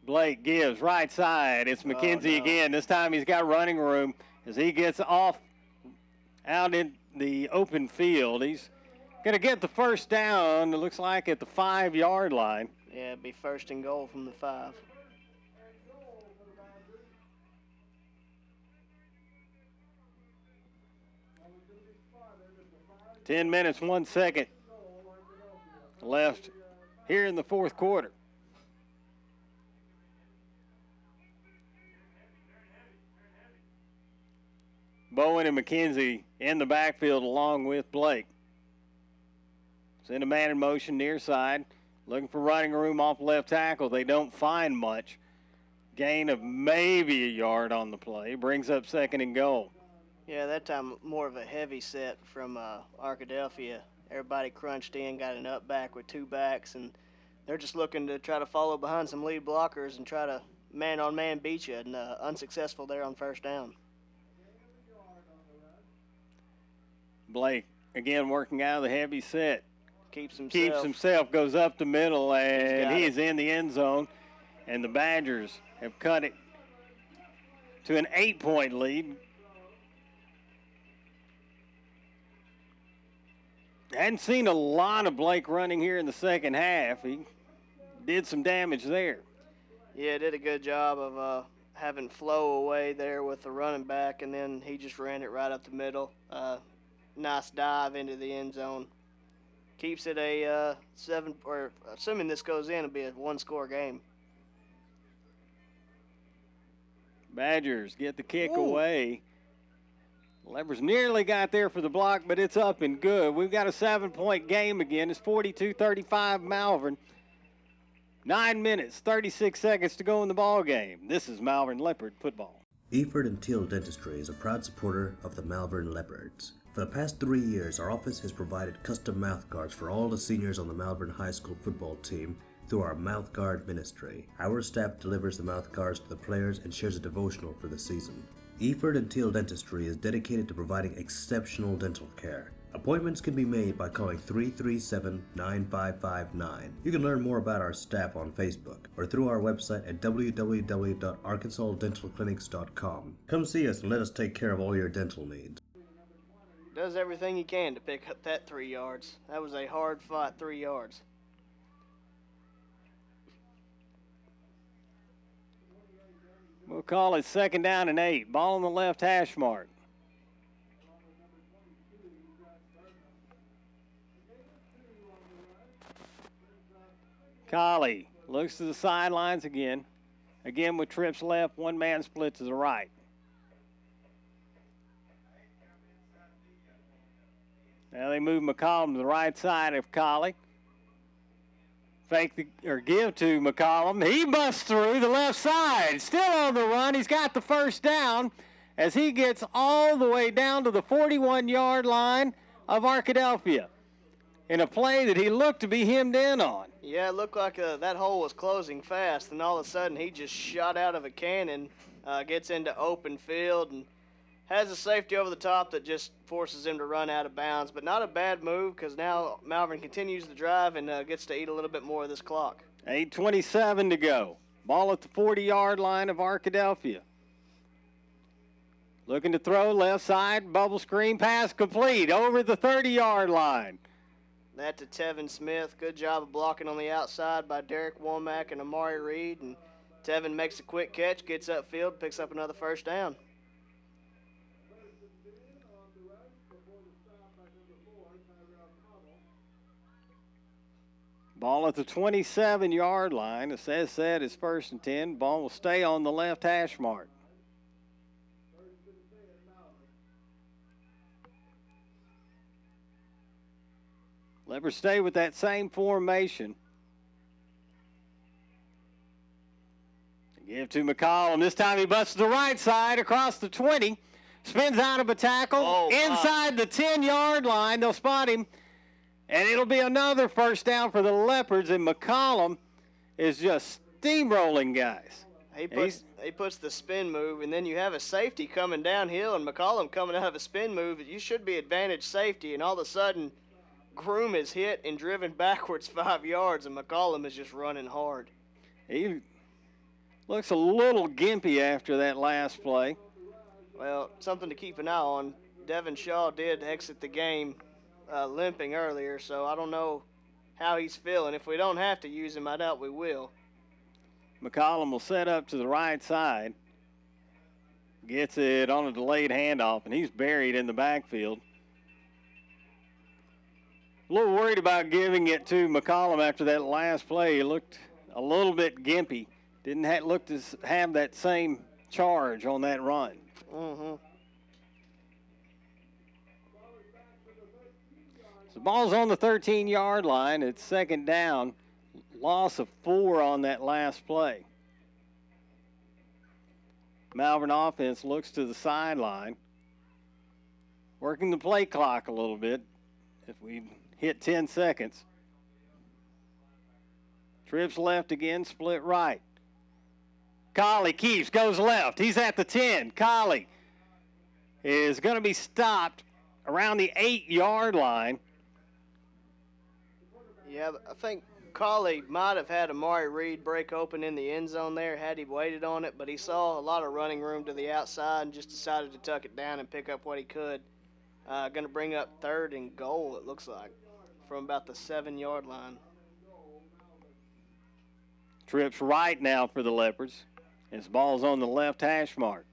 Blake gives right side. It's McKenzie again. This time he's got running room as he gets off out in the open field. He's going to get the 1st down, it looks like, at the 5-yard line. Yeah, it'd be 1st and goal from the 5. 10 minutes, 1 second left here in the 4th quarter. Bowen and McKenzie in the backfield along with Blake. Send a man in motion near side. Looking for running room off left tackle. They don't find much. Gain of maybe a yard on the play. Brings up 2nd and goal. Yeah, that time more of a heavy set from Arkadelphia. Everybody crunched in, got an up back with 2 backs, and they're just looking to try to follow behind some lead blockers and try to man-on-man beat you, and unsuccessful there on 1st down. Blake, again, working out of the heavy set. Keeps himself, goes up the middle, and he is in the end zone. And the Badgers have cut it to an 8-point lead. Hadn't seen a lot of Blake running here in the second half. He did some damage there. Yeah, did a good job of having Flo away there with the running back, and then he just ran it right up the middle. Nice dive into the end zone. Keeps it a 7, or assuming this goes in, it'll be a 1-score game. Badgers get the kick away. Leopards nearly got there for the block, but it's up and good. We've got a 7-point game again. It's 42-35 Malvern. 9 minutes, 36 seconds to go in the ball game. This is Malvern Leopard football. Eford and Teal Dentistry is a proud supporter of the Malvern Leopards. For the past 3 years, our office has provided custom mouth guards for all the seniors on the Malvern High School football team through our mouth guard ministry. Our staff delivers the mouth guards to the players and shares a devotional for the season. Eford and Teal Dentistry is dedicated to providing exceptional dental care. Appointments can be made by calling 337-9559. You can learn more about our staff on Facebook or through our website at www.arkansasdentalclinics.com. Come see us and let us take care of all your dental needs. Does everything he can to pick up that 3 yards. That was a hard-fought 3 yards. We'll call it 2nd down and 8. Ball on the left hash mark. Collie looks to the sidelines again. Again with trips left, 1 man split to the right. Now they move McCollum to the right side of Collie. Give to McCollum. He busts through the left side. Still on the run. He's got the 1st down as he gets all the way down to the 41-yard line of Arkadelphia in a play that he looked to be hemmed in on. Yeah, it looked like that hole was closing fast, and all of a sudden he just shot out of a cannon, gets into open field, and has a safety over the top that just forces him to run out of bounds. But not a bad move, because now Malvern continues the drive and gets to eat a little bit more of this clock. 8:27 to go. Ball at the 40-yard line of Arkadelphia. Looking to throw left side, bubble screen, pass complete over the 30-yard line. That to Tevin Smith. Good job of blocking on the outside by Derek Womack and Amari Reed. And Tevin makes a quick catch, gets upfield, picks up another 1st down. Ball at the 27-yard line. As Seth said, it's 1st and 10. Ball will stay on the left hash mark. Leopards stay with that same formation. Give to McCollum. This time he busts the right side across the 20. Spins out of a tackle. Inside the 10-yard line. They'll spot him. And it'll be another 1st down for the Leopards, and McCollum is just steamrolling guys. He puts the spin move, and then you have a safety coming downhill, and McCollum coming out of a spin move. You should be advantage safety, and all of a sudden, Groom is hit and driven backwards 5 yards, and McCollum is just running hard. He looks a little gimpy after that last play. Well, something to keep an eye on. Devin Shaw did exit the game limping earlier, so I don't know how he's feeling. If we don't have to use him, I doubt we will. McCollum will set up to the right side. Gets it on a delayed handoff, and he's buried in the backfield. A little worried about giving it to McCollum after that last play. He looked a little bit gimpy. Didn't look to have that same charge on that run. The ball's on the 13-yard line. It's second down. Loss of 4 on that last play. Malvern offense looks to the sideline, working the play clock a little bit. If we hit 10 seconds. Trips left again, split right. Colley keeps, goes left. He's at the 10. Colley is going to be stopped around the 8-yard line. Yeah, I think Colley might have had Amari Reed break open in the end zone there had he waited on it, but he saw a lot of running room to the outside and just decided to tuck it down and pick up what he could. Going to bring up 3rd and goal, it looks like, from about the 7-yard line. Trips right now for the Leopards. His ball's on the left hash mark.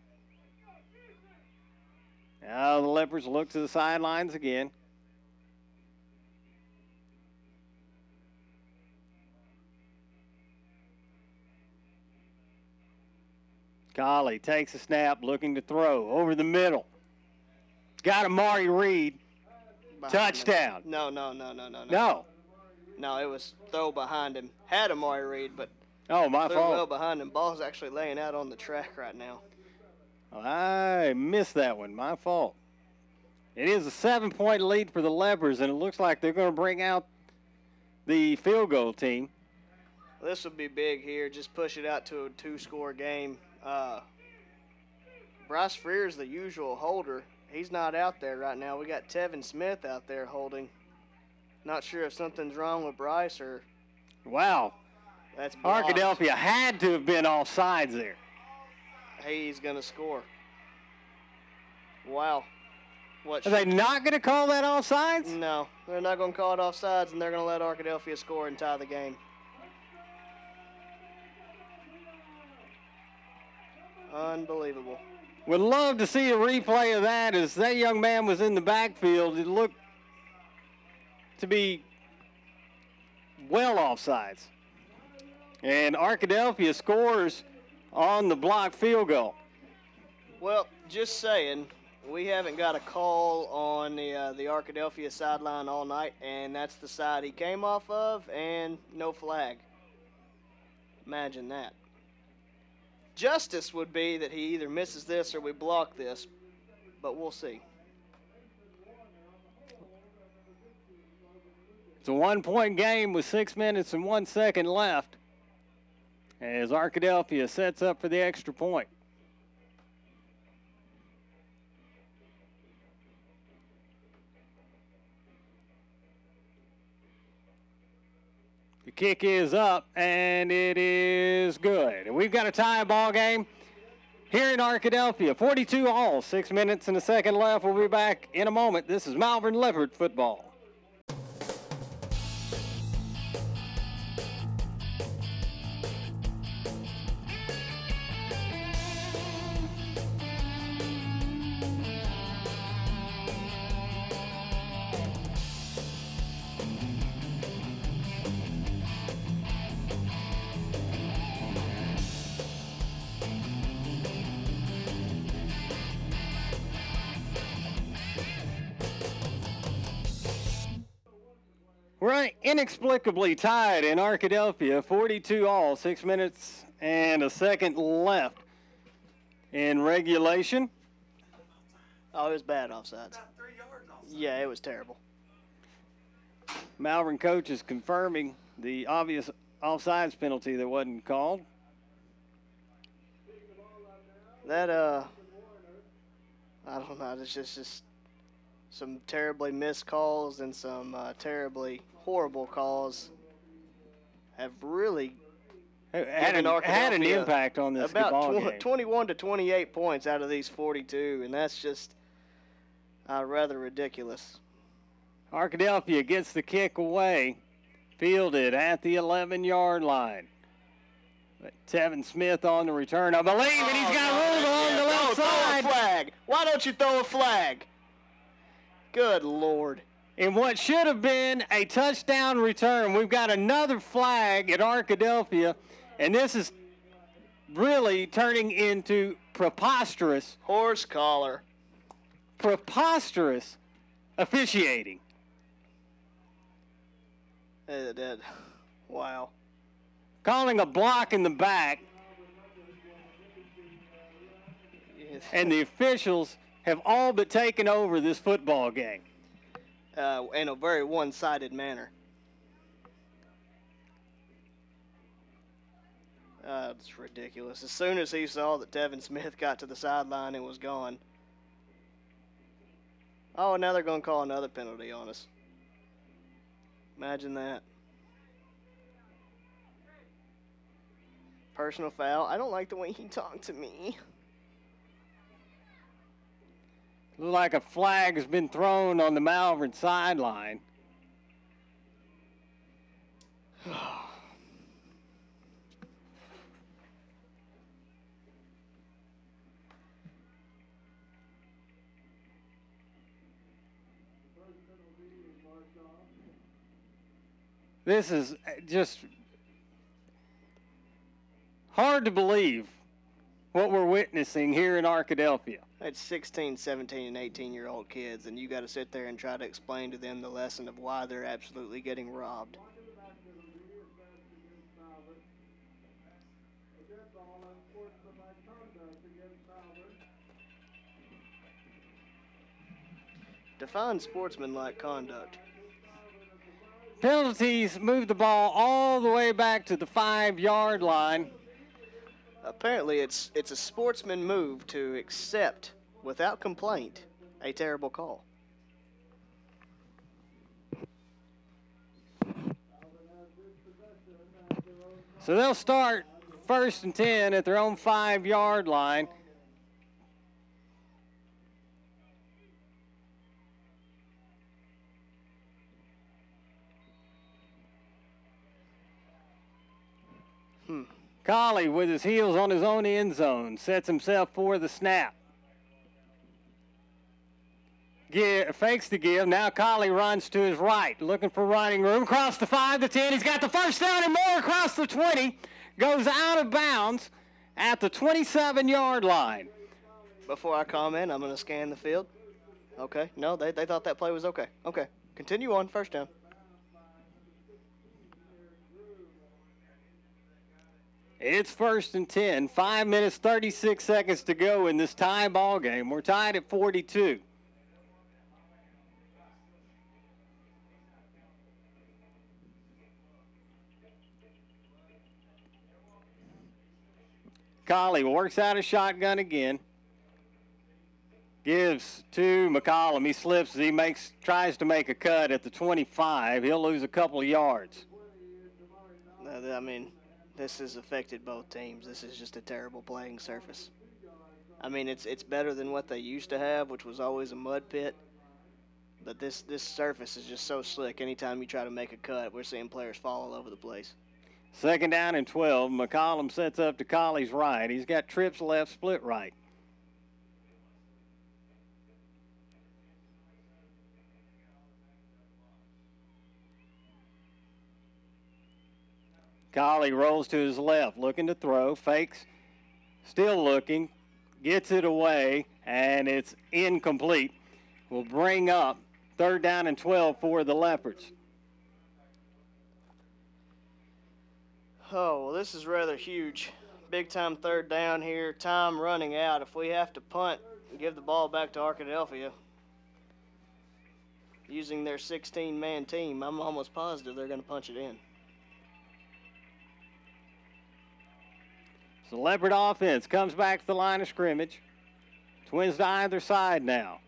Now the Leopards look to the sidelines again. Colley takes a snap, looking to throw over the middle. Got Amari Reed. Touchdown. No. No, it was throw behind him. Had Amari Reed, but my threw fault. well behind him. Ball's actually laying out on the track right now. I missed that one. My fault. It is a 7-point lead for the Leopards, and it looks like they're going to bring out the field goal team. This would be big here. Just push it out to a 2-score game. Bryce Freer's the usual holder. He's not out there right now. We got Tevin Smith out there holding. Not sure if something's wrong with Bryce or... Wow. That's blocked. Arkadelphia had to have been offsides there. He's going to score. Wow. Are they not going to call that offsides? No, they're not going to call it offsides, and they're going to let Arkadelphia score and tie the game. Unbelievable. Would love to see a replay of that as that young man was in the backfield. It looked to be well offsides. And Arkadelphia scores on the blocked field goal. Well, just saying, we haven't got a call on the Arkadelphia sideline all night, and that's the side he came off of, and no flag. Imagine that. Justice would be that he either misses this or we block this, but we'll see. It's a 1-point game with 6 minutes and 1 second left as Arkadelphia sets up for the extra point. The kick is up, and it is good. And we've got a tie ball game here in Arkadelphia. 42-all, 6 minutes and a second left. We'll be back in a moment. This is Malvern Leopard football. We're inexplicably tied in Arkadelphia, 42-all, 6 minutes and a second left in regulation. Oh, it was bad offsides. Yeah, it was terrible. Malvern coach is confirming the obvious offsides penalty that wasn't called. That, I don't know, it's just some terribly missed calls and some terribly horrible calls have really had an impact on this ball game. About 21 to 28 points out of these 42, and that's just rather ridiculous. Arkadelphia gets the kick away, fielded at the 11-yard line. But Tevin Smith on the return, I believe, and he's got room along the left side. Throw a flag. Why don't you throw a flag? Good Lord. In what should have been a touchdown return, we've got another flag at Arkadelphia, and this is really turning into preposterous. Horse collar. Preposterous officiating. Wow. Calling a block in the back. And the officials have all but taken over this football game. In a very one-sided manner. It's ridiculous. As soon as he saw that Tevin Smith got to the sideline and was gone. Oh, now they're going to call another penalty on us. Imagine that. Personal foul. I don't like the way he talked to me. Look like a flag has been thrown on the Malvern sideline. This is just hard to believe what we're witnessing here in Arkadelphia. It's 16, 17, and 18-year-old kids, and you got to sit there and try to explain to them the lesson of why they're absolutely getting robbed. Define sportsmanlike conduct. Penalties move the ball all the way back to the 5-yard line. Apparently, it's a sportsman move to accept, without complaint, a terrible call. So they'll start 1st and 10 at their own 5-yard line. Collie, with his heels on his own end zone, sets himself for the snap. Fakes the give. Now Collie runs to his right, looking for running room. Across the 5 to 10. He's got the first down and more across the 20. Goes out of bounds at the 27-yard line. Before I comment, I'm going to scan the field. Okay. No, they thought that play was okay. Okay. Continue on. First down. It's 1st and 10. 5 minutes, 36 seconds to go in this tie ball game. We're tied at 42. Collie works out a shotgun again. Gives to McCollum. He slips as he tries to make a cut at the 25. He'll lose a couple of yards. I mean, this has affected both teams. This is just a terrible playing surface. I mean, it's better than what they used to have, which was always a mud pit. But this surface is just so slick. Anytime you try to make a cut, we're seeing players fall all over the place. 2nd down and 12. McCollum sets up to Collie's right. He's got trips left, split right. Collie rolls to his left, looking to throw, fakes, still looking, gets it away, and it's incomplete. Will bring up 3rd down and 12 for the Leopards. Oh, well, this is rather huge. Big time 3rd down here, time running out. If we have to punt and give the ball back to Arkadelphia, using their 16-man team, I'm almost positive they're going to punch it in. So Leopard offense comes back to the line of scrimmage. Twins to either side now.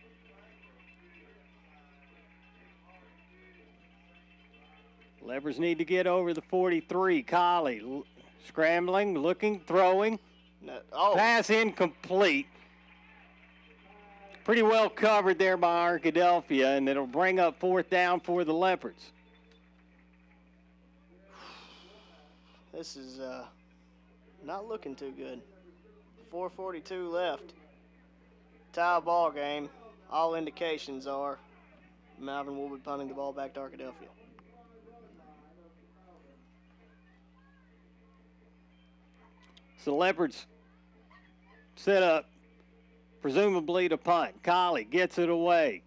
Leopards need to get over the 43. Collie scrambling, looking, throwing. No. Oh. Pass incomplete. Pretty well covered there by Arkadelphia, and it'll bring up 4th down for the Leopards. This is not looking too good. 4:42 left. Tie ball game. All indications are Malvern will be punting the ball back to Arkadelphia. So Leopards set up, presumably to punt. Collie gets it away.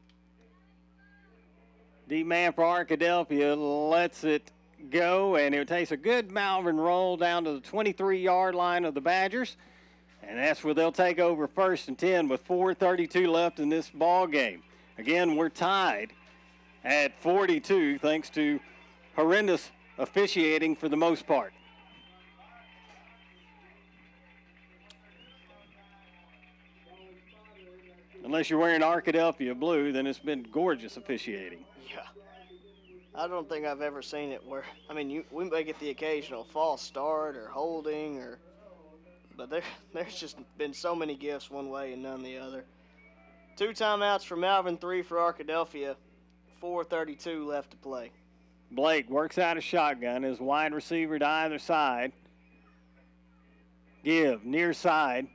D-man for Arkadelphia lets it go, and it takes a good Malvern roll down to the 23-yard line of the Badgers. And that's where they'll take over 1st and 10 with 4:32 left in this ball game. Again, we're tied at 42 thanks to horrendous officiating for the most part. Unless you're wearing Arkadelphia blue, then it's been gorgeous officiating. Yeah. I don't think I've ever seen it where, I mean, we may get the occasional false start or holding, but there's just been so many gifts one way and none the other. 2 timeouts for Malvern, 3 for Arkadelphia, 4:32 left to play. Blake works out a shotgun as wide receiver to either side. Give, near side.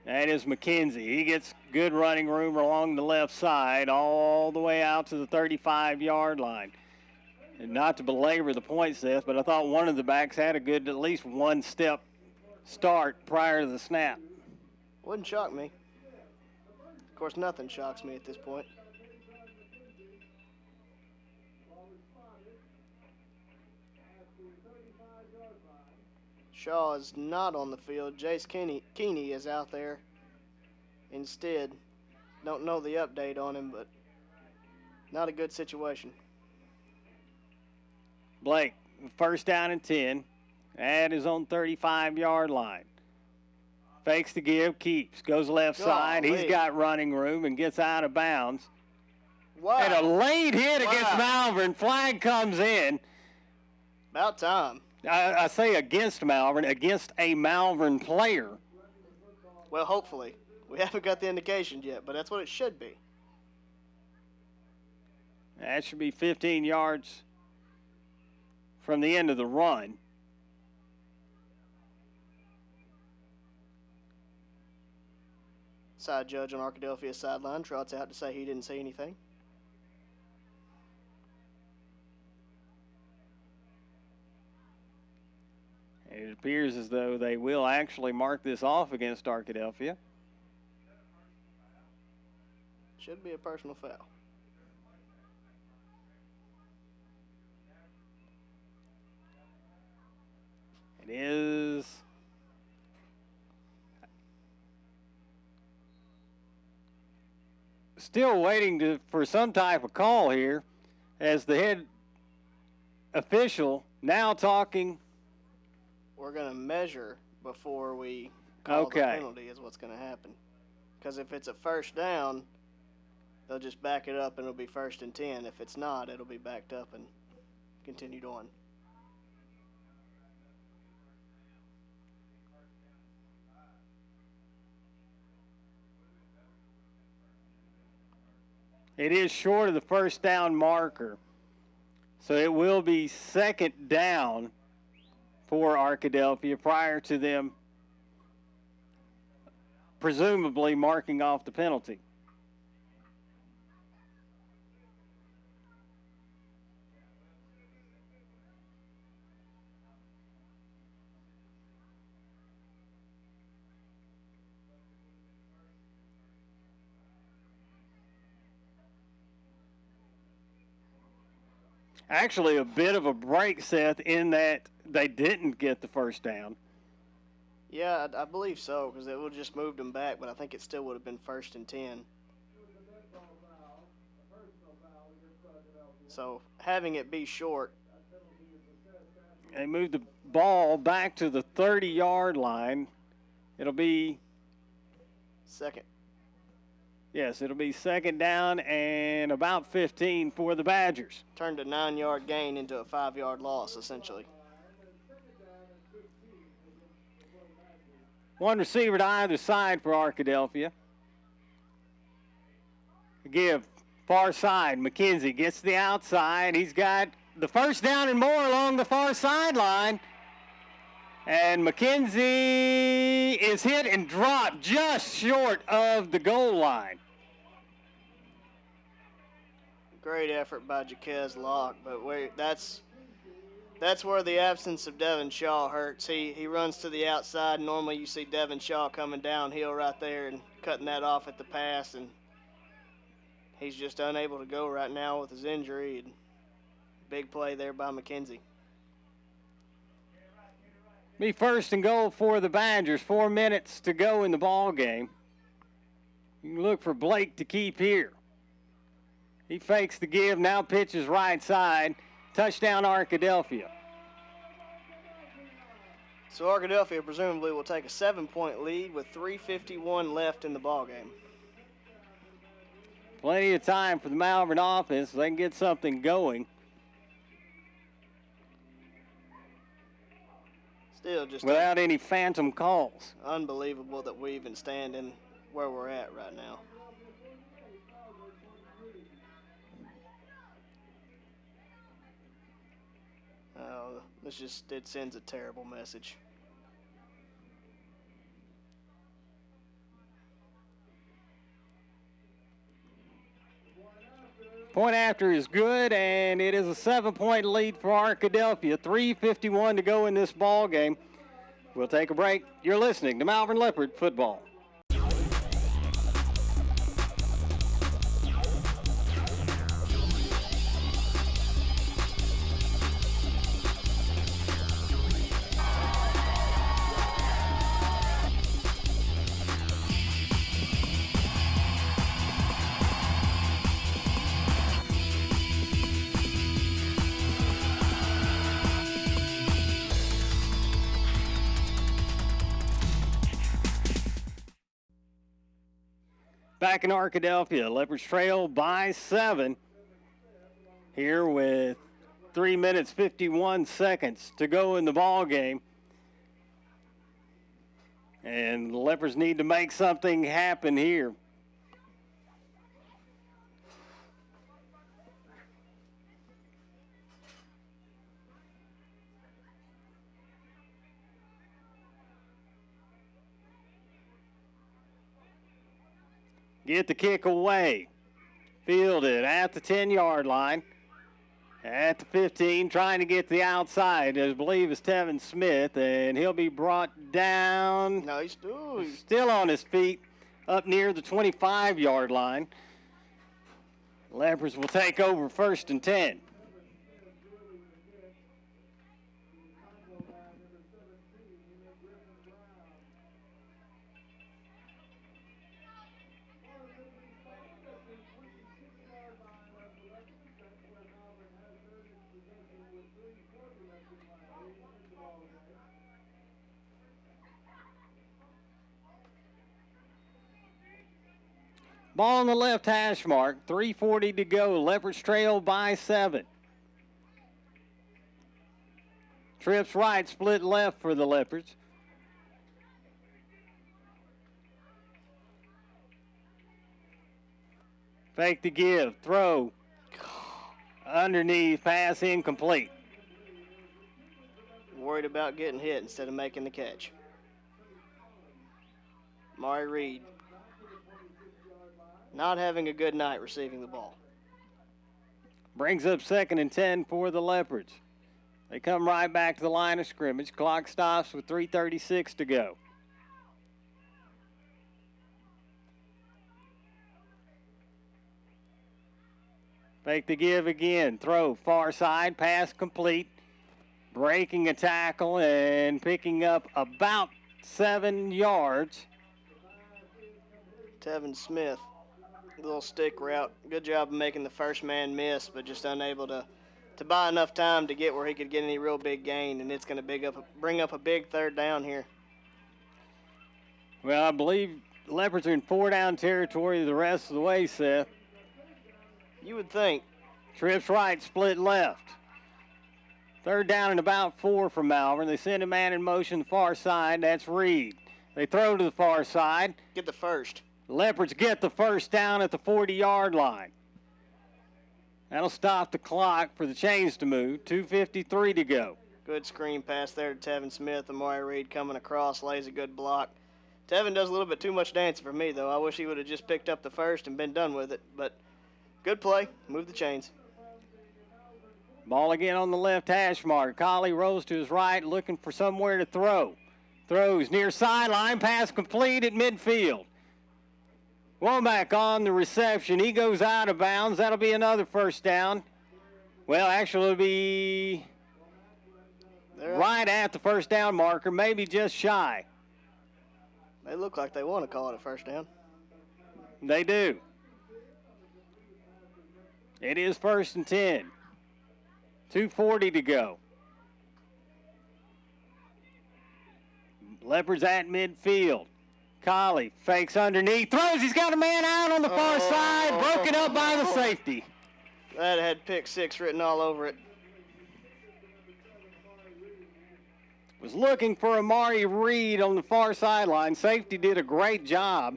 That is McKenzie. He gets good running room along the left side all the way out to the 35-yard line. And not to belabor the point, Seth, but I thought one of the backs had a good at least one-step start prior to the snap. Wouldn't shock me. Of course, nothing shocks me at this point. Shaw is not on the field. Jace Keeney is out there instead. Don't know the update on him, but not a good situation. Blake, 1st down and 10. That is on 35-yard line. Fakes the give, keeps, goes left side. He's got running room and gets out of bounds. Wow. And a late hit against Malvern. Flag comes in. About time. I say against Malvern, against a Malvern player. Well, hopefully. We haven't got the indication yet, but that's what it should be. That should be 15 yards from the end of the run. Side judge on Arkadelphia's sideline trots out to say he didn't see anything. It appears as though they will actually mark this off against Arkadelphia. Should be a personal foul. It is. Still waiting for some type of call here as the head official now talking. We're going to measure before we call the penalty is what's going to happen. Because if it's a 1st down, they'll just back it up and it'll be 1st and 10. If it's not, it'll be backed up and continued on. It is short of the 1st down marker. So it will be 2nd down for Arkadelphia prior to them presumably marking off the penalty. Actually, a bit of a break, Seth, in that they didn't get the 1st down. Yeah, I believe so, because it would have just moved them back, but I think it still would have been 1st and 10. So having it be short. They moved the ball back to the 30-yard line. It'll be 2nd. Yes, it'll be 2nd down and about 15 for the Badgers. Turned a 9-yard gain into a 5-yard loss, essentially. One receiver to either side for Arkadelphia. Give, far side. McKenzie gets the outside. He's got the 1st down and more along the far sideline. And McKenzie is hit and dropped just short of the goal line. Great effort by Jaquez Locke, but that's where the absence of Devin Shaw hurts. He runs to the outside. Normally you see Devin Shaw coming downhill right there and cutting that off at the pass, and he's just unable to go right now with his injury. Big play there by McKenzie. Be first and goal for the Badgers. 4 minutes to go in the ball game. You can look for Blake to keep here. He fakes the give, now pitches right side. Touchdown Arkadelphia. So Arkadelphia presumably will take a 7-point lead with 3:51 left in the ball game. Plenty of time for the Malvern offense so they can get something going. Still just without any phantom calls. Unbelievable that we even stand in where we're at right now. Oh, it sends a terrible message. Point after is good, and it is a 7-point lead for Arkadelphia. 3:51 to go in this ball game. We'll take a break. You're listening to Malvern Leopard Football. Back in Arkadelphia, Leopards trail by 7 here with 3 minutes 51 seconds to go in the ball game. And the Leopards need to make something happen here. Get the kick away. Fielded at the 10-yard line. At the 15, trying to get to the outside, I believe is Tevin Smith, and he'll be brought down. No, he's still on his feet up near the 25-yard line. Leopards will take over 1st and 10. Ball on the left hash mark, 3:40 to go. Leopards trail by 7. Trips right, split left for the Leopards. Fake the give, throw, underneath, pass incomplete. Worried about getting hit instead of making the catch. Maury Reed not having a good night receiving the ball. Brings up 2nd and 10 for the Leopards. They come right back to the line of scrimmage. Clock stops with 3:36 to go. Fake the give again. Throw far side, pass complete. Breaking a tackle and picking up about 7 yards. Tevin Smith. Little stick route. Good job of making the first man miss, but just unable to buy enough time to get where he could get any real big gain, and it's going to bring up a big 3rd down here. Well, I believe Leopards are in 4-down territory the rest of the way, Seth. You would think. Trips right, split left. 3rd down and about 4 from Malvern. They send a man in motion far side. That's Reed. They throw to the far side. Get the first. Leopards get the 1st down at the 40-yard line. That'll stop the clock for the chains to move. 2:53 to go. Good screen pass there to Tevin Smith. Amari Reed coming across, lays a good block. Tevin does a little bit too much dancing for me, though. I wish he would have just picked up the first and been done with it. But good play. Move the chains. Ball again on the left hash mark. Collie rolls to his right, looking for somewhere to throw. Throws near sideline. Pass complete at midfield. Womack on the reception. He goes out of bounds. That'll be another 1st down. Well, actually, it'll be right at the first down marker, maybe just shy. They look like they want to call it a first down. They do. It is 1st and 10. 2:40 to go. Leopards at midfield. Collie fakes underneath, throws. He's got a man out on the far side, broken up by the safety. That had pick 6 written all over it. Was looking for Amari Reed on the far sideline. Safety did a great job.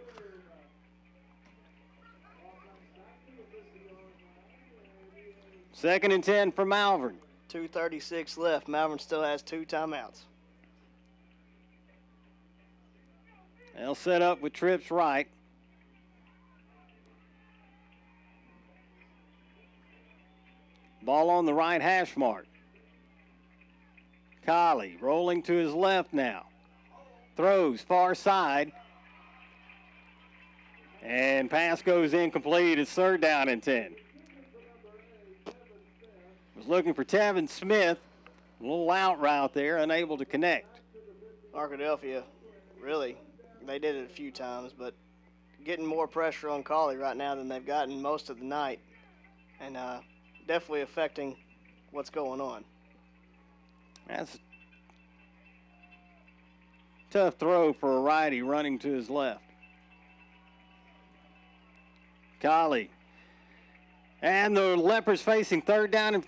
Second and 10 for Malvern. 2:36 left. Malvern still has 2 timeouts. They'll set up with trips right. Ball on the right hash mark. Collie rolling to his left now. Throws far side. And pass goes incomplete. It's 3rd down and 10. Was looking for Tevin Smith. A little out route there, unable to connect. Arkadelphia, really, they did it a few times, but getting more pressure on Collie right now than they've gotten most of the night. And definitely affecting what's going on. That's a tough throw for a righty running to his left. Collie. And the Leopards facing 3rd down and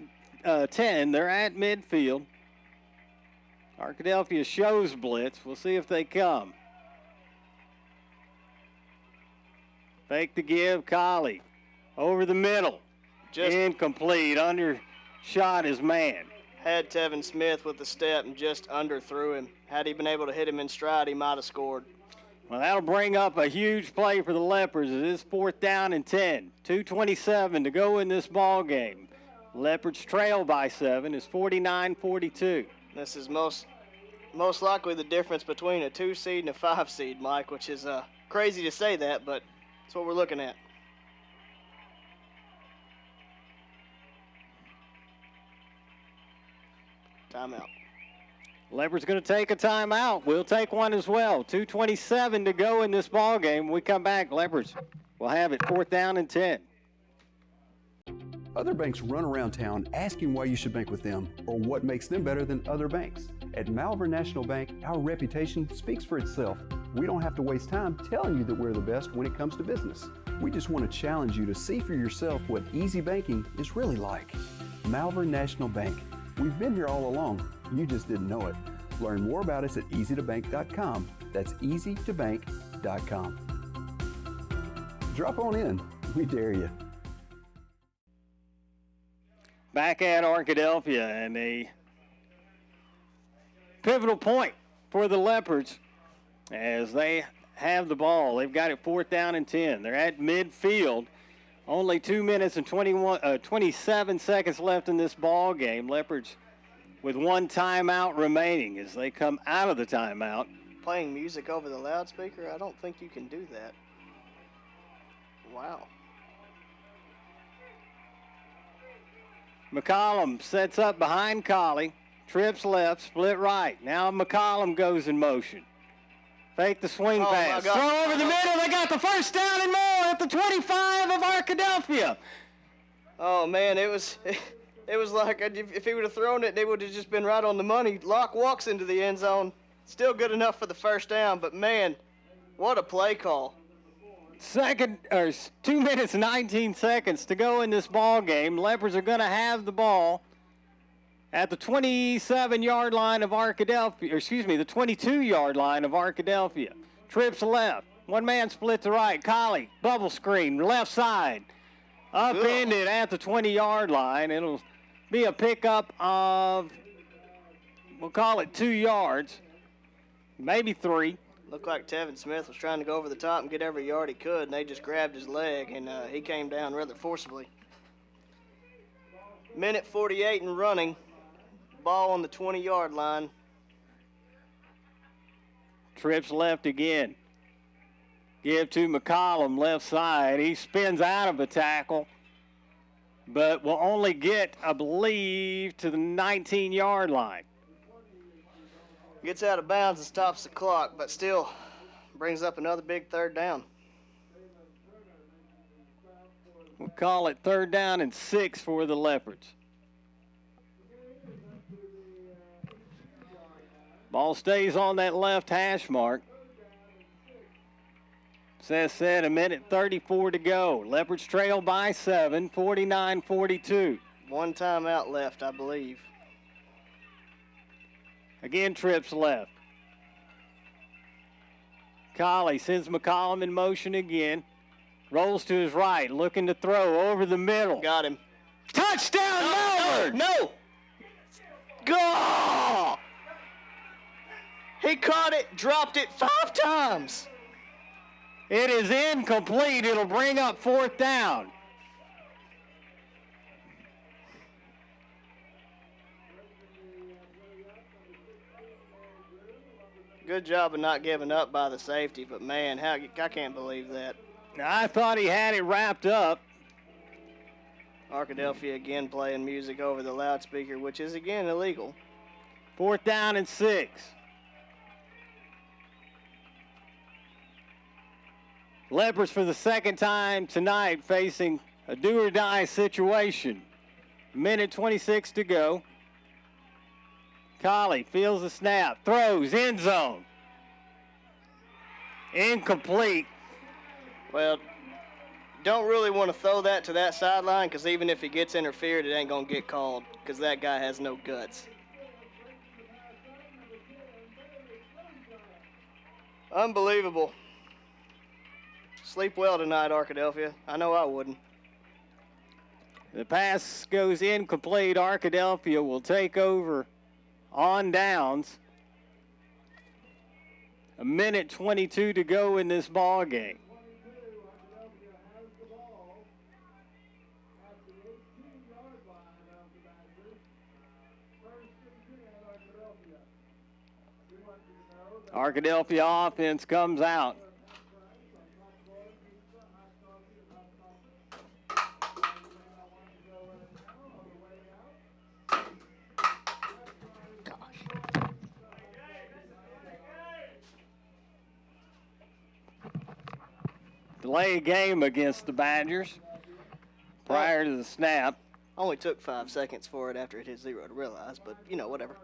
10. They're at midfield. Arkadelphia shows blitz. We'll see if they come. Fake to give. Collie. Over the middle. Just incomplete. Undershot his man. Had Tevin Smith with the step and just underthrew him. Had he been able to hit him in stride, he might have scored. Well, that'll bring up a huge play for the Leopards. It is 4th down and 10. 2:27 to go in this ball game. Leopards trail by 7. It's 49-42. This is most likely the difference between a 2 seed and a 5 seed, Mike, which is crazy to say that, but that's what we're looking at. Timeout. Leopards going to take a timeout. We'll take one as well. 2:27 to go in this ball game. When we come back, Leopards will have it 4th down and 10. Other banks run around town asking why you should bank with them or what makes them better than other banks. At Malvern National Bank, our reputation speaks for itself. We don't have to waste time telling you that we're the best when it comes to business. We just want to challenge you to see for yourself what easy banking is really like. Malvern National Bank. We've been here all along. You just didn't know it. Learn more about us at easytobank.com. That's easytobank.com. Drop on in. We dare you. Back at Arkadelphia, and a pivotal point for the Leopards as they have the ball. They've got it 4th down and 10. They're at midfield. Only 2 minutes and 27 seconds left in this ball game. Leopards with 1 timeout remaining as they come out of the timeout. Playing music over the loudspeaker? I don't think you can do that. Wow. McCollum sets up behind Collie. Trips left, split right. Now McCollum goes in motion. Fake the swing pass. Throw over the middle. They got the first down and more at the 25 of Arkadelphia. Oh, man, it was like if he would have thrown it, they would have just been right on the money. Locke walks into the end zone. Still good enough for the first down, but, man, what a play call. 2 minutes and 19 seconds to go in this ball game. Leopards are going to have the ball at the 27-yard line of Arkadelphia, the 22-yard line of Arkadelphia. Trips left. One man split to right. Collie, bubble screen, left side. Upended at the 20-yard line. It'll be a pickup of, we'll call it 2 yards, maybe 3. Looked like Tevin Smith was trying to go over the top and get every yard he could, and they just grabbed his leg, and he came down rather forcibly. Minute 48 and running. Ball on the 20-yard line. Trips left again. Give to McCollum, left side. He spins out of a tackle. but will only get, I believe, to the 19-yard line. Gets out of bounds and stops the clock, but still brings up another big third down. We'll call it 3rd down and 6 for the Leopards. Ball stays on that left hash mark. As said, 1:34 to go. Leopards trail by 7, 49-42. One timeout left, I believe. Again, trips left. Colley sends McCollum in motion again. Rolls to his right, looking to throw over the middle. Got him. Touchdown, Malvern! No! Go! He caught it, dropped it 5 times. It is incomplete. It'll bring up 4th down. Good job of not giving up by the safety, but man, I can't believe that. I thought he had it wrapped up. Arkadelphia again playing music over the loudspeaker, which is again illegal. 4th down and 6. Leopards for the second time tonight facing a do-or-die situation. 1:26 to go. Colley feels the snap, throws, end zone. Incomplete. Well, don't really want to throw that to that sideline because even if he gets interfered, it ain't going to get called because that guy has no guts. Unbelievable. Sleep well tonight, Arkadelphia. I know I wouldn't. The pass goes incomplete. Arkadelphia will take over on downs. 1:22 to go in this ball game. Arkadelphia offense comes out. Delay game against the Badgers prior to the snap. Only took 5 seconds for it after it hit 0 to realize, but, you know, whatever.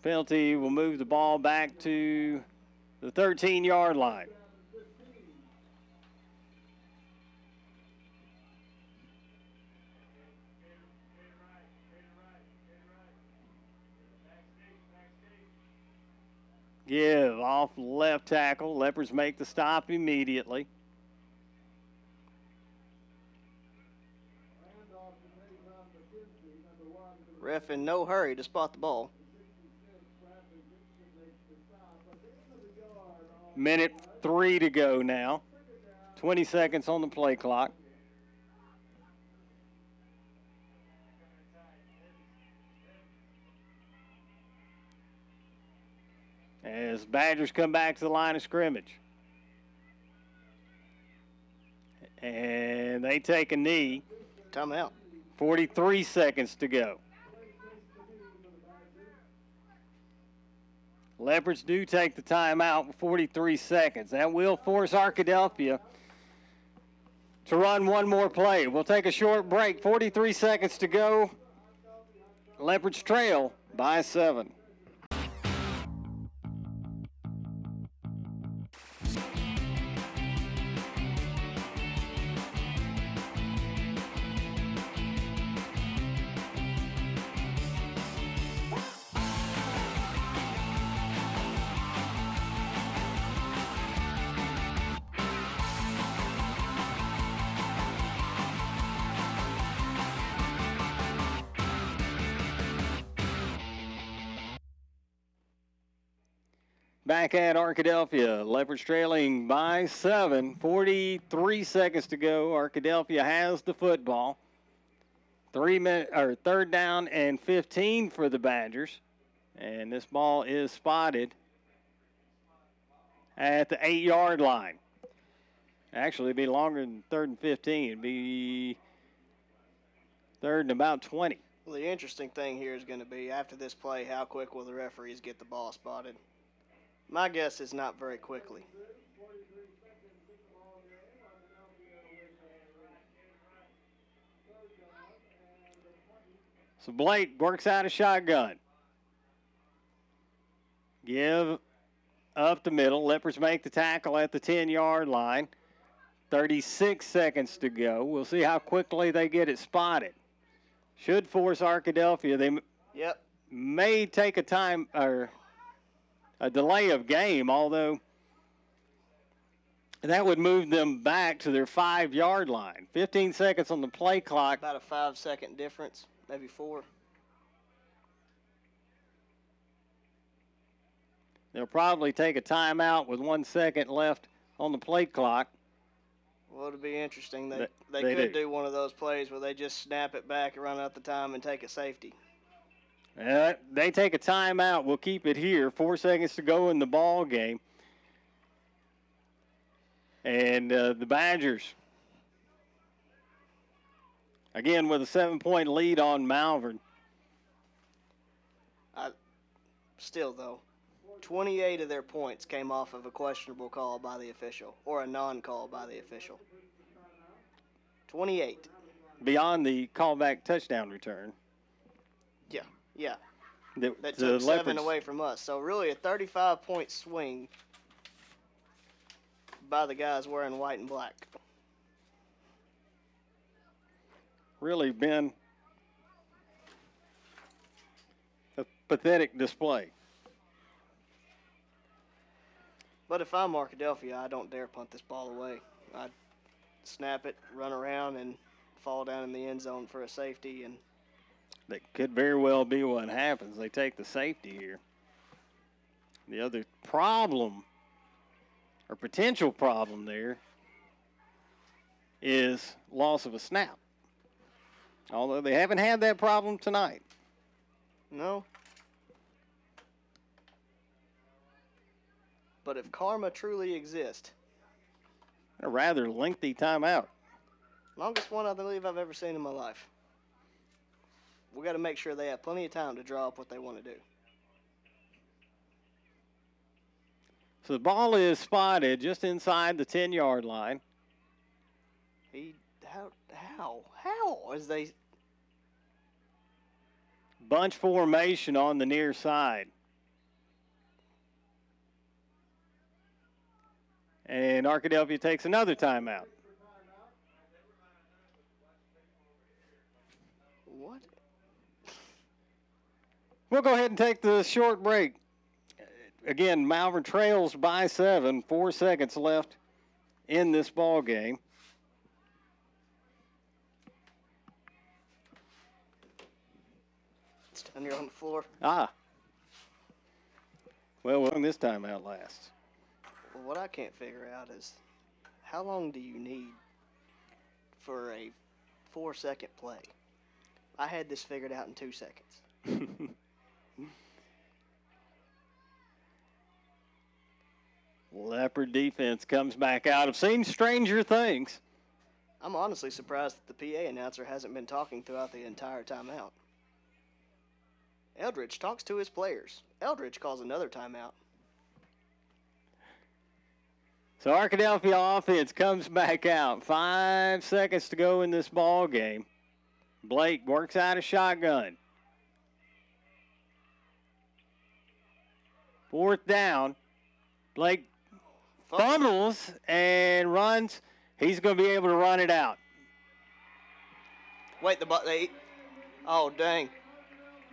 Penalty will move the ball back to the 13-yard line. Give off left tackle. Leopards make the stop immediately. Ref in no hurry to spot the ball. 1:03 to go now. 20 seconds on the play clock. As Badgers come back to the line of scrimmage. And they take a knee. Timeout. 43 seconds to go. Leopards do take the timeout with 43 seconds. That will force Arkadelphia to run one more play. We'll take a short break. 43 seconds to go. Leopards trail by 7. Back at Arkadelphia, Leopards trailing by 7, 43 seconds to go. Arkadelphia has the football. 3rd down and 15 for the Badgers. And this ball is spotted at the 8-yard line. Actually, it'd be longer than 3rd and 15. It'd be 3rd and about 20. Well, the interesting thing here is going to be, after this play, how quick will the referees get the ball spotted? My guess is not very quickly. So Blake works out a shotgun. Give up the middle. Leopards make the tackle at the 10-yard line. 36 seconds to go. We'll see how quickly they get it spotted. Should force Arkadelphia. They may take a time or a delay of game, although that would move them back to their 5-yard line. 15 seconds on the play clock. About a 5-second difference, maybe 4. They'll probably take a timeout with 1 second left on the play clock. Well, it'll be interesting. They could do one of those plays where they just snap it back and run out the time and take a safety. They take a timeout. We'll keep it here. 4 seconds to go in the ball game. And the Badgers, again, with a 7-point lead on Malvern. Still, though, 28 of their points came off of a questionable call by the official or a non-call by the official. 28. Beyond the callback touchdown return. Yeah. That the took 7 Leopards away from us. So really a 35-point swing by the guys wearing white and black. Really been a pathetic display. But if I'm Arkadelphia, I don't dare punt this ball away. I'd snap it, run around, and fall down in the end zone for a safety. And that could very well be what happens. They take the safety here. The other problem, or potential problem there, is loss of a snap. Although they haven't had that problem tonight. No. But if karma truly exists. A rather lengthy timeout. Longest one I believe I've ever seen in my life. We got to make sure they have plenty of time to draw up what they want to do. So the ball is spotted just inside the 10-yard line. How is they bunch formation on the near side. And Arkadelphia takes another timeout. What? We'll go ahead and take the short break. Again, Malvern trails by 7, 4 seconds left in this ball game. It's down here on the floor. Well, when this timeout lasts. Well, what I can't figure out is how long do you need for a 4-second play? I had this figured out in 2 seconds. Leopard defense comes back out. I've seen stranger things. I'm honestly surprised that the PA announcer hasn't been talking throughout the entire timeout. Eldridge talks to his players. Eldridge calls another timeout. So Arkadelphia offense comes back out. 5 seconds to go in this ball game. Blake works out a shotgun. 4th down. Blake fumbles and runs. He's going to be able to run it out. Wait, oh, dang.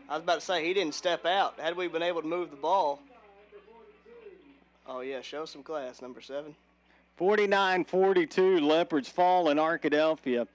I was about to say, he didn't step out. Had we been able to move the ball. Oh, yeah, show some class, number 7. 49-42, Leopards fall in Arkadelphia.